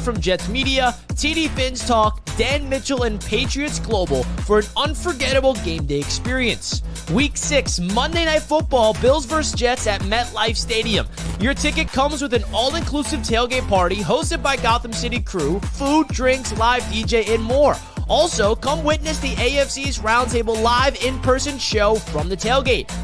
from Jets Media, TD Finns Talk, Dan Mitchell, and Patriots Global for an unforgettable game day experience. Week 6, Monday Night Football, Bills vs. Jets at MetLife Stadium. Your ticket comes with an all-inclusive tailgate party hosted by Gotham City crew, food, drinks, live DJ, and more. Also, come witness the AFC East Roundtable live in-person show from the tailgate.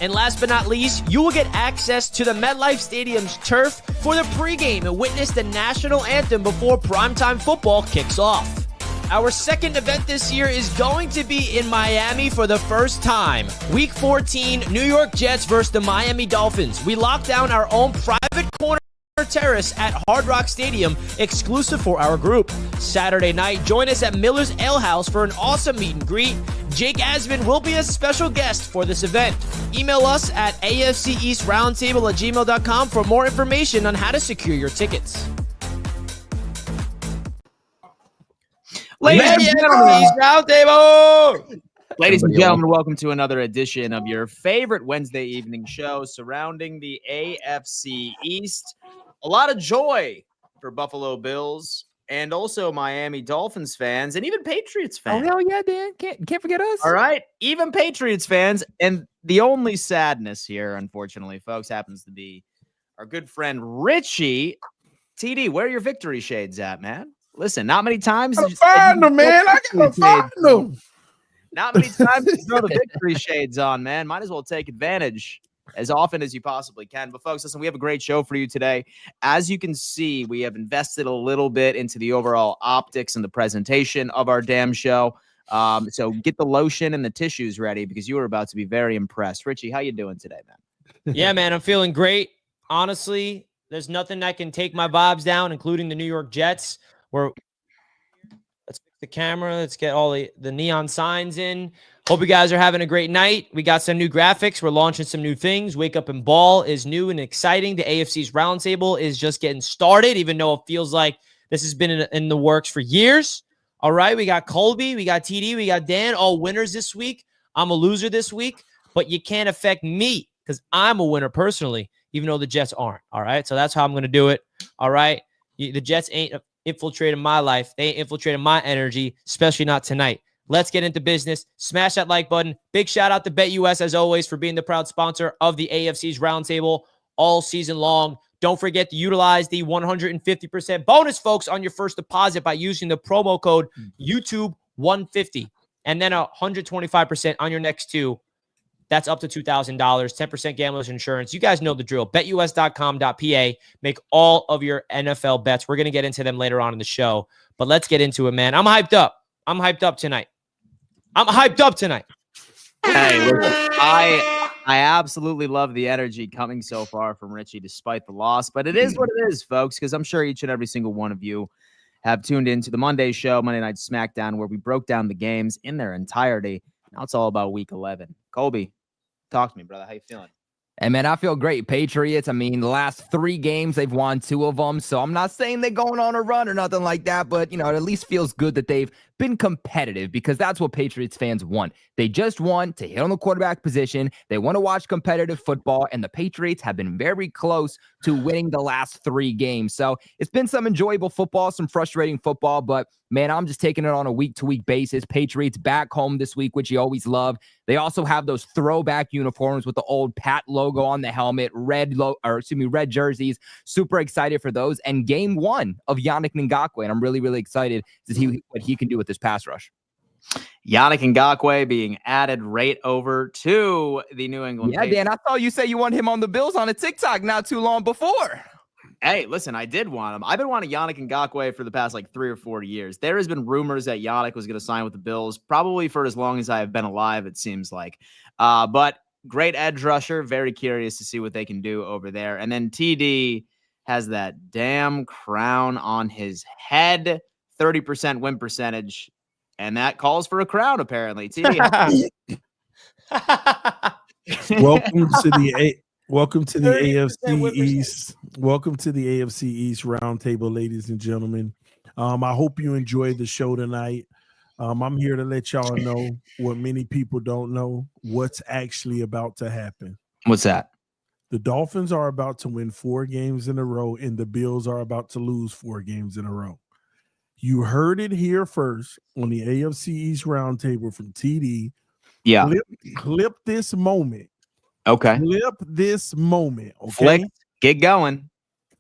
And last but not least, you will get access to the MetLife Stadium's turf for the pregame and witness the national anthem before primetime football kicks off. Our second event this year is going to be in Miami for the first time. Week 14, New York Jets versus the Miami Dolphins. We locked down our own private corner terrace at Hard Rock Stadium, exclusive for our group. Saturday night, join us at Miller's Ale House for an awesome meet and greet. Jake Asman will be a special guest for this event. Email us at afceastroundtable@gmail.com for more information on how to secure your tickets. Ladies and gentlemen, East Roundtable! Ladies and gentlemen, welcome to another edition of your favorite Wednesday evening show surrounding the AFC East. A lot of joy for Buffalo Bills and also Miami Dolphins fans and even Patriots fans. Oh, hell yeah, Dan. Can't forget us. All right. Even Patriots fans. And the only sadness here, unfortunately, folks, happens to be our good friend Richie. TD, where are your victory shades at, man? Listen, not many times. I gotta find them, man. I gotta find them. Not many times you throw the victory shades on, man. Might as well take advantage as often as you possibly can. But folks, listen, we have a great show for you today. As you can see, we have invested a little bit into the overall optics and the presentation of our damn show. So get the lotion and the tissues ready because you are about to be very impressed. Richie, how you doing today, man? Yeah, man, I'm feeling great. Honestly, there's nothing that can take my vibes down, including the New York Jets. Let's fix the camera. Let's get all the neon signs in. Hope you guys are having a great night. We got some new graphics. We're launching some new things. Wake Up and Ball is new and exciting. The AFC's Roundtable is just getting started, even though it feels like this has been in the works for years. All right, we got Colby, we got TD, we got Dan, all winners this week. I'm a loser this week, but you can't affect me because I'm a winner personally, even though the Jets aren't. All right, so that's how I'm going to do it. All right, the Jets ain't infiltrating my life. They ain't infiltrating my energy, especially not tonight. Let's get into business. Smash that like button. Big shout out to BetUS, as always, for being the proud sponsor of the AFC's Roundtable all season long. Don't forget to utilize the 150% bonus, folks, on your first deposit by using the promo code YouTube150. And then 125% on your next two. That's up to $2,000, 10% gamblers insurance. You guys know the drill. BetUS.com.pa. Make all of your NFL bets. We're going to get into them later on in the show. But let's get into it, man. I'm hyped up. I'm hyped up tonight. Hey, listen, I absolutely love the energy coming so far from Richie despite the loss. But it is what it is, folks, because I'm sure each and every single one of you have tuned into the Monday show, Monday Night SmackDown, where we broke down the games in their entirety. Now it's all about Week 11. Colby, talk to me, brother. How you feeling? And man, I feel great. Patriots, I mean, the last 3 games, they've won 2 of them. So I'm not saying they're going on a run or nothing like that, but, you know, it at least feels good that they've been competitive because that's what Patriots fans want. They just want to hit on the quarterback position. They want to watch competitive football, and the Patriots have been very close to winning the last 3 games. So it's been some enjoyable football, some frustrating football, but man, I'm just taking it on a week-to-week basis. Patriots back home this week, which you always love. They also have those throwback uniforms with the old Pat logo on the helmet, red jerseys. Super excited for those. And game 1 of Yannick Ngakoue, and I'm really, really excited to see what he can do with this pass rush. Yannick Ngakoue being added right over to the New England Patriots. Dan, I thought you say you want him on the Bills on a TikTok not too long before. Hey, listen, I did want him. I've been wanting Yannick Ngakoue for the past 3 or 4 years. There has been rumors that Yannick was going to sign with the Bills, probably for as long as I have been alive, it seems like. But great edge rusher. Very curious to see what they can do over there. And then TD has that damn crown on his head, 30% win percentage. And that calls for a crown, apparently. TD. Welcome to the AFC East. Welcome to the AFC East Roundtable, ladies and gentlemen. I hope you enjoy the show tonight. I'm here to let y'all know what many people don't know, what's actually about to happen. What's that? The Dolphins are about to win 4 games in a row, and the Bills are about to lose 4 games in a row. You heard it here first on the AFC East Roundtable from TD. Yeah. Clip this moment. Okay. Clip this moment. Okay. Flick, get going.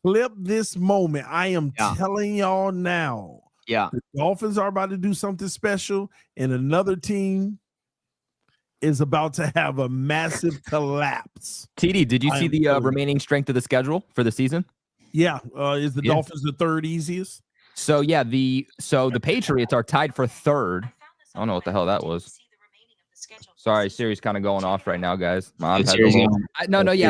Clip this moment. I am telling y'all now. Yeah. The Dolphins are about to do something special, and another team is about to have a massive collapse. TD, did you see the remaining strength of the schedule for the season? Yeah. Is the Dolphins the 3rd easiest? So yeah, the Patriots are tied for 3rd. I don't know what the hell that was. Sorry, Siri's kind of going off right now, guys. My iPad's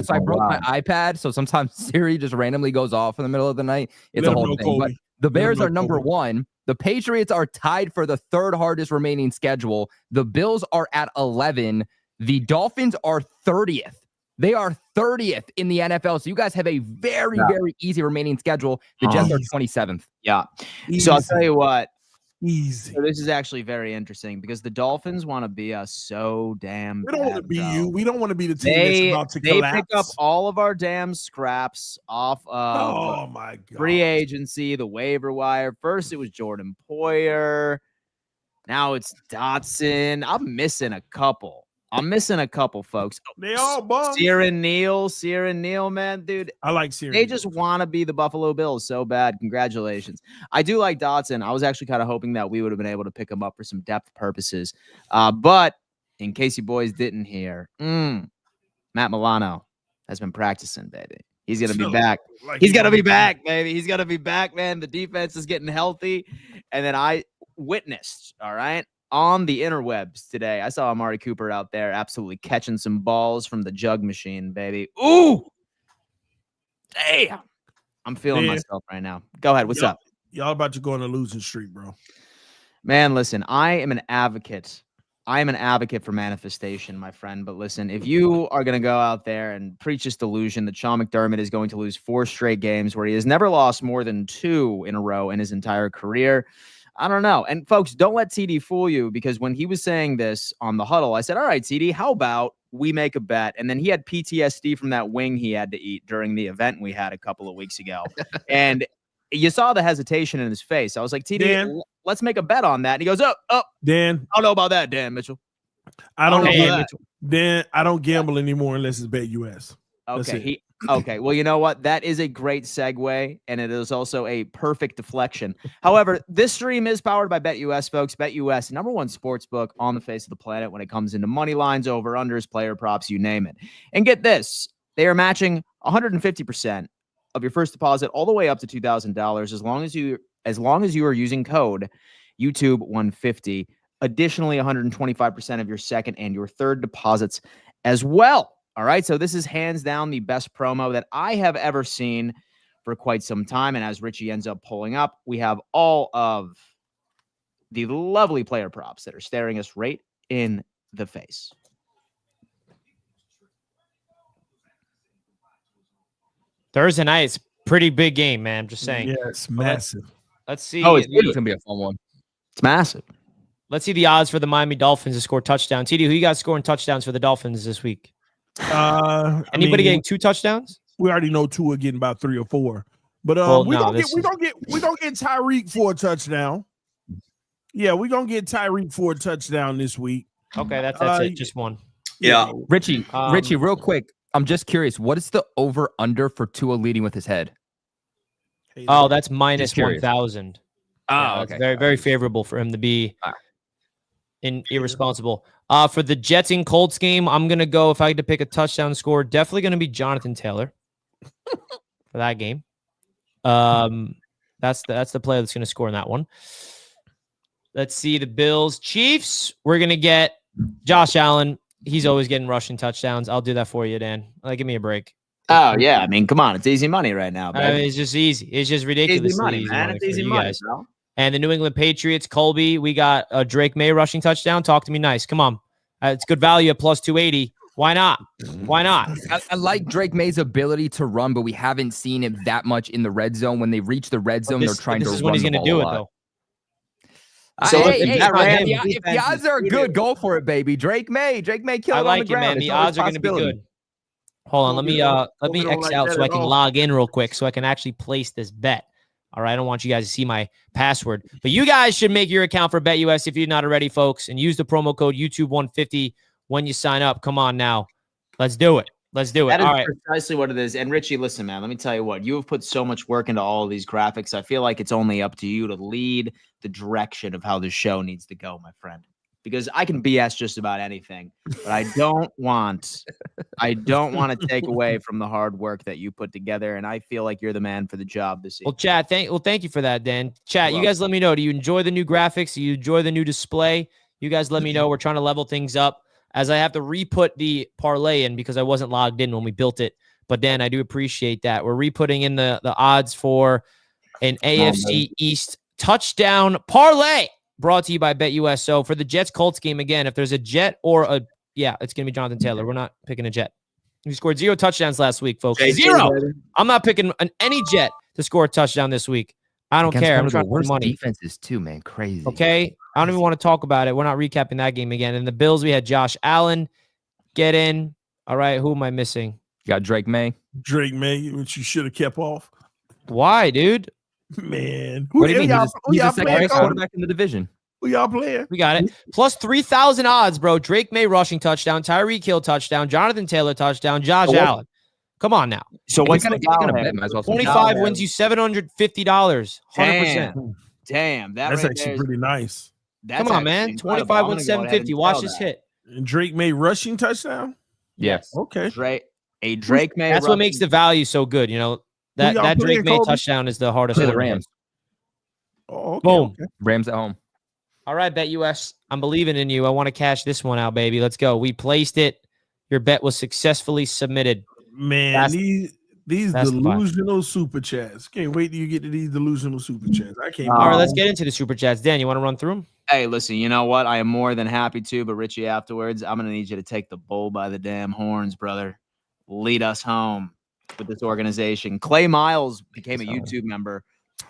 so I broke my iPad, so sometimes Siri just randomly goes off in the middle of the night. It's a whole thing. But the Bears are number 1. The Patriots are tied for the 3rd hardest remaining schedule. The Bills are at 11. The Dolphins are 30th. They are 30th in the NFL. So you guys have a very, very easy remaining schedule. The Jets are 27th. Yeah. So I'll tell you what. Easy. So this is actually very interesting because the Dolphins want to be us so damn bad. We don't want to be you. We don't want to be the team that's about to collapse. They pick up all of our damn scraps off of free agency, the waiver wire. First, it was Jordan Poyer. Now it's Dotson. I'm missing a couple, folks. They all bum. Sierra Neal, man, dude. I like Sierra. They just want to be the Buffalo Bills so bad. Congratulations. I do like Dotson. I was actually kind of hoping that we would have been able to pick him up for some depth purposes. But in case you boys didn't hear, Matt Milano has been practicing, baby. He's going to be back. He's going to be back, baby. He's going to be back, man. The defense is getting healthy. And then I witnessed, all right, on the interwebs today, I saw Amari Cooper out there absolutely catching some balls from the jug machine, baby. Ooh, damn. I'm feeling myself right now. Go ahead. What's up? Y'all about to go on a losing streak, bro. Man, listen, I am an advocate for manifestation, my friend. But listen, if you are going to go out there and preach this delusion that Sean McDermott is going to lose 4 straight games where he has never lost more than 2 in a row in his entire career, I don't know. And folks, don't let TD fool you, because when he was saying this on the huddle, I said, all right, TD, how about we make a bet? And then he had PTSD from that wing he had to eat during the event we had a couple of weeks ago. And you saw the hesitation in his face. I was like, TD, Dan, let's make a bet on that. And he goes, Dan, I don't know about that, Dan Mitchell. I don't gamble anymore unless it's BetUS. Okay. Okay. Well, you know what? That is a great segue, and it is also a perfect deflection. However, this stream is powered by BetUS, folks. BetUS, #1 sports book on the face of the planet when it comes into money lines, over-unders, player props, you name it. And get this. They are matching 150% of your first deposit all the way up to $2,000 as long as you are using code YouTube150. Additionally, 125% of your second and your third deposits as well. All right, so this is hands down the best promo that I have ever seen for quite some time. And as Richie ends up pulling up, we have all of the lovely player props that are staring us right in the face. Thursday night is pretty big game, man. I'm just saying. Yeah, it's massive. Let's see. Oh, it's going to be a fun one. It's massive. Let's see the odds for the Miami Dolphins to score touchdowns. TD, who you guys scoring touchdowns for the Dolphins this week? Anybody getting 2 touchdowns? We already know 2 are getting about 3 or 4. But we're gonna get Tyreek for a touchdown. Yeah, we're gonna get Tyreek for a touchdown this week. Okay, that's it. Just one. Yeah. Richie, real quick. I'm just curious. What is the over-under for Tua leading with his head? Oh, that's minus 1,000. Oh, okay. Very, very favorable for him to be irresponsible. For the Jets and Colts game, I'm going to go, if I had to pick a touchdown score, definitely going to be Jonathan Taylor for that game. That's the player that's going to score in that one. Let's see the Bills. Chiefs, we're going to get Josh Allen. He's always getting rushing touchdowns. I'll do that for you, Dan. Give me a break. Oh, yeah. I mean, come on. It's easy money right now, man. It's just easy. It's just ridiculous. Easy money, man. It's easy money, bro. And the New England Patriots, Colby, we got a Drake May rushing touchdown. Talk to me nice. Come on. It's good value at plus 280. Why not? Why not? I like Drake May's ability to run, but we haven't seen him that much in the red zone. When they reach the red zone, they're trying to run the ball. This is when he's going to do it, though. So if the odds are good, go for it, baby. Drake May killed it on the ground. Man. The odds are going to be good. Hold on, let me don't X like out that so I at can all. log in real quick so I can actually place this bet. All right, I don't want you guys to see my password, but you guys should make your account for BetUS if you're not already, folks, and use the promo code YouTube150 when you sign up. Come on now, let's do it. Let's do it. That is All right. precisely what it is. And Richie, listen, man, let me tell you what, you have put so much work into all of these graphics. I feel like it's only up to you to lead the direction of how the show needs to go, my friend. Because I can BS just about anything, but I don't want to take away from the hard work that you put together. And I feel like you're the man for the job this Well, evening. chat, thank you for that, Dan. Chat, you You're guys let me know. Do you enjoy the new graphics? Do you enjoy the new display? You guys let me know. We're trying to level things up as I have to re-put the parlay in because I wasn't logged in when we built it. But Dan, I do appreciate that. We're re-putting in the odds for an AFC East touchdown parlay brought to you by BetUS. So for the Jets-Colts game, again, if there's a Jet or a – yeah, it's going to be Jonathan Taylor. We're not picking a Jet. He scored 0 touchdowns last week, folks. JT, 0. baby. I'm not picking any Jet to score a touchdown this week. I don't care. One I'm of the trying to win worst money. defenses too, man. Crazy. Okay? I don't even want to talk about it. We're not recapping that game again. In the Bills, we had Josh Allen get in. All right, who am I missing? You got Drake May. Drake May, which you should have kept off. Why, dude? Man, What do you mean? Y'all, He's the playing? second quarterback in the division. Who y'all playing? We got it. Plus 3,000 odds, bro. Drake May rushing touchdown, Tyreek Hill touchdown, Jonathan Taylor touchdown, Josh Allen. Come on now. So If what's you're the gonna dollar? bet, might as well 25 wins you $750. 100%. Damn, That's right actually there is- pretty nice. that's Come on, actually man. incredible. 25 I'm wins gonna go ahead and 750. Watch sell this that. hit. And Drake May rushing touchdown. Yes. Okay. Drake May. That's what makes the value so good. You know, that y'all Drake playing, May Kobe? touchdown is the hardest Play the one to hit. Rams. Oh, okay, Boom. okay. Rams at home. All right, BetUS. I'm believing in you. I want to cash this one out, baby. Let's go. We placed it. Your bet was successfully submitted. Man, That's- these that's the vibe. delusional super chats. Can't wait till you get to these delusional super chats. I can't. All right, let's get into the super chats. Dan, you want to run through them? Hey, listen, you know what? I am more than happy to, but Richie, afterwards, I'm gonna need you to take the bull by the damn horns, brother. Lead us home with this organization. Clay Miles became a YouTube member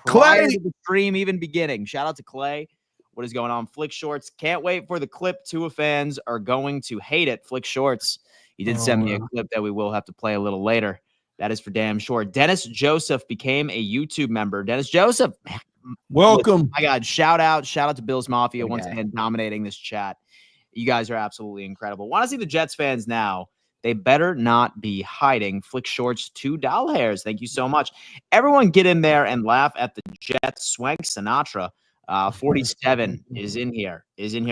prior Clay! to the stream even beginning. Shout out to Clay. What is going on? Flick Shorts. Can't wait for the clip. Tua fans are going to hate it. Flick Shorts. He did send me a clip that we will have to play a little later. That is for damn sure. Dennis Joseph became a YouTube member. Dennis Joseph, Welcome. my God, shout out to Bills Mafia once Okay. again dominating this chat. You guys are absolutely incredible. Want to see the Jets fans now? They better not be hiding. Flick Shorts, $2 hairs. Thank you so much. Everyone get in there and laugh at the Jets. Swank Sinatra, 47 is in here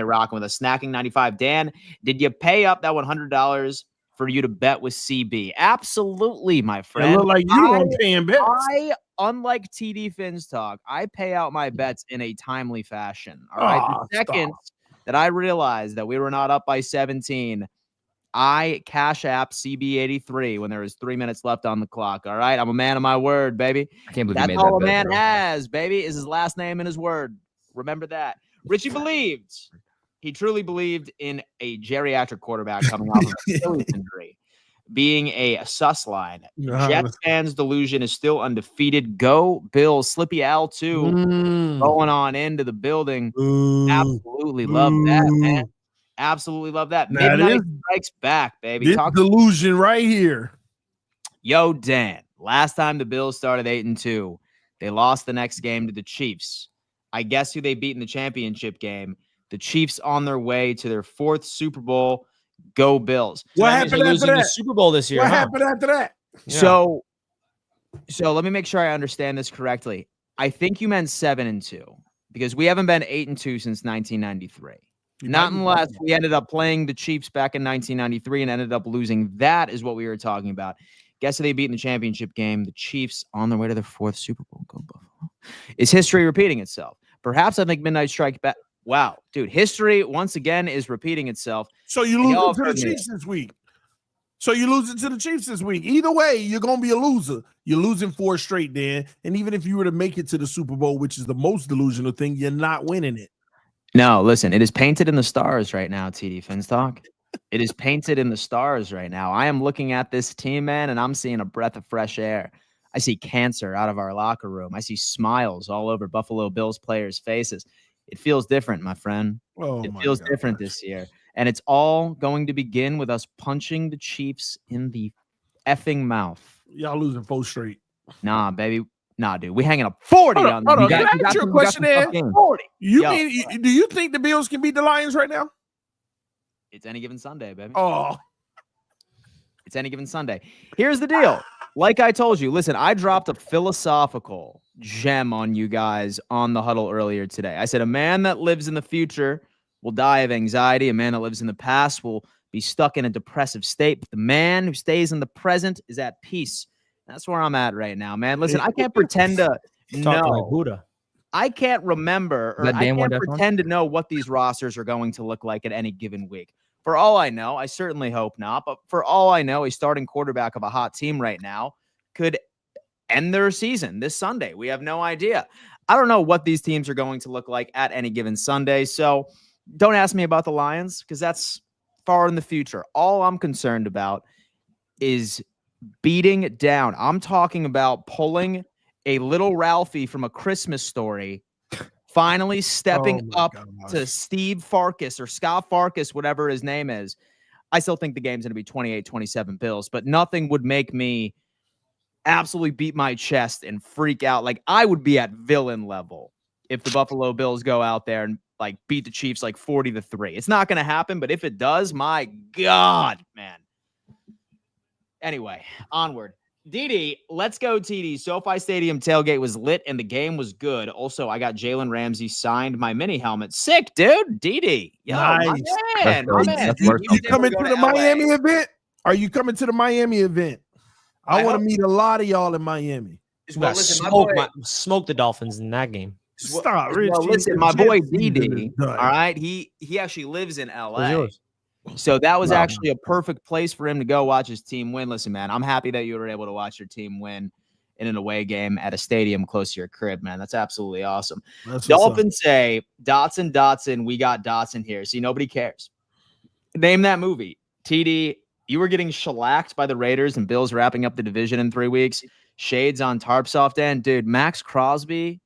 rocking with us. Snacking 95. Dan, did you pay up that $100 for you to bet with CB? Absolutely, my It friend. look like you the one paying bets. Unlike TD Fins Talk, I pay out my bets in a timely fashion. All right. Aw, The second that I realized that we were not up by 17, I cash app CB83 when there was 3 minutes left on the clock. All right. I'm a man of my word, baby. I can't believe That's you made all that a bet, man bro. has, baby, is his last name and his word. Remember that. Richie believed. He truly believed in a geriatric quarterback coming off of Achilles injury. Being a sus line. Jets fans' delusion is still undefeated. Go Bills. Slippy Al too. Going on into the building. Absolutely love that, man. Absolutely love that. Now Midnight this- Strikes Back, baby. This Talk delusion right here. Yo, Dan. Last time the Bills started 8-2, they lost the next game to the Chiefs. I guess who they beat in the championship game? The Chiefs on their way to their 4th Super Bowl. Go Bills. What That means happened they're after losing the that? Super Bowl this year. What huh? happened after that? Yeah. So let me make sure I understand this correctly. I think you meant 7-2 because we haven't been 8-2 since 1993. Not unless we ended up playing the Chiefs back in 1993 and ended up losing. That is what we were talking about. Guess who they beat in the championship game? The Chiefs on their way to their 4th Super Bowl. Go Buffalo. Is history repeating itself? Perhaps I think Midnight Strike Back. Wow, dude, history once again is repeating itself. So you Y'all losing to heard the me. Chiefs this week. So you losing to the Chiefs this week. Either way, you're gonna be a loser. You're losing 4 straight, Dan. And even if you were to make it to the Super Bowl, which is the most delusional thing, you're not winning it. No, listen, it is painted in the stars right now, TD Finstock. It is painted in the stars right now. I am looking at this team, man, and I'm seeing a breath of fresh air. I see cancer out of our locker room. I see smiles all over Buffalo Bills players' faces. It feels different, my friend. Oh, It my feels God. different this year. And it's all going to begin with us punching the Chiefs in the effing mouth. Y'all losing 4 straight. Nah, baby. Nah, dude. We hanging up 40 on Hold them. on. Can I ask you a question, Dan? 40. Do you think the Bills can beat the Lions right now? It's any given Sunday, baby. Oh, It's any given Sunday. Here's the deal. Like I told you, listen, I dropped a philosophical gem on you guys on the huddle earlier today. I said a man that lives in the future will die of anxiety. A man that lives in the past will be stuck in a depressive state. But the man who stays in the present is at peace. That's where I'm at right now, man. Listen, I can't pretend to Talking like know. Buddha. I can't remember or That I Dan can't one pretend to know what these rosters are going to look like at any given week. For all I know, I certainly hope not, but for all I know, a starting quarterback of a hot team right now could end their season this Sunday. We have no idea. I don't know what these teams are going to look like at any given Sunday, so don't ask me about the Lions because that's far in the future. All I'm concerned about is beating down. I'm talking about pulling a little Ralphie from A Christmas Story, finally stepping up to Steve Farkas or Scott Farkas, whatever his name is. I still think the game's going to be 28-27 Bills, but nothing would make me absolutely beat my chest and freak out. Like I would be at villain level if the Buffalo Bills go out there and like beat the Chiefs like 40-3. It's not going to happen, but if it does, my God, man. Anyway, onward. Didi, let's go, TD. SoFi Stadium tailgate was lit and the game was good. Also, I got Jalen Ramsey signed my mini helmet. Sick, dude. Didi. Yo, nice. My man. You coming to the Miami event? Are you coming to the Miami event? I want to meet a lot of y'all in Miami. Well, smoke the Dolphins in that game. Stop, Richie. Well, listen, my boy Didi, all right, he actually lives in LA. So that was actually a perfect place for him to go watch his team win. Listen, man, I'm happy that you were able to watch your team win in an away game at a stadium close to your crib, man. That's absolutely awesome. Dolphins say, Dotson, we got Dotson here. See, nobody cares. Name that movie. TD, you were getting shellacked by the Raiders and Bills wrapping up the division in 3 weeks. Shades on Tarpsoft end. Dude, Max Crosby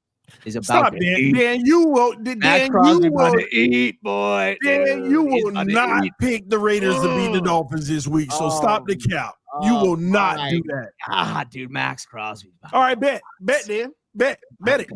is about to eat. Dan, you will. Dan, you will eat, boy. Dan, you will not pick the Raiders to beat the Dolphins this week. So stop the cap. You will not do that. Ah, dude, Max Crosby. All right, bet, Dan. Bet it.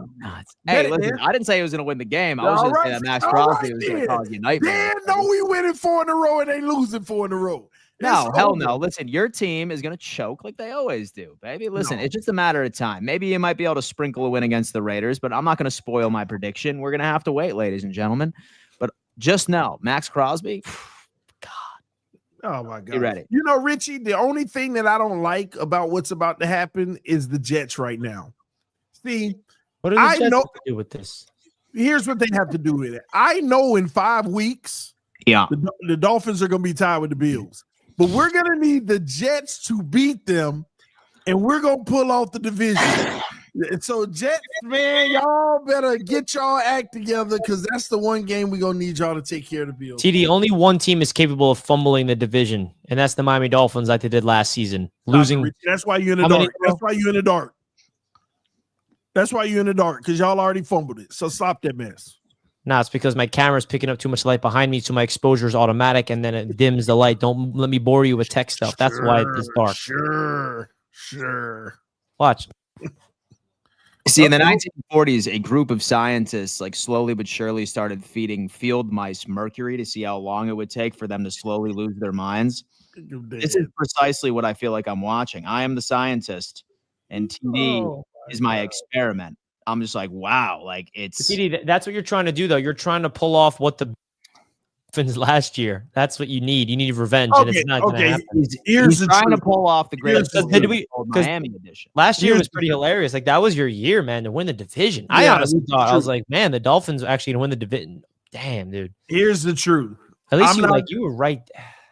Hey, listen, I didn't say he was going to win the game. I was just saying that Max Crosby was going to cause you nightmares. Dan, no, we winning 4 in a row and they losing 4 in a row. No, hell no. Listen, your team is going to choke like they always do, baby. Listen, it's just a matter of time. Maybe you might be able to sprinkle a win against the Raiders, but I'm not going to spoil my prediction. We're going to have to wait, ladies and gentlemen. But just know, Max Crosby, God. Oh, my God. You ready? You know, Richie, the only thing that I don't like about what's about to happen is the Jets right now. See, what do the Jets have to do with this? Here's what they have to do with it. I know in 5 weeks, the Dolphins are going to be tied with the Bills. But we're going to need the Jets to beat them, and we're going to pull off the division. So, Jets, man, y'all better get y'all act together because that's the one game we're going to need y'all to take care of the Bills. TD, only one team is capable of fumbling the division, and that's the Miami Dolphins like they did last season. Losing. That's why you're in the dark. That's why you're in the dark. That's why you're in the dark because y'all already fumbled it. So, stop that mess. No, it's because my camera's picking up too much light behind me, so my exposure is automatic, and then it dims the light. Don't let me bore you with tech stuff. That's why it's dark. Sure. Watch. See, in the 1940s, a group of scientists, like slowly but surely, started feeding field mice mercury to see how long it would take for them to slowly lose their minds. This is precisely what I feel like I'm watching. I am the scientist, and TV is my experiment. I'm just like, wow, like it's. TD, that's what you're trying to do, though. You're trying to pull off what the Dolphins last year. That's what you need. You need revenge, and it's not going to happen. He's trying to pull off the greatest Miami edition. Last year was pretty hilarious. Like that was your year, man, to win the division. I honestly thought I was like, man, the Dolphins are actually going to win the division. Damn, dude. Here's the truth. At least you were right.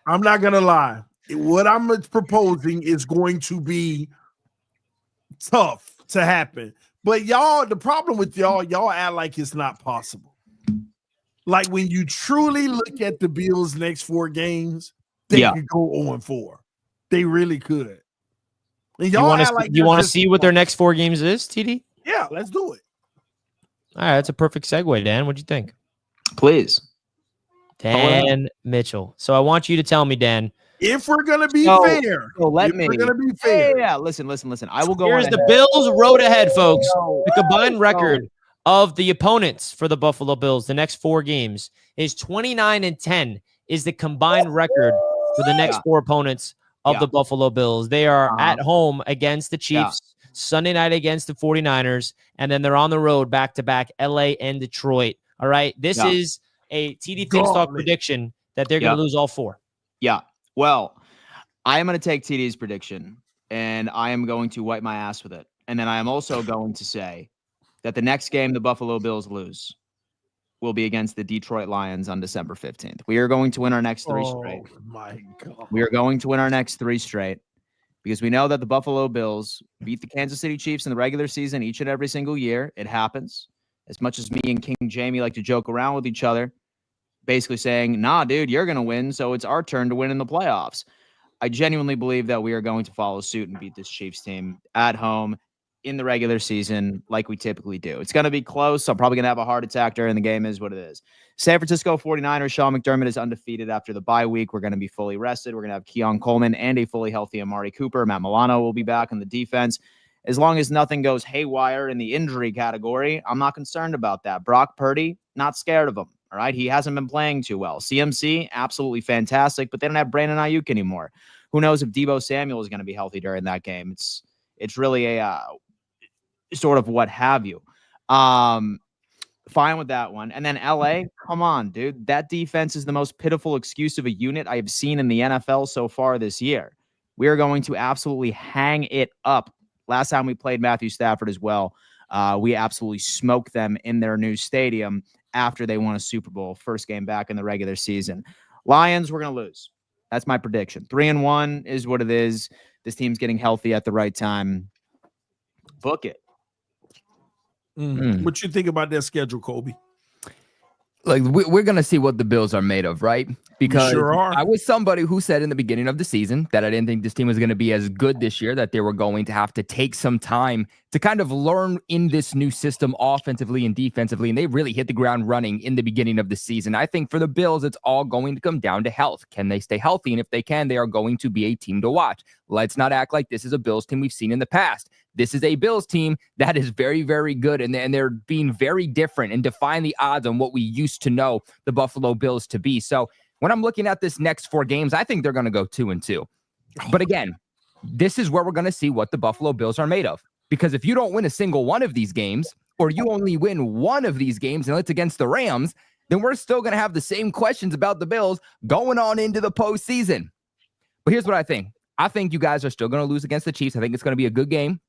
I'm not gonna lie. What I'm proposing is going to be tough to happen. But y'all, the problem with y'all act like it's not possible. Like when you truly look at the Bills' next 4 games, they could go 0-4. They really could. And y'all you want to see what their next 4 games is, TD? Yeah, let's do it. All right, that's a perfect segue, Dan. What'd you think? Please. Dan Mitchell. So I want you to tell me, Dan. If we're gonna be So fair, let me. We're gonna be fair. Yeah. Listen. I will go. Here's on the ahead. Bills road ahead, folks. No. The combined record of the opponents for the Buffalo Bills, the next 4 games, is 29-10 is the combined record for the next 4 opponents of the Buffalo Bills. They are at home against the Chiefs, Sunday night against the 49ers, and then they're on the road back-to-back LA and Detroit. All right. This is a TD Think Talk prediction that they're going to lose all 4. Yeah. Well, I am going to take TD's prediction, and I am going to wipe my ass with it. And then I am also going to say that the next game the Buffalo Bills lose will be against the Detroit Lions on December 15th. We are going to win our next 3 straight. Oh, my God. We are going to win our next 3 straight because we know that the Buffalo Bills beat the Kansas City Chiefs in the regular season each and every single year. It happens. As much as me and King Jamie like to joke around with each other, basically saying, nah, dude, you're going to win, so it's our turn to win in the playoffs. I genuinely believe that we are going to follow suit and beat this Chiefs team at home in the regular season like we typically do. It's going to be close. I'm probably going to have a heart attack during the game is what it is. San Francisco 49ers, Sean McDermott is undefeated after the bye week. We're going to be fully rested. We're going to have Keon Coleman and a fully healthy Amari Cooper. Matt Milano will be back on the defense. As long as nothing goes haywire in the injury category, I'm not concerned about that. Brock Purdy, not scared of him. All right. He hasn't been playing too well. CMC, absolutely fantastic, but they don't have Brandon Ayuk anymore. Who knows if Deebo Samuel is going to be healthy during that game? It's really a sort of what have you. Fine with that one. And then LA, come on, dude. That defense is the most pitiful excuse of a unit I have seen in the NFL so far this year. We are going to absolutely hang it up. Last time we played Matthew Stafford as well, we absolutely smoked them in their new stadium after they won a Super Bowl, first game back in the regular season. Lions, we're going to lose. That's my prediction. 3-1 is what it is. This team's getting healthy at the right time. Book it. What you think about that schedule, Kobe? Like we're going to see what the Bills are made of, right? Because sure are. I was somebody who said in the beginning of the season that I didn't think this team was going to be as good this year, that they were going to have to take some time to kind of learn in this new system offensively and defensively. And they really hit the ground running in the beginning of the season. I think for the Bills, it's all going to come down to health. Can they stay healthy? And if they can, they are going to be a team to watch. Let's not act like this is a Bills team we've seen in the past. This is a Bills team that is very, very good, and they're being very different and defying the odds on what we used to know the Buffalo Bills to be. So when I'm looking at this next 4 games, I think they're going to go 2-2. But again, this is where we're going to see what the Buffalo Bills are made of. Because if you don't win a single one of these games, or you only win one of these games, and it's against the Rams, then we're still going to have the same questions about the Bills going on into the postseason. But here's what I think. I think you guys are still going to lose against the Chiefs. I think it's going to be a good game.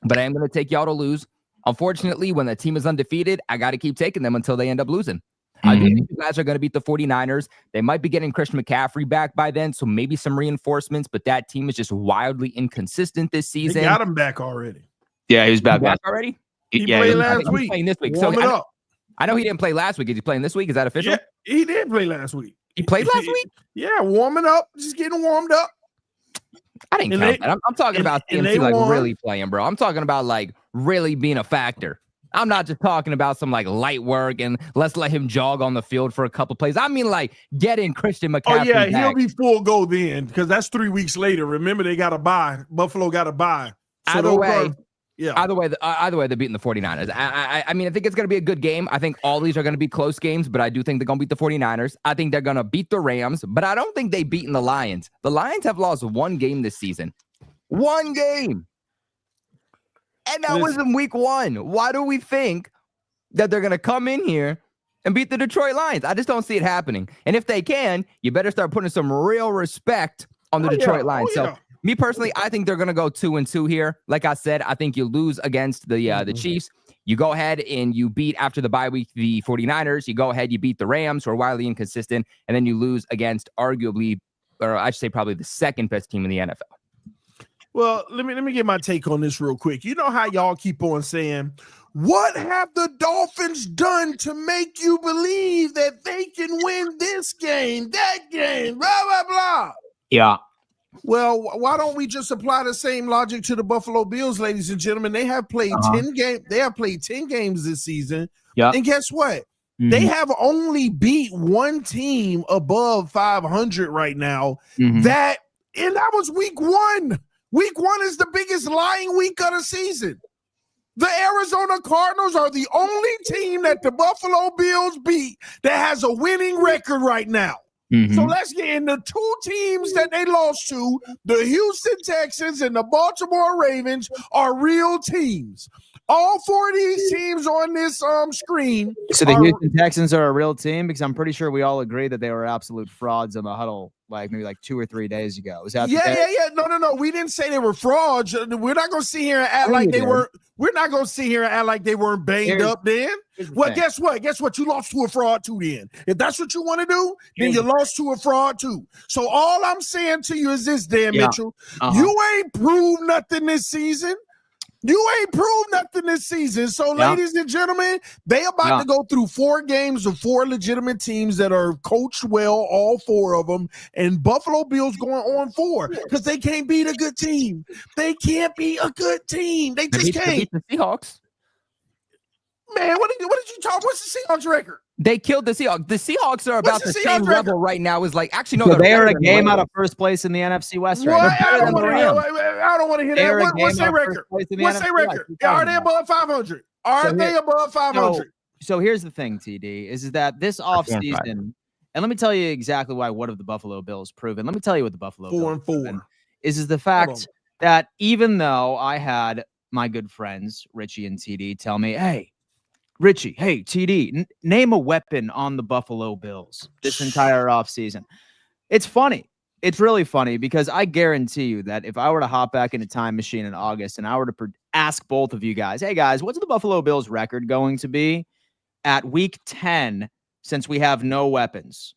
But I am going to take y'all to lose. Unfortunately, when the team is undefeated, I got to keep taking them until they end up losing. I do think you guys are going to beat the 49ers. They might be getting Christian McCaffrey back by then, so maybe some reinforcements, but that team is just wildly inconsistent this season. They got him back already. Yeah, he was back already? He played last week. Playing this week. Warm it up. I know he didn't play last week. Is he playing this week? Is that official? Yeah, he did play last week. He played last week? Yeah, warming up. Just getting warmed up. I didn't count that. I'm talking about CMC like really playing, bro. I'm talking about like really being a factor. I'm not just talking about some like light work and let's let him jog on the field for a couple plays. I mean like getting Christian McCaffrey. Oh yeah, back. he'll be full go then because that's 3 weeks later. Remember they got to buy. Buffalo got to buy. So Either way, either way, they're beating the 49ers. I mean, I think it's going to be a good game. I think all these are going to be close games, but I do think they're going to beat the 49ers. I think they're going to beat the Rams, but I don't think they've beaten the Lions. The Lions have lost 1 game this season. 1 game. And that was in week 1. Why do we think that they're going to come in here and beat the Detroit Lions? I just don't see it happening. And if they can, you better start putting some real respect on the Detroit Lions. So me personally, I think they're going to go 2-2 here. Like I said, I think you lose against the Chiefs. You go ahead and you beat after the bye week the 49ers. You go ahead, you beat the Rams, who are wildly inconsistent, and then you lose against arguably, or I should say probably the second best team in the NFL. Well, let me get my take on this real quick. You know how y'all keep on saying, what have the Dolphins done to make you believe that they can win this game, that game, blah, blah, blah? Yeah. Well, why don't we just apply the same logic to the Buffalo Bills, ladies and gentlemen? They have played 10 games. They have played 10 games this season. Yeah. And guess what? They have only beat one team above 500 right now. Mhm. That was week 1. Week 1 is the biggest lying week of the season. The Arizona Cardinals are the only team that the Buffalo Bills beat that has a winning record right now. So let's get in the 2 teams that they lost to. The Houston Texans and the Baltimore Ravens are real teams. All 4 of these teams on this screen. So the Houston Texans are a real team, because I'm pretty sure we all agree that they were absolute frauds in the huddle, maybe 2 or 3 days ago. Is that Yeah. No. We didn't say they were frauds. We're not going to sit here and act like they were. We're not going to sit here and act like they weren't banged up then. Well, guess what? Guess what? You lost to a fraud too then. If that's what you want to do, then you lost to a fraud too. So all I'm saying to you is this, Dan Mitchell. You ain't proved nothing this season. So, ladies and gentlemen, they about to go through 4 games of 4 legitimate teams that are coached well, all 4 of them, and Buffalo Bills going on 4 because they can't beat a good team. They can't beat a good team. They just can't. Beat the Seahawks. Man, what did you talk? What's the Seahawks record? They killed the Seahawks. The Seahawks are about the same level right now. Is actually no. So they are a game out of first place in the NFC West right now. I don't want to hear that. What's their record? What's their record? Are they above 500? Are they above 500? So here's the thing, TD, is that this offseason, and let me tell you exactly what have the Buffalo Bills proven. Let me tell you what the Buffalo 4-4 is the fact that even though I had my good friends, Richie and TD, tell me, hey, Richie, hey, TD, name a weapon on the Buffalo Bills this entire offseason. It's funny. It's really funny, because I guarantee you that if I were to hop back in a time machine in August and I were to ask both of you guys, hey, guys, what's the Buffalo Bills record going to be at week 10 since we have no weapons?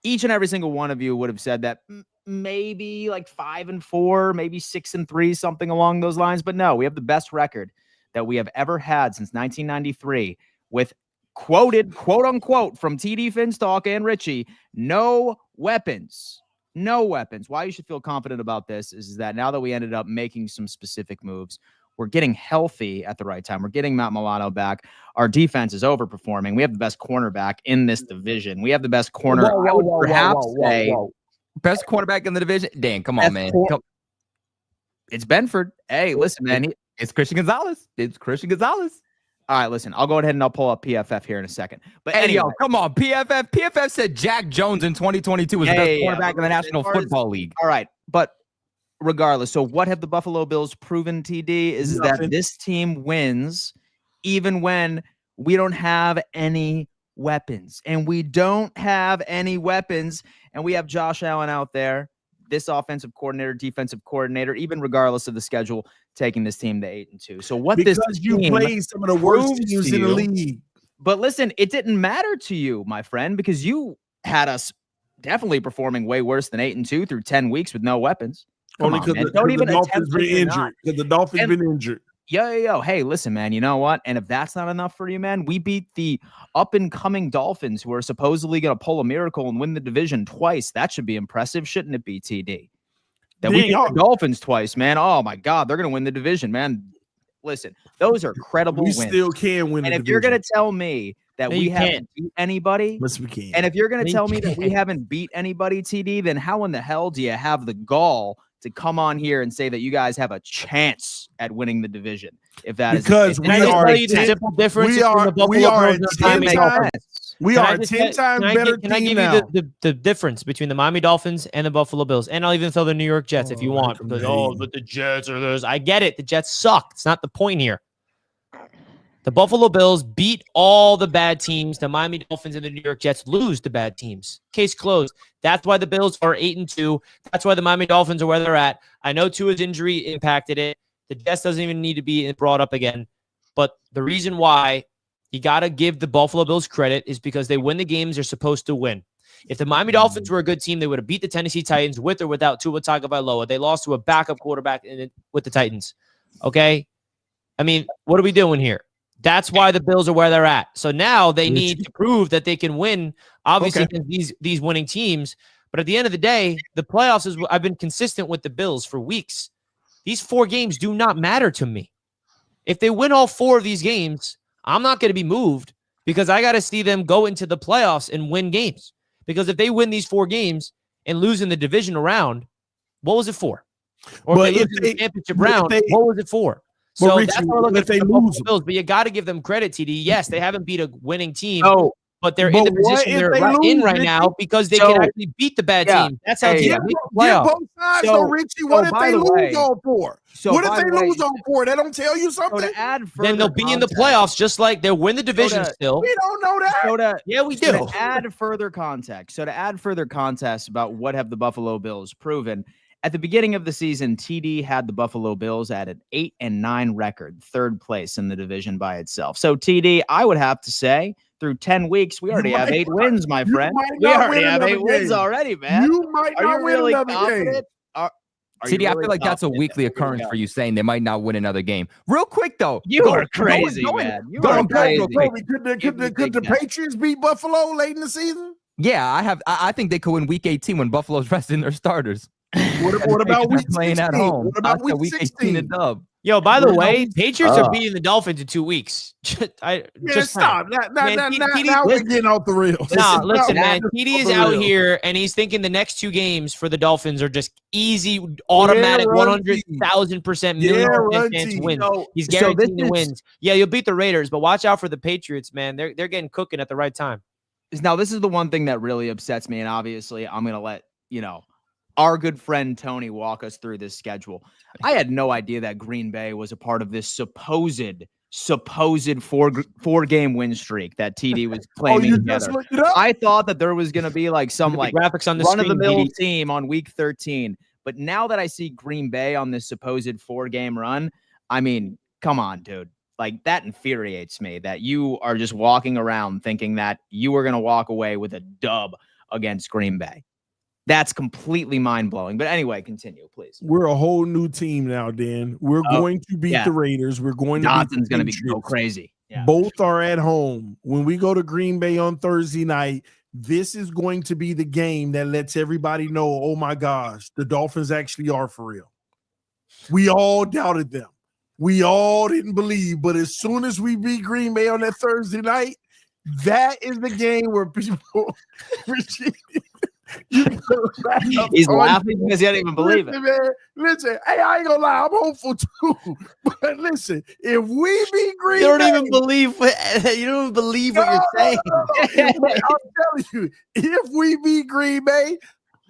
Each and every single one of you would have said that maybe 5-4, maybe 6-3, something along those lines. But no, we have the best record that we have ever had since 1993, with quoted, quote unquote, from TD Finstock and Richie, no weapons. No weapons. Why you should feel confident about this is that now that we ended up making some specific moves, we're getting healthy at the right time. We're getting Matt Milano back. Our defense is overperforming. We have the best cornerback in this division. We have the best corner. I would perhaps say best cornerback in the division. Dan, come on, man. It's Benford. Hey, listen, man. It's Christian Gonzalez. All right, listen, I'll go ahead and I'll pull up PFF here in a second. But hey, anyway, come on, PFF. PFF said Jack Jones in 2022 was the best quarterback in the National Football League. All right, but regardless, so what have the Buffalo Bills proven, TD, is that this team wins even when we don't have any weapons. And we don't have any weapons, and we have Josh Allen out there, this offensive coordinator, defensive coordinator, even regardless of the schedule, taking this team to 8-2. So what because this you played some of the worst teams in the league. But listen, it didn't matter to you, my friend, because you had us definitely performing way worse than 8-2 through 10 weeks with no weapons. Only because the Dolphins been injured. Because the Dolphins been injured. Yo. Hey, listen, man, you know what? And if that's not enough for you, man, we beat the up-and-coming Dolphins, who are supposedly going to pull a miracle and win the division twice. That should be impressive, shouldn't it be, TD? That we beat the Dolphins twice, man. Oh, my God, they're going to win the division, man. Listen, those are credible wins. We still can win the division. And if you're going to tell me that we haven't beat anybody, yes, we can. And if you're going to tell me that we haven't beat anybody, TD, then how in the hell do you have the gall to come on here and say that you guys have a chance at winning the division? If that because is we are the simple difference. We are 10 times better. Can I give you the difference between the Miami Dolphins and the Buffalo Bills? And I'll even throw the New York Jets if you want. Because but the Jets are those. I get it. The Jets suck. It's not the point here. The Buffalo Bills beat all the bad teams. The Miami Dolphins and the New York Jets lose to bad teams. Case closed. That's why the Bills are 8-2. That's why the Miami Dolphins are where they're at. I know Tua's injury impacted it. The Jets doesn't even need to be brought up again. But the reason why you got to give the Buffalo Bills credit is because they win the games they're supposed to win. If the Miami Dolphins were a good team, they would have beat the Tennessee Titans with or without Tua Tagovailoa. They lost to a backup quarterback with the Titans. Okay? I mean, what are we doing here? That's why the Bills are where they're at. So now they need to prove that they can win, obviously, against these winning teams. But at the end of the day, the playoffs is. I've been consistent with the Bills for weeks. These 4 games do not matter to me. If they win all 4 of these games, I'm not going to be moved. because I got to see them go into the playoffs and win games. Because if they win these 4 games and lose in the divisional round, what was it for? Or But if they lose in the championship round, what was it for? So Richie, that's how I look at they the lose Bills. But you got to give them credit, TD. Yes, they haven't beat a winning team. Oh, but they're in the position they're in right now because they can actually beat the bad team. That's how teams make the playoffs. Both sides, though, Richie. What if they lose on 4? What if they lose on 4? That don't tell you something? So to add further then they'll be in the playoffs, just like they'll win the division still. We don't know that. Yeah, we do. To add further context about what have the Buffalo Bills proven, at the beginning of the season, TD had the Buffalo Bills at an 8-9 record, 3rd place in the division by itself. So TD, I would have to say, through 10 weeks, we already have 8 wins, my friend. We already have 8 wins already, man. You might not win another game. TD, I feel like that's a weekly occurrence for you saying they might not win another game. Real quick, though. You are crazy, man. You are crazy. Could the Patriots beat Buffalo late in the season? Yeah, I think they could win week 18 when Buffalo's resting their starters. What about week 16? Playing at home? What about week 18 and dub? Yo, by the way, Patriots are beating the Dolphins in 2 weeks. Stop. Now we're getting off the rails. Nah, listen, man. TD is out here, and he's thinking the next 2 games for the Dolphins are just easy, automatic, 100,000% million chance wins. He's guaranteeing the wins. Yeah, you'll beat the Raiders, but watch out for the Patriots, man. They're getting cooking at the right time. Now, this is the one thing that really upsets me, and obviously I'm going to let, our good friend Tony walk us through this schedule. I had no idea that Green Bay was a part of this supposed 4-game win streak that TD was claiming together. I thought that there was going to be like some graphics on the run-of-the-mill team on week 13. But now that I see Green Bay on this supposed 4-game run, I mean, come on, dude. Like, that infuriates me that you are just walking around thinking that you are going to walk away with a dub against Green Bay. That's completely mind-blowing. But anyway, continue, please. We're a whole new team now, Dan. We're going to beat the Raiders. We're going to Johnson's going to be so crazy. Yeah. Both are at home. When we go to Green Bay on Thursday night, this is going to be the game that lets everybody know, oh, my gosh, the Dolphins actually are for real. We all doubted them. We all didn't believe. But as soon as we beat Green Bay on that Thursday night, that is the game where people He's laughing because he didn't even believe it. Man, listen, hey, I ain't gonna lie, I'm hopeful too. But listen, if we beat Green Bay, you don't even believe what you're saying. I'm telling you, if we beat Green Bay,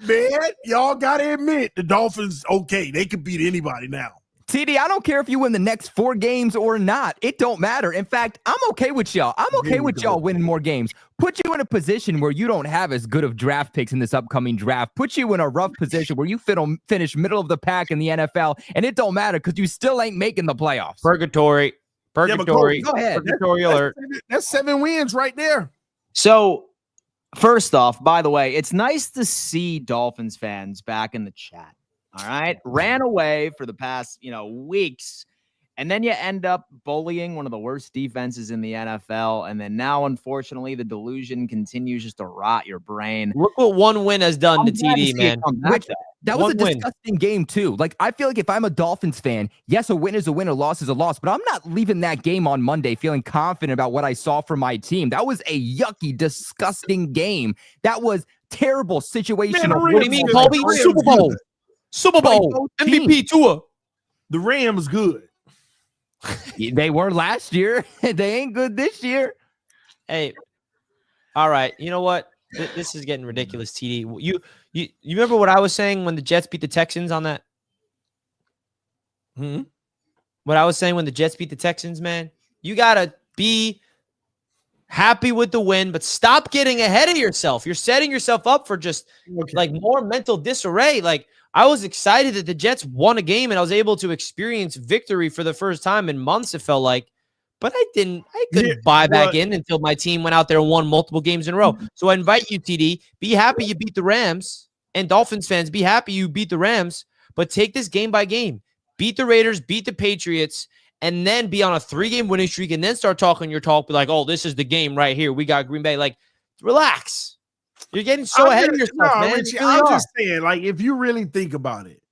man, y'all gotta admit the Dolphins, okay, they could beat anybody now. TD, I don't care if you win the next 4 games or not. It don't matter. In fact, I'm okay with y'all. I'm okay with y'all winning more games. Put you in a position where you don't have as good of draft picks in this upcoming draft. Put you in a rough position where you finish middle of the pack in the NFL, and it don't matter because you still ain't making the playoffs. Purgatory. Go ahead. Purgatory alert. That's 7 wins right there. So, first off, by the way, it's nice to see Dolphins fans back in the chat. All right. Ran away for the past, weeks. And then you end up bullying one of the worst defenses in the NFL. And then now, unfortunately, the delusion continues just to rot your brain. Look what 1 win has done to TD, man. That was a disgusting game, too. Like, I feel like if I'm a Dolphins fan, yes, a win is a win, a loss is a loss. But I'm not leaving that game on Monday feeling confident about what I saw from my team. That was a yucky, disgusting game. That was terrible situational. What do you mean, Colby? Super Bowl, MVP Tua. The Rams good. They were last year. They ain't good this year. Hey, all right. You know what? This is getting ridiculous, TD. You remember what I was saying when the Jets beat the Texans on that? What I was saying when the Jets beat the Texans, man? You got to be happy with the win, but stop getting ahead of yourself. You're setting yourself up for just like more mental disarray. Like, I was excited that the Jets won a game and I was able to experience victory for the first time in months, it felt like. But I couldn't buy back in until my team went out there and won multiple games in a row. So I invite you, TD, be happy you beat the Rams, and Dolphins fans, be happy you beat the Rams, but take this game by game. Beat the Raiders, beat the Patriots, and then be on a 3-game winning streak and then start talking your talk. Be like, oh, this is the game right here. We got Green Bay. Like, relax. You're getting so ahead of yourself, man. Richie, I'm just saying, like, if you really think about it,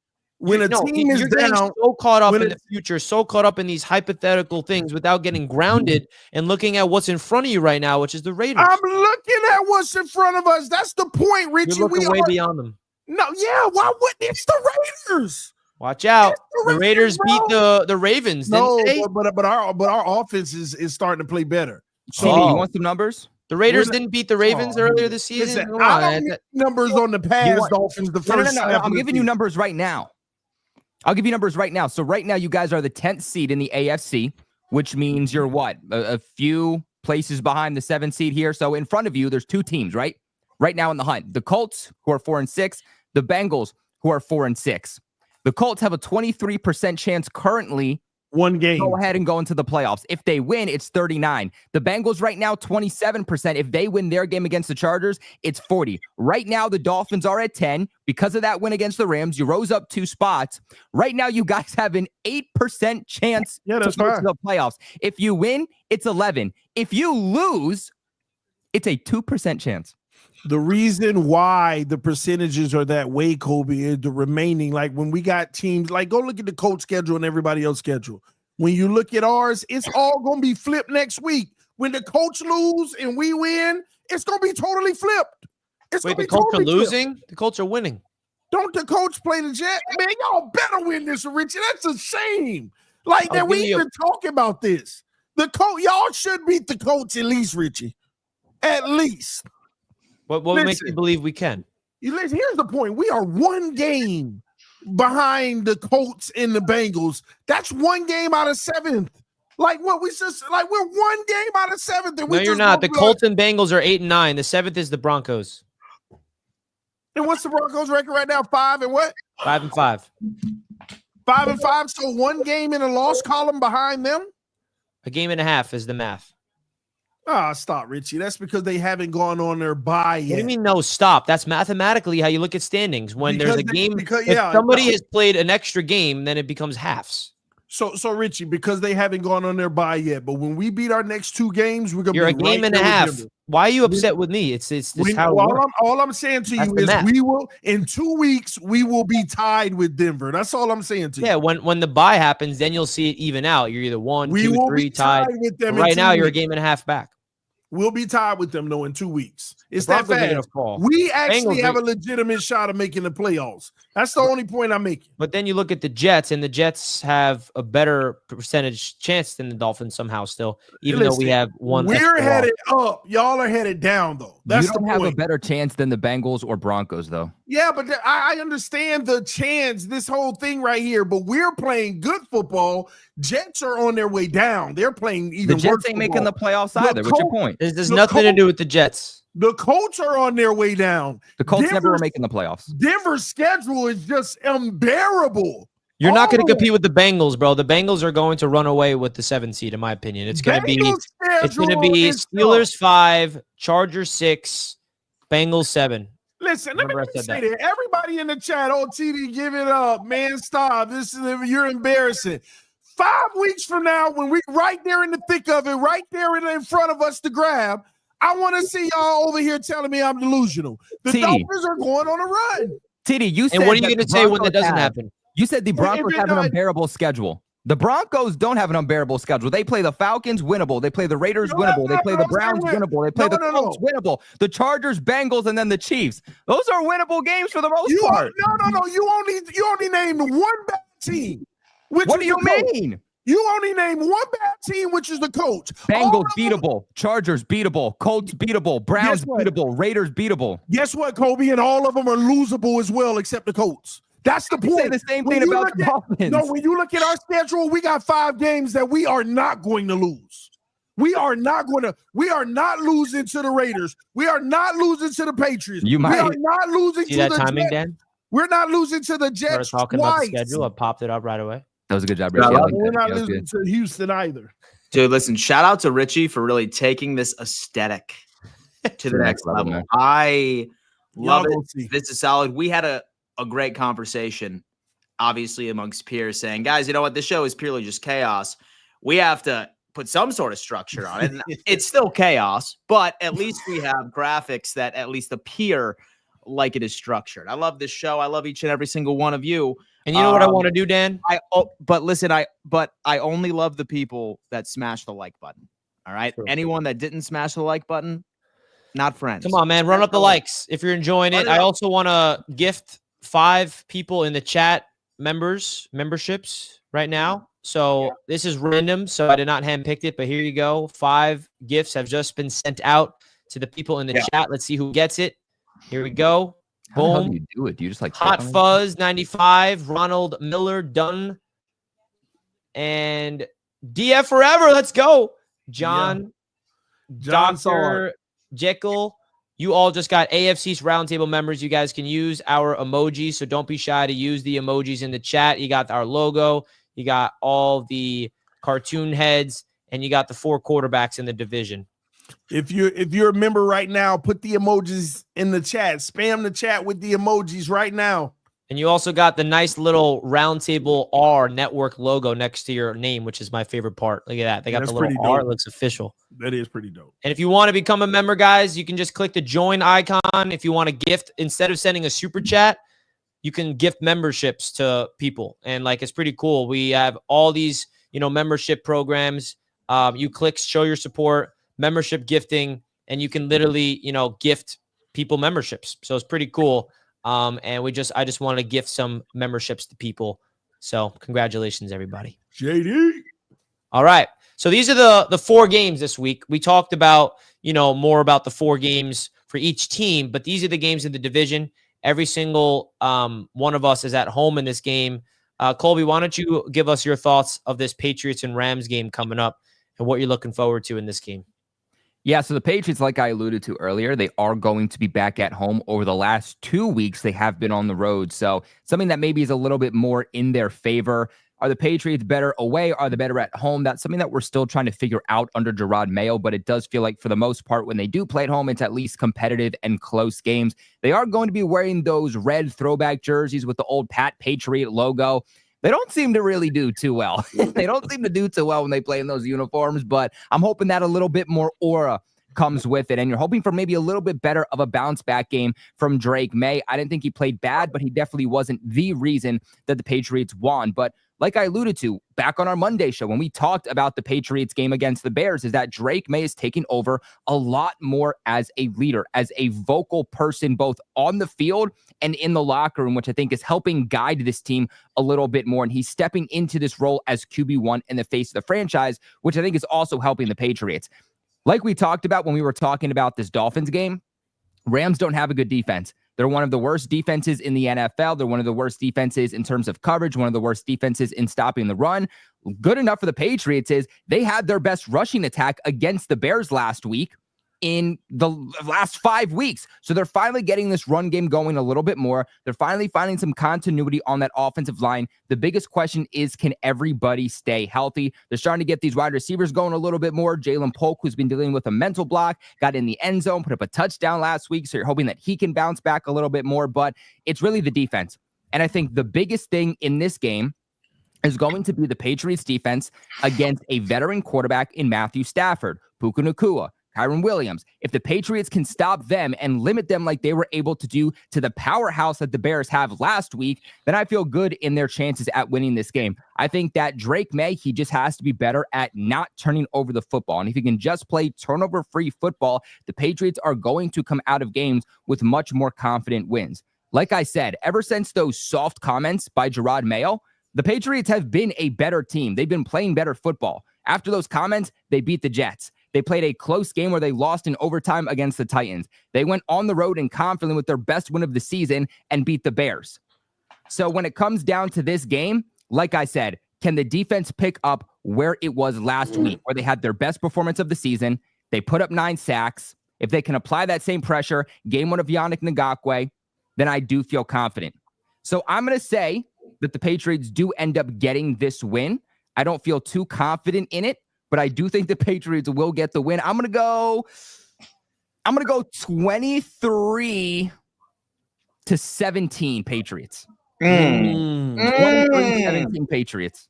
when a team is you're getting down, so caught up in the future, so caught up in these hypothetical things without getting grounded and looking at what's in front of you right now, which is the Raiders. I'm looking at what's in front of us. That's the point, Richie. You're looking way beyond them. No, yeah, why wouldn't it's the Raiders? Watch out. The The Raiders beat the Ravens, didn't they? But our offense is starting to play better. So you want some numbers? The Raiders didn't beat the Ravens earlier this season. Listen, I don't need numbers on the past Dolphins. The first, no. I'm giving you numbers right now. I'll give you numbers right now. So right now, you guys are the 10th seed in the AFC, which means you're what? A few places behind the 7th seed here. So in front of you, there's 2 teams, right? Right now in the hunt. The Colts, who are 4-6, the Bengals, who are 4-6. The Colts have a 23% chance currently. One game. Go ahead and go into the playoffs. If they win, it's 39. The Bengals right now, 27%. If they win their game against the Chargers, it's 40. Right now, the Dolphins are at 10. Because of that win against the Rams, you rose up 2 spots. Right now, you guys have an 8% chance to go to the playoffs. If you win, it's 11. If you lose, it's a 2% chance. The reason why the percentages are that way, Kobe, is the remaining. Like when we got teams, like go look at the Colts schedule and everybody else's schedule. When you look at ours, it's all going to be flipped next week. When the Colts lose and we win, it's going to be totally flipped. Wait, the Colts are losing? The Colts are winning. Don't the Colts play the Jets? Man, y'all better win this, Richie. That's a shame. Like that we even talk about this. The Colts, y'all should beat the Colts at least, Richie. At least. What makes you believe we can? Here's the point. We are 1 game behind the Colts and the Bengals. That's 1 game out of 7th. Like what we just like we're 1 game out of 7th. And no, you're not. The Colts and Bengals are 8 and 9. The 7th is the Broncos. And what's the Broncos record right now? 5 and what? 5 and 5. 5 and 5. So 1 game in a loss column behind them. A game and a half is the math. Stop, Richie. That's because they haven't gone on their bye yet. What do you mean no, stop? That's mathematically how you look at standings. When there's a game, if somebody has played an extra game, then it becomes halves. So Richie, because they haven't gone on their bye yet, but when we beat our next 2 games, we're going to be You're a game and a half. Why are you upset with me? It's how all I'm saying to you is we will in 2 weeks we will be tied with Denver. That's all I'm saying to you. Yeah, when the bye happens, then you'll see it even out. You're either 1, 2, 3 tied. With them right now, you're a game and a half back. We'll be tied with them, though, in 2 weeks. It's that fast. We actually have a legitimate shot of making the playoffs. That's the only point I'm making. But then you look at the Jets, and the Jets have a better percentage chance than the Dolphins somehow still, even though we have 1. We're headed up. Y'all are headed down, though. That's the point. You don't have a better chance than the Bengals or Broncos, though. Yeah, but I understand the chance, this whole thing right here, but we're playing good football. Jets are on their way down. They're playing even worse. The Jets ain't making the playoffs either. What's your point? There's nothing to do with the Jets. The Colts are on their way down. The Colts never were making the playoffs. Denver's schedule is just unbearable. You're not going to compete with the Bengals, bro. The Bengals are going to run away with the 7th seed, in my opinion. It's going to be Steelers 5, Chargers 6, Bengals 7. Listen, let me say that. Everybody in the chat, TD, give it up, man. Stop. You're embarrassing. 5 weeks from now, when we right there in the thick of it, right there in front of us to grab, I want to see y'all over here telling me I'm delusional. The Dolphins are going on a run. TD, you said, and what are you going to say when that doesn't happen? You said the Broncos have an unbearable schedule. The Broncos don't have an unbearable schedule. They play the Falcons, winnable. They play the Raiders, winnable. They play the Browns, winnable. They play the Colts, winnable. The Chargers, Bengals, and then the Chiefs. Those are winnable games for the most part. No. You only named 1 bad team. What do you mean? You only named 1 bad team, which is the Colts. Bengals beatable, Chargers beatable, Colts beatable, Browns beatable, Raiders beatable. Guess what, Kobe? And all of them are losable as well, except the Colts. That's the point. Say the same thing about the Dolphins. No, when you look at our schedule, we got 5 games that we are not going to lose. We are not losing to the Raiders. We are not losing to the Patriots. We are not losing to the timing, Jets. Dan? We're not losing to the Jets. We're talking about the schedule. I popped it up right away. That was a good job, Richie. We're not losing to Houston either. Dude, listen, shout out to Richie for really taking this aesthetic to the next level. Man. I love it. This is solid. We had a great conversation, obviously, amongst peers saying, guys, you know what? This show is purely just chaos. We have to put some sort of structure on it. And it's still chaos, but at least we have graphics that at least appear like it is structured. I love this show. I love each and every single one of you. And you know what I want to do, Dan? But listen, I only love the people that smash the like button. All right. Sure. Anyone that didn't smash the like button, not friends. Come on, man. Run up the likes if you're enjoying it. I also want to gift 5 people in the chat memberships right now. So this is random. So I did not handpick it, but here you go. 5 gifts have just been sent out to the people in the chat. Let's see who gets it. Here we go. How the hell Boom. do you do it? Do you just like Hot Fuzz 95, Ronald Miller Dunn, and DF Forever. Let's go. John Dr. Jekyll. You all just got AFC East Roundtable members. You guys can use our emojis, so don't be shy to use the emojis in the chat. You got our logo. You got all the cartoon heads, and you got the 4 quarterbacks in the division. If you're a member right now, put the emojis in the chat. Spam the chat with the emojis right now. And you also got the nice little Roundtable R network logo next to your name, which is my favorite part. Look at that. They got the little R. It looks official. That is pretty dope. And if you want to become a member, guys, you can just click the join icon. If you want to gift, instead of sending a super chat, you can gift memberships to people. And like, it's pretty cool. We have all these, membership programs. You click show your support, membership gifting, and you can literally, gift people memberships. So it's pretty cool. And I just wanted to gift some memberships to people. So congratulations, everybody. JD. All right. So these are the 4 games this week. We talked about, more about the 4 games for each team, but these are the games in the division. Every single one of us is at home in this game. Colby, why don't you give us your thoughts of this Patriots and Rams game coming up and what you're looking forward to in this game? Yeah, so the Patriots, like I alluded to earlier, they are going to be back at home. Over the last 2 weeks, they have been on the road. So something that maybe is a little bit more in their favor. Are the Patriots better away? Are they better at home? That's something that we're still trying to figure out under Gerard Mayo, but it does feel like for the most part, when they do play at home, it's at least competitive and close games. They are going to be wearing those red throwback jerseys with the old Pat Patriot logo. They don't seem to really do too well. They don't seem to do too well when they play in those uniforms, but I'm hoping that a little bit more aura comes with it, and you're hoping for maybe a little bit better of a bounce back game from Drake May. I didn't think he played bad, but he definitely wasn't the reason that the Patriots won. But like I alluded to back on our Monday show when we talked about the Patriots game against the Bears, is that Drake May is taking over a lot more as a leader, as a vocal person, both on the field and in the locker room, which I think is helping guide this team a little bit more. And he's stepping into this role as QB1 in the face of the franchise, which I think is also helping the Patriots. Like we talked about when we were talking about this Dolphins game, Rams don't have a good defense. They're one of the worst defenses in the NFL. They're one of the worst defenses in terms of coverage, one of the worst defenses in stopping the run. Good enough for the Patriots is they had their best rushing attack against the Bears last week in the last 5 weeks. So they're finally getting this run game going a little bit more. They're finally finding some continuity on that offensive line. The biggest question is, can everybody stay healthy? They're starting to get these wide receivers going a little bit more. Jalen Polk, who's been dealing with a mental block, got in the end zone, put up a touchdown last week. So you're hoping that he can bounce back a little bit more, but it's really the defense. And I think the biggest thing in this game is going to be the Patriots defense against a veteran quarterback in Matthew Stafford, Puka Nacua, Kyron Williams. If the Patriots can stop them and limit them like they were able to do to the powerhouse that the Bears have last week, then I feel good in their chances at winning this game. I think that Drake May, he just has to be better at not turning over the football. And if he can just play turnover-free football, the Patriots are going to come out of games with much more confident wins. Like I said, ever since those soft comments by Gerard Mayo, the Patriots have been a better team. They've been playing better football. After those comments, they beat the Jets. They played a close game where they lost in overtime against the Titans. They went on the road and confident with their best win of the season and beat the Bears. So when it comes down to this game, like I said, can the defense pick up where it was last week, where they had their best performance of the season? They put up 9 sacks. If they can apply that same pressure, game 1 of Yannick Ngakoue, then I do feel confident. So I'm going to say that the Patriots do end up getting this win. I don't feel too confident in it, but I do think the Patriots will get the win. I'm going to go 23-17 Patriots. 23-17 Patriots.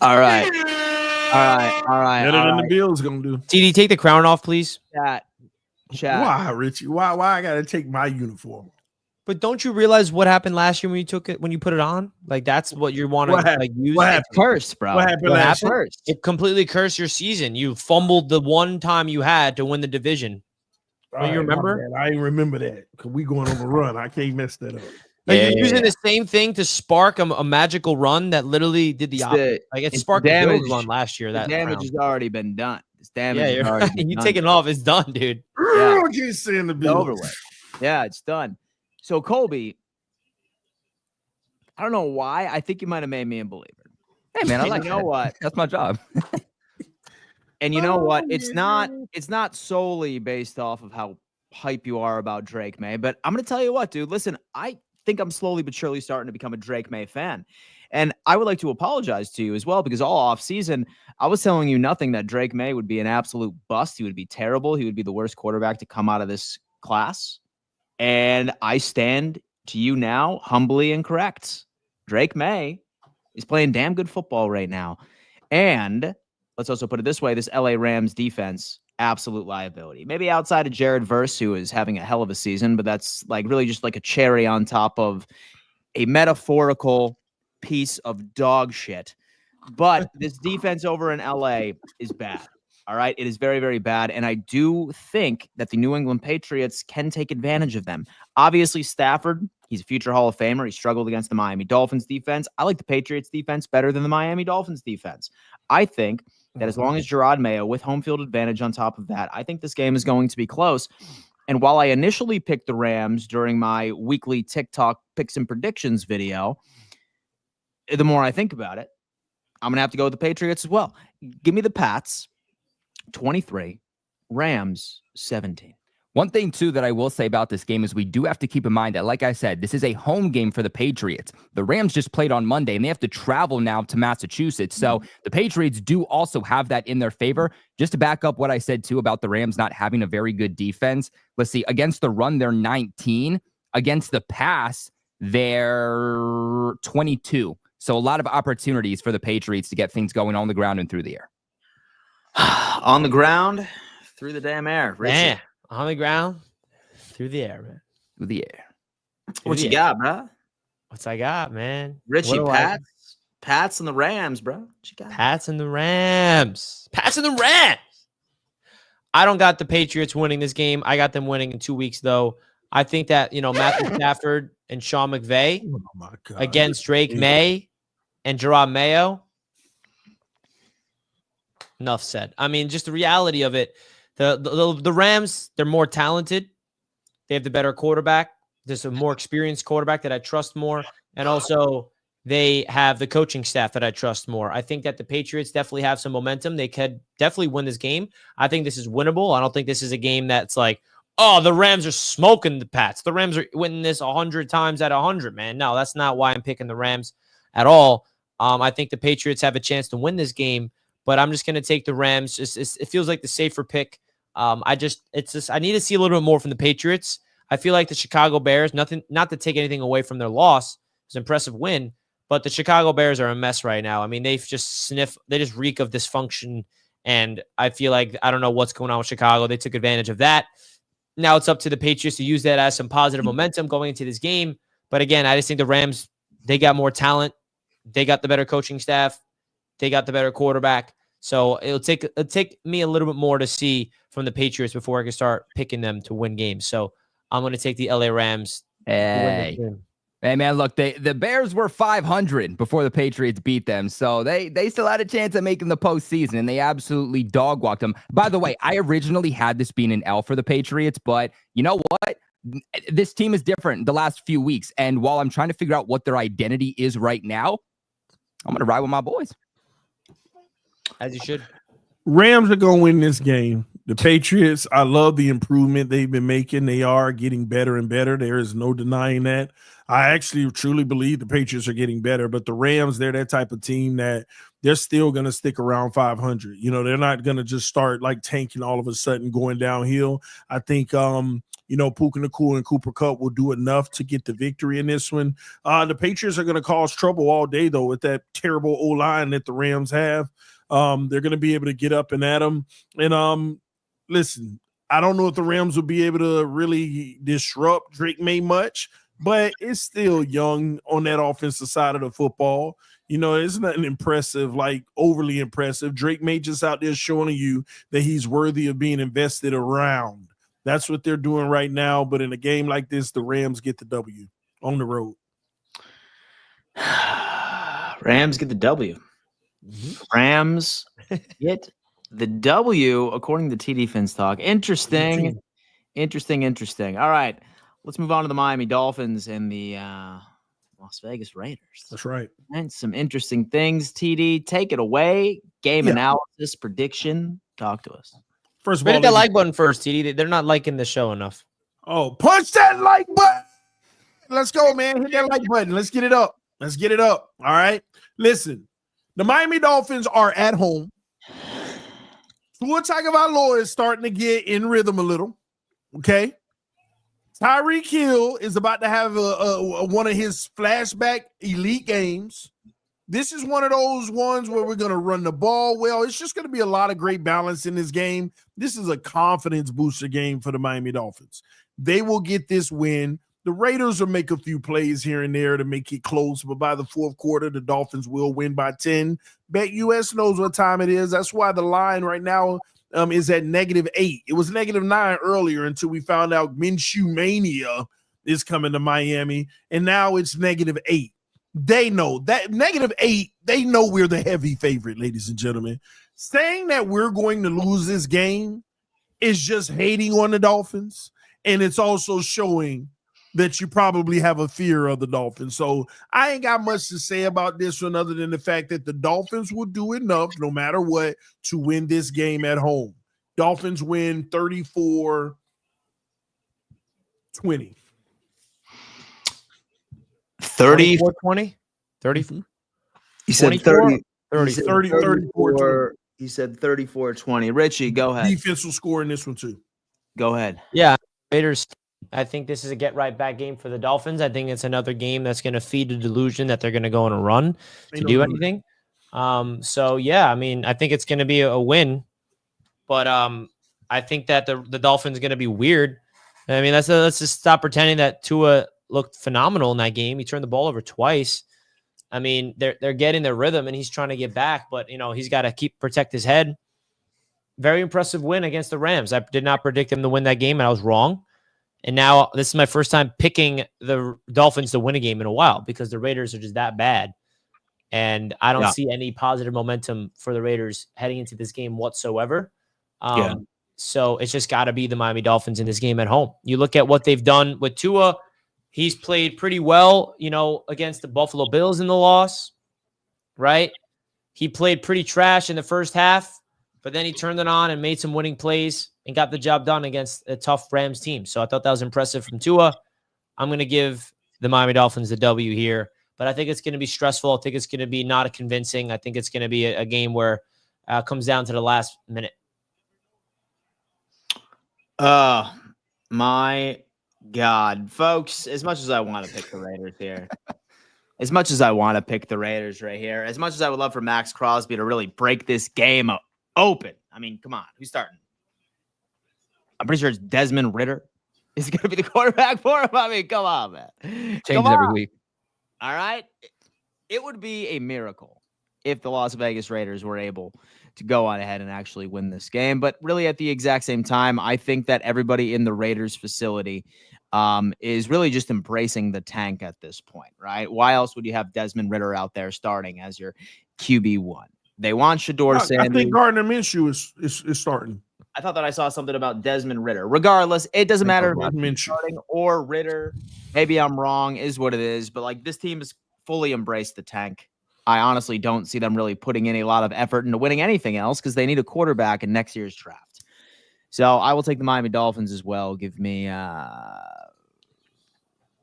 All right. Better than the Bills going to do. TD, take the crown off, please. Chat. Why, Richie? Why I got to take my uniform? But don't you realize what happened last year when you put it on? Like that's what you want to like use. What It's happened? cursed, bro. What happened What last year? cursed? It completely cursed your season. You fumbled the one time you had to win the division. All you right, my remember? bad. I ain't remember that because we going on a run. I can't mess that up. Like you're using the same thing to spark a magical run that literally did the opposite. Like it sparked the Bills run last year. That damage round. has already been done. This damage has already been you done. taking it off. It's done, dude. Yeah. Keep saying the It's Bills. over with. Yeah, it's done. So Colby, I don't know why. I think you might have made me a believer. Hey man, I like you know that. what? That's my job. And you know what? It's not solely based off of how hype you are about Drake May, but I'm gonna tell you what, dude. Listen, I think I'm slowly but surely starting to become a Drake May fan. And I would like to apologize to you as well, because all off season, I was telling you nothing that Drake May would be an absolute bust. He would be terrible. He would be the worst quarterback to come out of this class. And I stand to you now humbly and correct. Drake May is playing damn good football right now. And let's also put it this way. This LA Rams defense, absolute liability. Maybe outside of Jared Verse, who is having a hell of a season, but that's like really just like a cherry on top of a metaphorical piece of dog shit. But this defense over in LA is bad. All right. It is very, very bad. And I do think that the New England Patriots can take advantage of them. Obviously, Stafford, he's a future Hall of Famer. He struggled against the Miami Dolphins defense. I like the Patriots defense better than the Miami Dolphins defense. I think that as long as Gerard Mayo with home field advantage on top of that, I think this game is going to be close. And while I initially picked the Rams during my weekly TikTok picks and predictions video, the more I think about it, I'm going to have to go with the Patriots as well. Give me the Pats, 23, Rams, 17. One thing, too, that I will say about this game is we do have to keep in mind that, like I said, this is a home game for the Patriots. The Rams just played on Monday, and they have to travel now to Massachusetts. So the Patriots do also have that in their favor. Just to back up what I said, too, about the Rams not having a very good defense. Let's see. Against the run, they're 19. Against the pass, they're 22. So a lot of opportunities for the Patriots to get things going on the ground and through the air. On the ground, through the damn air. Richie. Man, on the ground, through the air, man. Through the air. What you got, bro? What's I got, man? Richie, What do Pats and the Rams, bro. What you got? Pats and the Rams. Pats and the Rams. I don't got the Patriots winning this game. I got them winning in 2 weeks, though. I think that, Matthew Stafford and Sean McVay against Drake May and Gerard Mayo. Enough said. I mean, just the reality of it. The Rams, they're more talented. They have the better quarterback. There's a more experienced quarterback that I trust more. And also, they have the coaching staff that I trust more. I think that the Patriots definitely have some momentum. They could definitely win this game. I think this is winnable. I don't think this is a game that's like, oh, the Rams are smoking the Pats. The Rams are winning this 100 times out of 100, man. No, that's not why I'm picking the Rams at all. I think the Patriots have a chance to win this game, but I'm just going to take the Rams. It feels like the safer pick. I need to see a little bit more from the Patriots. I feel like the Chicago Bears, not to take anything away from their loss, it's an impressive win, but the Chicago Bears are a mess right now. I mean, they just reek of dysfunction, and I feel like I don't know what's going on with Chicago. They took advantage of that. Now it's up to the Patriots to use that as some positive momentum going into this game. But again, I just think the Rams, they got more talent. They got the better coaching staff. They got the better quarterback. So it'll take me a little bit more to see from the Patriots before I can start picking them to win games. So I'm going to take the LA Rams. Hey, man, look, the Bears were 500 before the Patriots beat them. So they still had a chance at making the postseason, and they absolutely dog-walked them. By the way, I originally had this being an L for the Patriots, but you know what? This team is different the last few weeks. And while I'm trying to figure out what their identity is right now, I'm going to ride with my boys. As you should. Rams are going to win this game. The Patriots, I love the improvement they've been making. They are getting better and better. There is no denying that. I actually truly believe the Patriots are getting better, but the Rams, they're that type of team that they're still going to stick around 500. They're not going to just start like tanking all of a sudden going downhill. I think, Puka Nacua and Cooper Kupp will do enough to get the victory in this one. The Patriots are going to cause trouble all day, though, with that terrible O-line that the Rams have. They're going to be able to get up and at them. And listen, I don't know if the Rams will be able to really disrupt Drake May much, but it's still young on that offensive side of the football. You know, it's nothing impressive, like overly impressive. Drake May just out there showing you that he's worthy of being invested around. That's what they're doing right now. But in a game like this, the Rams get the W on the road. Rams get the W. Rams get the W, according to TD Fins Talk. Interesting. All right. Let's move on to the Miami Dolphins and the Las Vegas Raiders. That's right. And some interesting things. TD, take it away. Game analysis, prediction. Talk to us. First of all, hit that like button first, TD. They're not liking the show enough. Oh, punch that like button. Let's go, man. Hit that like button. Let's get it up. All right. Listen, the Miami Dolphins are at home. Tua Tagovailoa is starting to get in rhythm a little. Okay. Tyreek Hill is about to have one of his flashback elite games. This is one of those ones where we're going to run the ball well. It's just going to be a lot of great balance in this game. This is a confidence booster game for the Miami Dolphins. They will get this win. The Raiders will make a few plays here and there to make it close, but by the fourth quarter, the Dolphins will win by 10. BetUS knows what time it is. That's why the line right now is at -8. It was -9 earlier until we found out Minshew Mania is coming to Miami, and now it's -8. They know that -8, they know we're the heavy favorite, ladies and gentlemen. Saying that we're going to lose this game is just hating on the Dolphins, and it's also showing that you probably have a fear of the Dolphins. So I ain't got much to say about this one other than the fact that the Dolphins will do enough no matter what to win this game at home. Dolphins win 34-20. 34-20? 30? He said 30. 34-20. He said 34-20. Richie, go ahead. Defense will score in this one too. Go ahead. Yeah, Raiders. I think this is a get right back game for the Dolphins. I think it's another game that's going to feed the delusion that they're going to go on a run to do anything. So yeah, I mean, I think it's going to be a win, but I think that the Dolphins are going to be weird. I mean, let's just stop pretending that Tua looked phenomenal in that game. He turned the ball over twice. I mean, they're getting their rhythm and he's trying to get back, but you know, he's got to protect his head. Very impressive win against the Rams. I did not predict him to win that game and I was wrong. And now this is my first time picking the Dolphins to win a game in a while because the Raiders are just that bad. And I don't see any positive momentum for the Raiders heading into this game whatsoever. So it's just got to be the Miami Dolphins in this game at home. You look at what they've done with Tua. He's played pretty well, you know, against the Buffalo Bills in the loss, right? He played pretty trash in the first half, but then he turned it on and made some winning plays and got the job done against a tough Rams team. So I thought that was impressive from Tua. I'm going to give the Miami Dolphins the W here, but I think it's going to be stressful. I think it's going to be not convincing. I think it's going to be a game where it comes down to the last minute. My God, folks, as much as I want to pick the Raiders here, as much as I want to pick the Raiders right here, as much as I would love for Max Crosby to really break this game open. I mean, come on, who's starting? I'm pretty sure it's Desmond Ridder is going to be the quarterback for him. I mean, come on, man. Changes every week. All right. It would be a miracle if the Las Vegas Raiders were able to go on ahead and actually win this game. But really at the exact same time, I think that everybody in the Raiders facility is really just embracing the tank at this point, right? Why else would you have Desmond Ridder out there starting as your QB1? They want Shador Sanders. I think Gardner Minshew is starting. I thought that I saw something about Desmond Ridder. Regardless, it doesn't matter if Minshew starting or Ridder. Maybe I'm wrong, is what it is. But like this team has fully embraced the tank. I honestly don't see them really putting in a lot of effort into winning anything else because they need a quarterback in next year's draft. So I will take the Miami Dolphins as well. Give me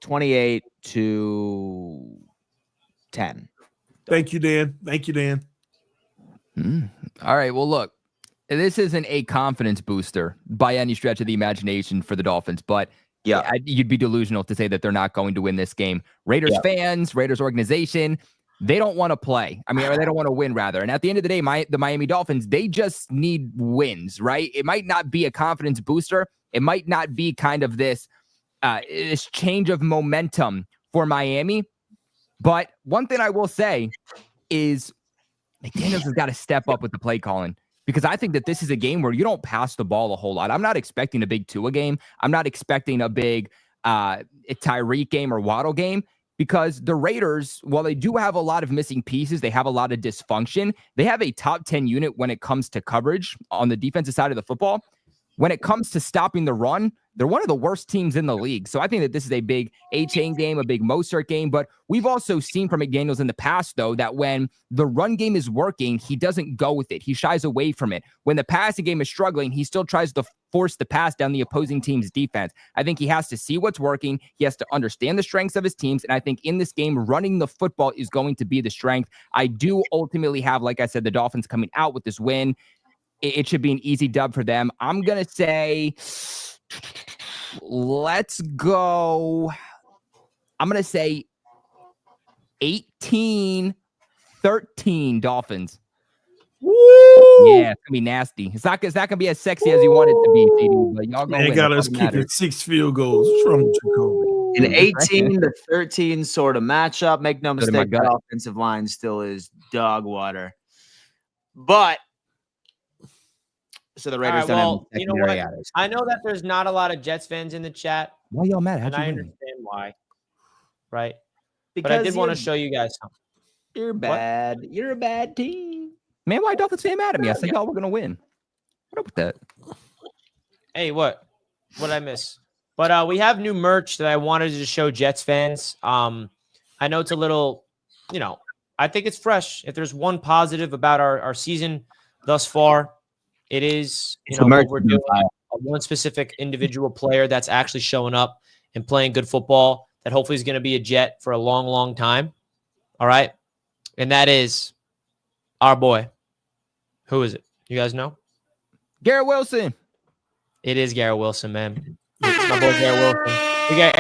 28-10. Thank you, Dan. All right. Well, look, this isn't a confidence booster by any stretch of the imagination for the Dolphins, but you'd be delusional to say that they're not going to win this game. Raiders fans, Raiders organization, they don't want to play. I mean, or they don't want to win, rather. And at the end of the day, the Miami Dolphins, they just need wins, right? It might not be a confidence booster. It might not be kind of this this change of momentum for Miami. But one thing I will say is McDaniels has got to step up with the play calling, because I think that this is a game where you don't pass the ball a whole lot. I'm not expecting a big Tua game. I'm not expecting a big Tyreek game or Waddle game, because the Raiders, while they do have a lot of missing pieces, they have a lot of dysfunction. They have a top 10 unit when it comes to coverage on the defensive side of the football. When it comes to stopping the run, they're one of the worst teams in the league. So I think that this is a big A-Chain game, a big Mostert game. But we've also seen from McDaniels in the past, though, that when the run game is working, he doesn't go with it. He shies away from it. When the passing game is struggling, he still tries to force the pass down the opposing team's defense. I think he has to see what's working. He has to understand the strengths of his teams. And I think in this game, running the football is going to be the strength. I do ultimately have, like I said, the Dolphins coming out with this win. It should be an easy dub for them. I'm going to say, let's go. I'm going to say 18-13 Dolphins. Woo! Yeah, it's going to be nasty. It's not going to be as sexy as you want it to be, TD, but y'all going to win. They got us kicking 6 field goals. What's wrong with you, Kobe? An 18-13 sort of matchup. Make no mistake, that offensive line still is dog water. But so the Raiders don't have you know what? I know that there's not a lot of Jets fans in the chat. Why y'all mad? And I understand why. Right? Because I did want to show you guys something. You're bad. What? You're a bad team. Man, why Dolphins stay mad at me? I said y'all were gonna win. What up with that? Hey, what? What did I miss? But we have new merch that I wanted to show Jets fans. I know it's a little, I think it's fresh. If there's one positive about our season thus far, it is, what we're doing. One specific individual player that's actually showing up and playing good football that hopefully is going to be a Jet for a long, long time. All right. And that is our boy. Who is it? You guys know? Garrett Wilson. It is Garrett Wilson, man. It's my boy Garrett Wilson. We got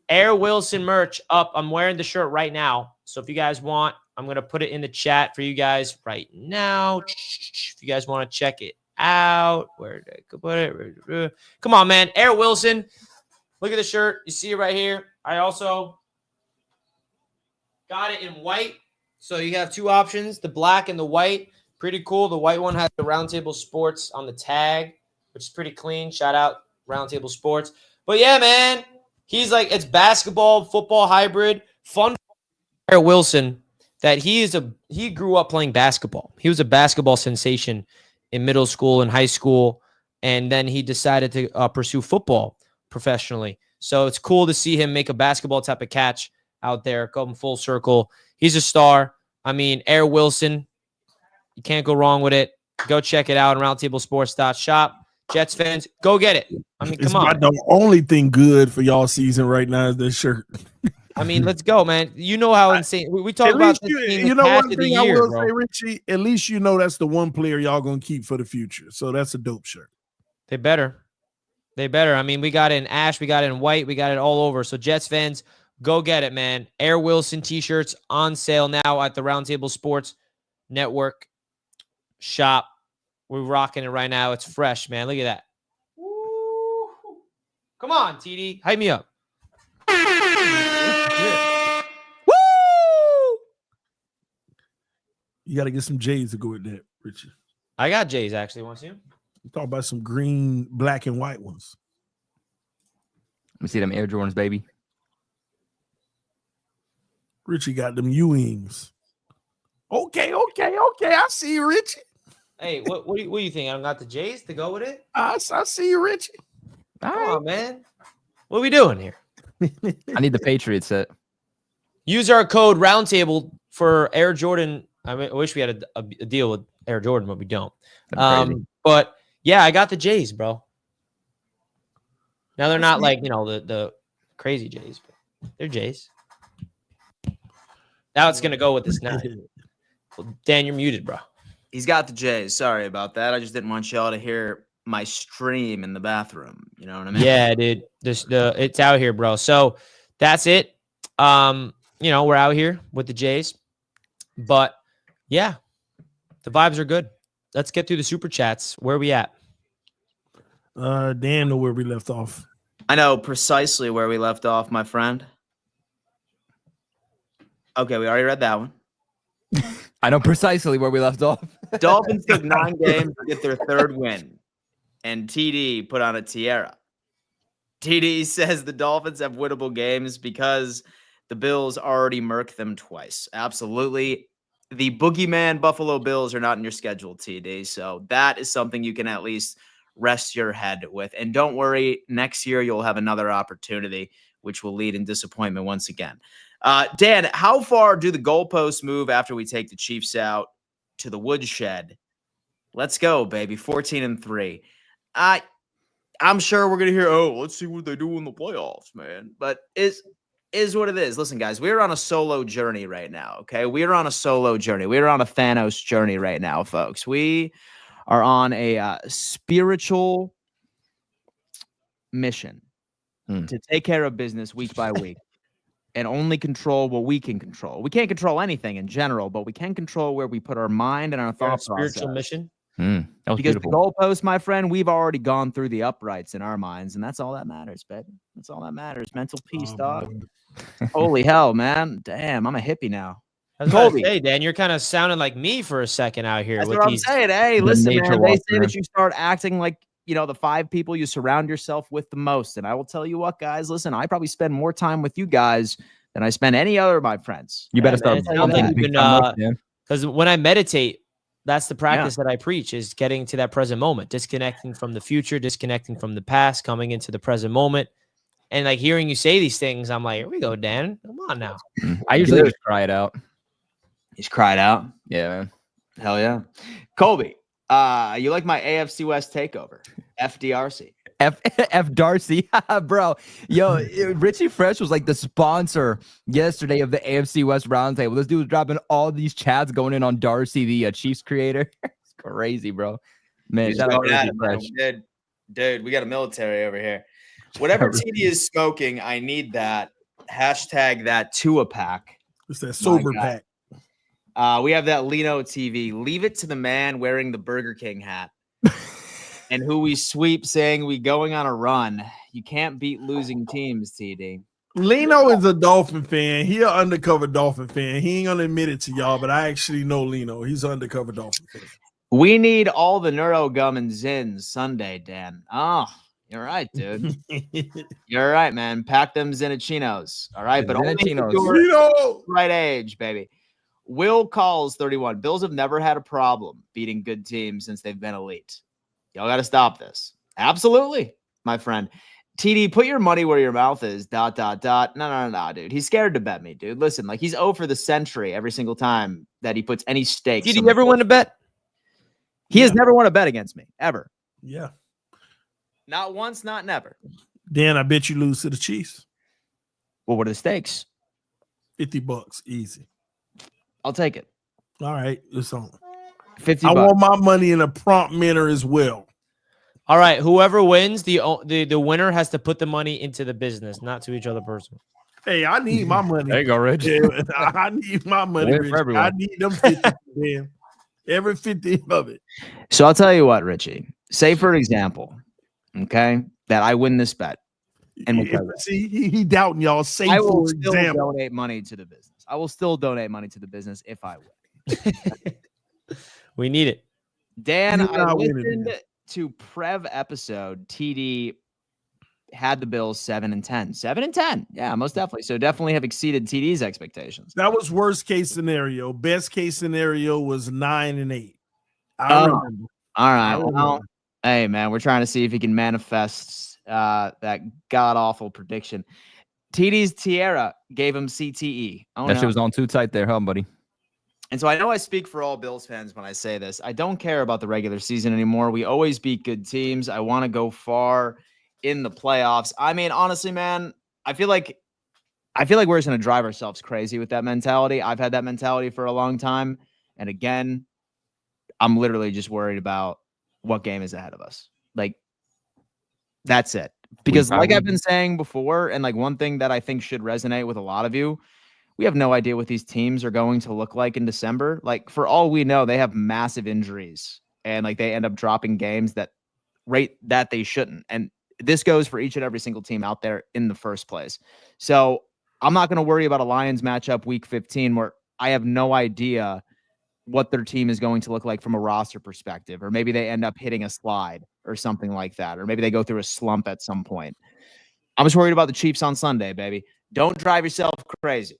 Air Wilson merch up. I'm wearing the shirt right now. So if you guys want, I'm going to put it in the chat for you guys right now. If you guys want to check it out. Where did I put it? Come on, man. Air Wilson. Look at the shirt. You see it right here. I also got it in white. So you have two options, the black and the white. Pretty cool. The white one has the Roundtable Sports on the tag, which is pretty clean. Shout out Roundtable Sports. But yeah, man, he's like, it's basketball, football hybrid. Fun for Air Wilson that he grew up playing basketball. He was a basketball sensation in middle school and high school, and then he decided to pursue football professionally. So it's cool to see him make a basketball type of catch out there, come full circle. He's a star. I mean, Air Wilson, you can't go wrong with it. Go check it out on roundtablesports.shop. Jets fans, go get it. I mean, come on. The only thing good for y'all season right now is this shirt. I mean, let's go, man. You know how insane. We talk about this team. You know one thing I will say, Richie, at least you know that's the one player y'all going to keep for the future. So that's a dope shirt. They better. I mean, we got it in ash. We got it in white. We got it all over. So Jets fans, go get it, man. Air Wilson t-shirts on sale now at the Roundtable Sports Network shop. We're rocking it right now. It's fresh, man. Look at that. Woo. Come on, TD. Hype me up. Woo! You got to get some J's to go with that, Richie. I got J's, actually. Want to see them? You talk about some green, black, and white ones. Let me see them Air Jordans, baby. Richie got them Ewings. Okay. I see you, Richie. Hey, what do you think? I don't got the J's to go with it? I see you, Richie. Come on, man. What are we doing here? I need the Patriots set. Use our code Roundtable for Air Jordan. I wish we had a deal with Air Jordan, but we don't. But yeah, I got the J's, bro. Now they're not like, the crazy J's, but they're J's. Now it's going to go with this now. Well, Dan, you're muted, bro. He's got the J's. Sorry about that. I just didn't want y'all to hear my stream in the bathroom. You know what I mean? Yeah, dude. It's out here, bro. So that's it. We're out here with the J's. But yeah, the vibes are good. Let's get through the super chats. Where are we at? Dan know where we left off. I know precisely where we left off, my friend. Okay, we already read that one. I know precisely where we left off. Dolphins took 9 games to get their 3rd win, and TD put on a tiara. TD says the Dolphins have winnable games because the Bills already murked them twice. Absolutely. The boogeyman Buffalo Bills are not in your schedule, TD. So that is something you can at least rest your head with. And don't worry, next year you'll have another opportunity, which will lead in disappointment once again. Dan, how far do the goalposts move after we take the Chiefs out to the woodshed? Let's go, baby. 14-3. I'm sure we're going to hear, let's see what they do in the playoffs, man. But is what it is. Listen, guys, we're on a solo journey right now, okay? We are on a solo journey. We are on a Thanos journey right now, folks. We are on a spiritual mission to take care of business week by week and only control what we can control. We can't control anything in general, but we can control where we put our mind and our thought process. Spiritual mission. That was Because beautiful. the goalpost, my friend, we've already gone through the uprights in our minds, and that's all that matters, baby. That's all that matters. Mental peace, dog. Holy hell, man. Damn, I'm a hippie now. I was about to Colby. say, Dan, you're kind of sounding like me for a second out here. That's with what I'm these. saying. Hey, The listen, nature man. They walk, say man. that you start acting like, the 5 people you surround yourself with the most. And I will tell you what, guys, listen, I probably spend more time with you guys than I spend any other of my friends. You better Yeah, man, start it sounds like bumping you've big been, time up, man. Because when I meditate, that's the practice that I preach, is getting to that present moment, disconnecting from the future, disconnecting from the past, coming into the present moment. And like hearing you say these things, I'm like, here we go, Dan. Come on now. I usually just cry it out. He's cried out. Yeah, man. Hell yeah. Colby, you like my AFC West takeover? FDRC. F Darcy, bro. Yo, Richie Fresh was like the sponsor yesterday of the AFC West Roundtable. This dude was dropping all these chats going in on Darcy, the Chiefs creator. It's crazy, bro. Man, shout out to Richie Fresh. Dude, we got a military over here. Whatever TD is smoking, I need that. Hashtag that to a pack. It's that sober pack. We have that Lino TV. Leave it to the man wearing the Burger King hat. And who we sweep saying we going on a run. You can't beat losing teams, TD. Lino is a Dolphin fan. He an undercover Dolphin fan. He ain't gonna admit it to y'all, but I actually know Lino. He's an undercover Dolphin fan. We need all the Neurogum and Zins Sunday, Dan. Oh, you're right, dude. You're right, man. Pack them Zinnichinos. All right, but only if you're right age, baby. Will Calls 31. Bills have never had a problem beating good teams since they've been elite. Y'all got to stop this. Absolutely, my friend. TD, put your money where your mouth is. ... No, dude. He's scared to bet me, dude. Listen, like he's 0 for the century every single time that he puts any stakes. Did he ever win a bet? He has never won a bet against me, ever. Yeah. Not once, not never. Dan, I bet you lose to the Chiefs. Well, what are the stakes? $50, easy. I'll take it. All right, it's on. $50. I want my money in a prompt manner as well. All right, whoever wins, the winner has to put the money into the business, not to each other personally. Hey, I need my money. There you go, Rich. I need my money, Win Rich. for everyone. I need them 50, man. Every 50 of it. So I'll tell you what, Richie. Say, for example, okay, that I win this bet. And we'll see, he doubting y'all. Say, I will for still example. donate money to the business. I will still donate money to the business if I win. We need it. Dan, You're I not winning, listened man. to Prev episode. TD had the Bills 7-10. 7-10. Yeah, most definitely. So definitely have exceeded TD's expectations. That was worst case scenario. Best case scenario was 9-8. I Oh, remember. All right. I Well, remember. hey, man, we're trying to see if he can manifest that god-awful prediction. TD's tiara gave him CTE. Oh, That no. shit was on too tight there, huh, buddy? And so I know I speak for all Bills fans when I say this. I don't care about the regular season anymore. We always beat good teams. I want to go far in the playoffs. I mean, honestly, man, I feel like we're just going to drive ourselves crazy with that mentality. I've had that mentality for a long time. And again, I'm literally just worried about what game is ahead of us. Like, that's it. Because like I've been saying before, and like one thing that I think should resonate with a lot of you, we have no idea what these teams are going to look like in December. Like, for all we know, they have massive injuries and like they end up dropping games that rate that they shouldn't. And this goes for each and every single team out there in the first place. So I'm not going to worry about a Lions matchup week 15 where I have no idea what their team is going to look like from a roster perspective, or maybe they end up hitting a slide or something like that, or maybe they go through a slump at some point. I'm just worried about the Chiefs on Sunday, baby. Don't drive yourself crazy.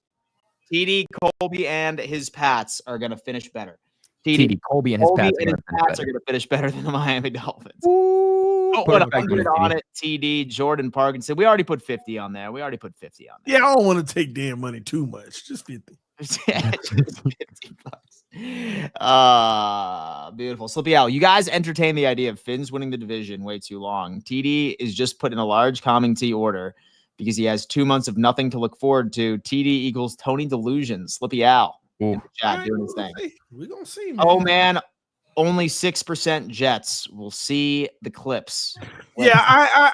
TD, Colby, and his Pats are going to finish better. TD, Colby, and his Pats are going to finish better than the Miami Dolphins. Ooh, Don't put 100 on it, TD, Jordan Parkinson. We already put 50 on there. Yeah, I don't want to take damn money too much. Just 50. Yeah, just $50. Beautiful. Slippy Al, you guys entertain the idea of Finns winning the division way too long. TD is just put in a large calming tea order because he has 2 months of nothing to look forward to. TD equals Tony Delusion. Slippy Al in the chat doing his thing. We're going to see, man. Oh, man. Only 6% Jets. We'll see the clips. Yeah,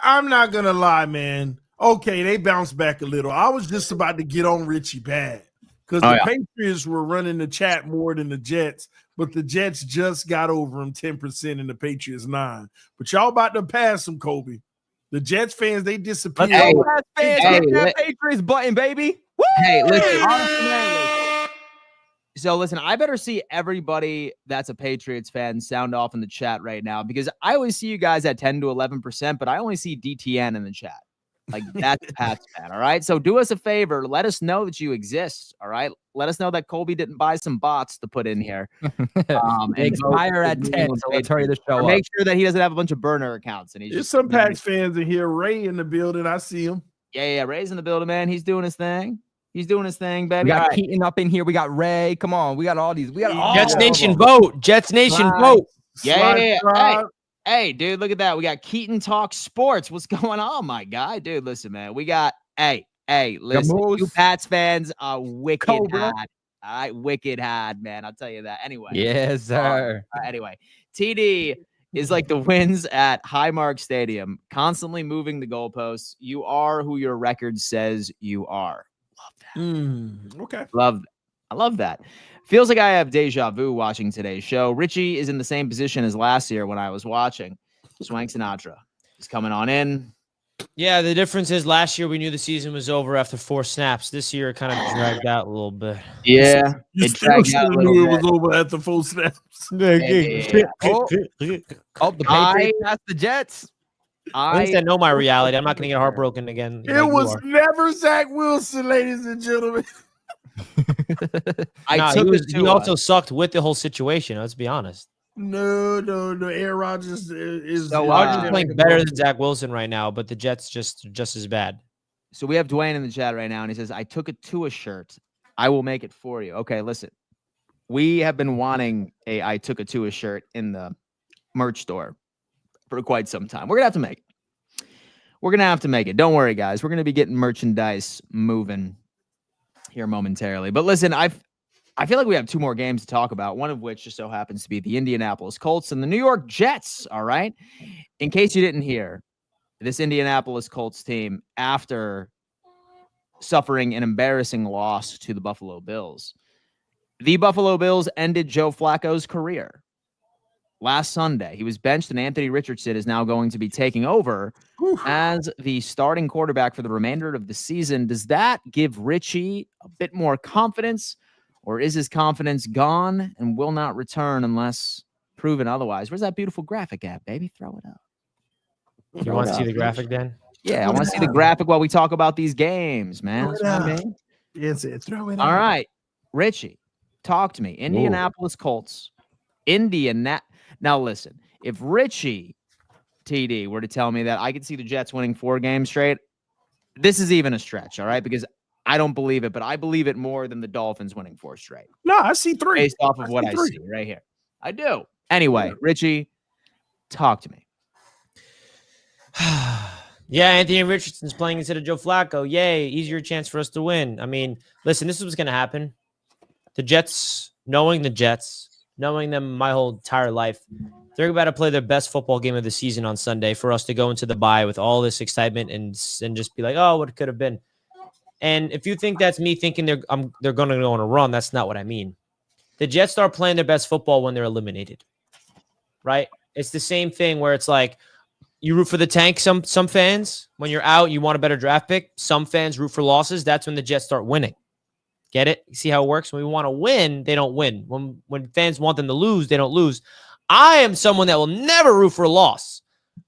I'm not going to lie, man. Okay, they bounced back a little. I was just about to get on Richie bad. Because the Patriots were running the chat more than the Jets, but the Jets just got over them 10% and the Patriots 9%. But y'all about to pass them, Kobe. The Jets fans, they disappeared. Hit that Patriots button, baby. Woo! Hey, listen. So listen, I better see everybody that's a Patriots fan sound off in the chat right now, because I always see you guys at 10 to 11%, but I only see DTN in the chat. Like, that's Pat's fan, all right? So do us a favor. Let us know that you exist, all right? Let us know that Colby didn't buy some bots to put in here. They expire at 10, so let's hurry the show up. Make sure that he doesn't have a bunch of burner accounts. And There's some Pats fans in here. Ray in the building. I see him. Yeah, Ray's in the building, man. He's doing his thing. He's doing his thing, baby. We got Keaton up in here. We got Ray. Come on. We got all these. We got all Jets Nation vote. Jets Nation vote. Yeah. Hey, dude, look at that. We got Keaton Talk Sports. What's going on, my guy? Dude, listen, man. We got, listen, you Pats fans are wicked hot. Wicked hot, man. I'll tell you that. Anyway. Yes, sir. Anyway, TD is like the wins at Highmark Stadium, constantly moving the goalposts. You are who your record says you are. Love that. Okay. I love that. Feels like I have deja vu watching today's show. Richie is in the same position as last year when I was watching. Swank Sinatra is coming on in. Yeah, the difference is last year we knew the season was over after 4 snaps. This year it kind of dragged out a little bit. Yeah, you still knew it was over after 4 snaps. The Patriots passed the Jets. At least I know my reality. I'm not going to get heartbroken again. It was never Zach Wilson, ladies and gentlemen. He also sucked with the whole situation. Let's be honest. No. Aaron Rodgers is Rodgers playing better than Zach Wilson right now, but the Jets just as bad. So we have Dwayne in the chat right now, and he says, "I took a Tua shirt. I will make it for you." Okay, listen. We have been wanting a I took a Tua shirt in the merch store for quite some time. We're gonna have to make it. Don't worry, guys. We're gonna be getting merchandise moving here momentarily. But listen, I feel like we have 2 more games to talk about, one of which just so happens to be the Indianapolis Colts and the New York Jets, all right? In case you didn't hear, this Indianapolis Colts team, after suffering an embarrassing loss to the Buffalo Bills, the Buffalo Bills ended Joe Flacco's career last Sunday. He was benched, and Anthony Richardson is now going to be taking over as the starting quarterback for the remainder of the season. Does that give Richie a bit more confidence, or is his confidence gone and will not return unless proven otherwise? Where's that beautiful graphic at, baby? Throw it up. You want to see the graphic, Dan? Yeah, I want to see the graphic while we talk about these games, man. That's what I mean. Yes, throw it All right, Richie, talk to me. Indianapolis Colts. Now, listen, if Richie TD were to tell me that I could see the Jets winning 4 games straight, this is even a stretch, all right? Because I don't believe it, but I believe it more than the Dolphins winning 4 straight. No, I see 3. Based off of what I see right here. I do. Anyway, Richie, talk to me. Yeah, Anthony Richardson's playing instead of Joe Flacco. Yay, easier chance for us to win. I mean, listen, this is what's going to happen. The Jets, knowing them my whole entire life, they're about to play their best football game of the season on Sunday for us to go into the bye with all this excitement and just be like, oh, what it could have been. And if you think that's me thinking they're going to go on a run, that's not what I mean. The Jets start playing their best football when they're eliminated, right? It's the same thing where it's like, You root for the tank. Some fans, when you're out, you want a better draft pick. Some fans root for losses. That's when the Jets start winning. Get it? You see how it works? When we want to win, they don't win. When fans want them to lose, they don't lose. I am someone that will never root for a loss.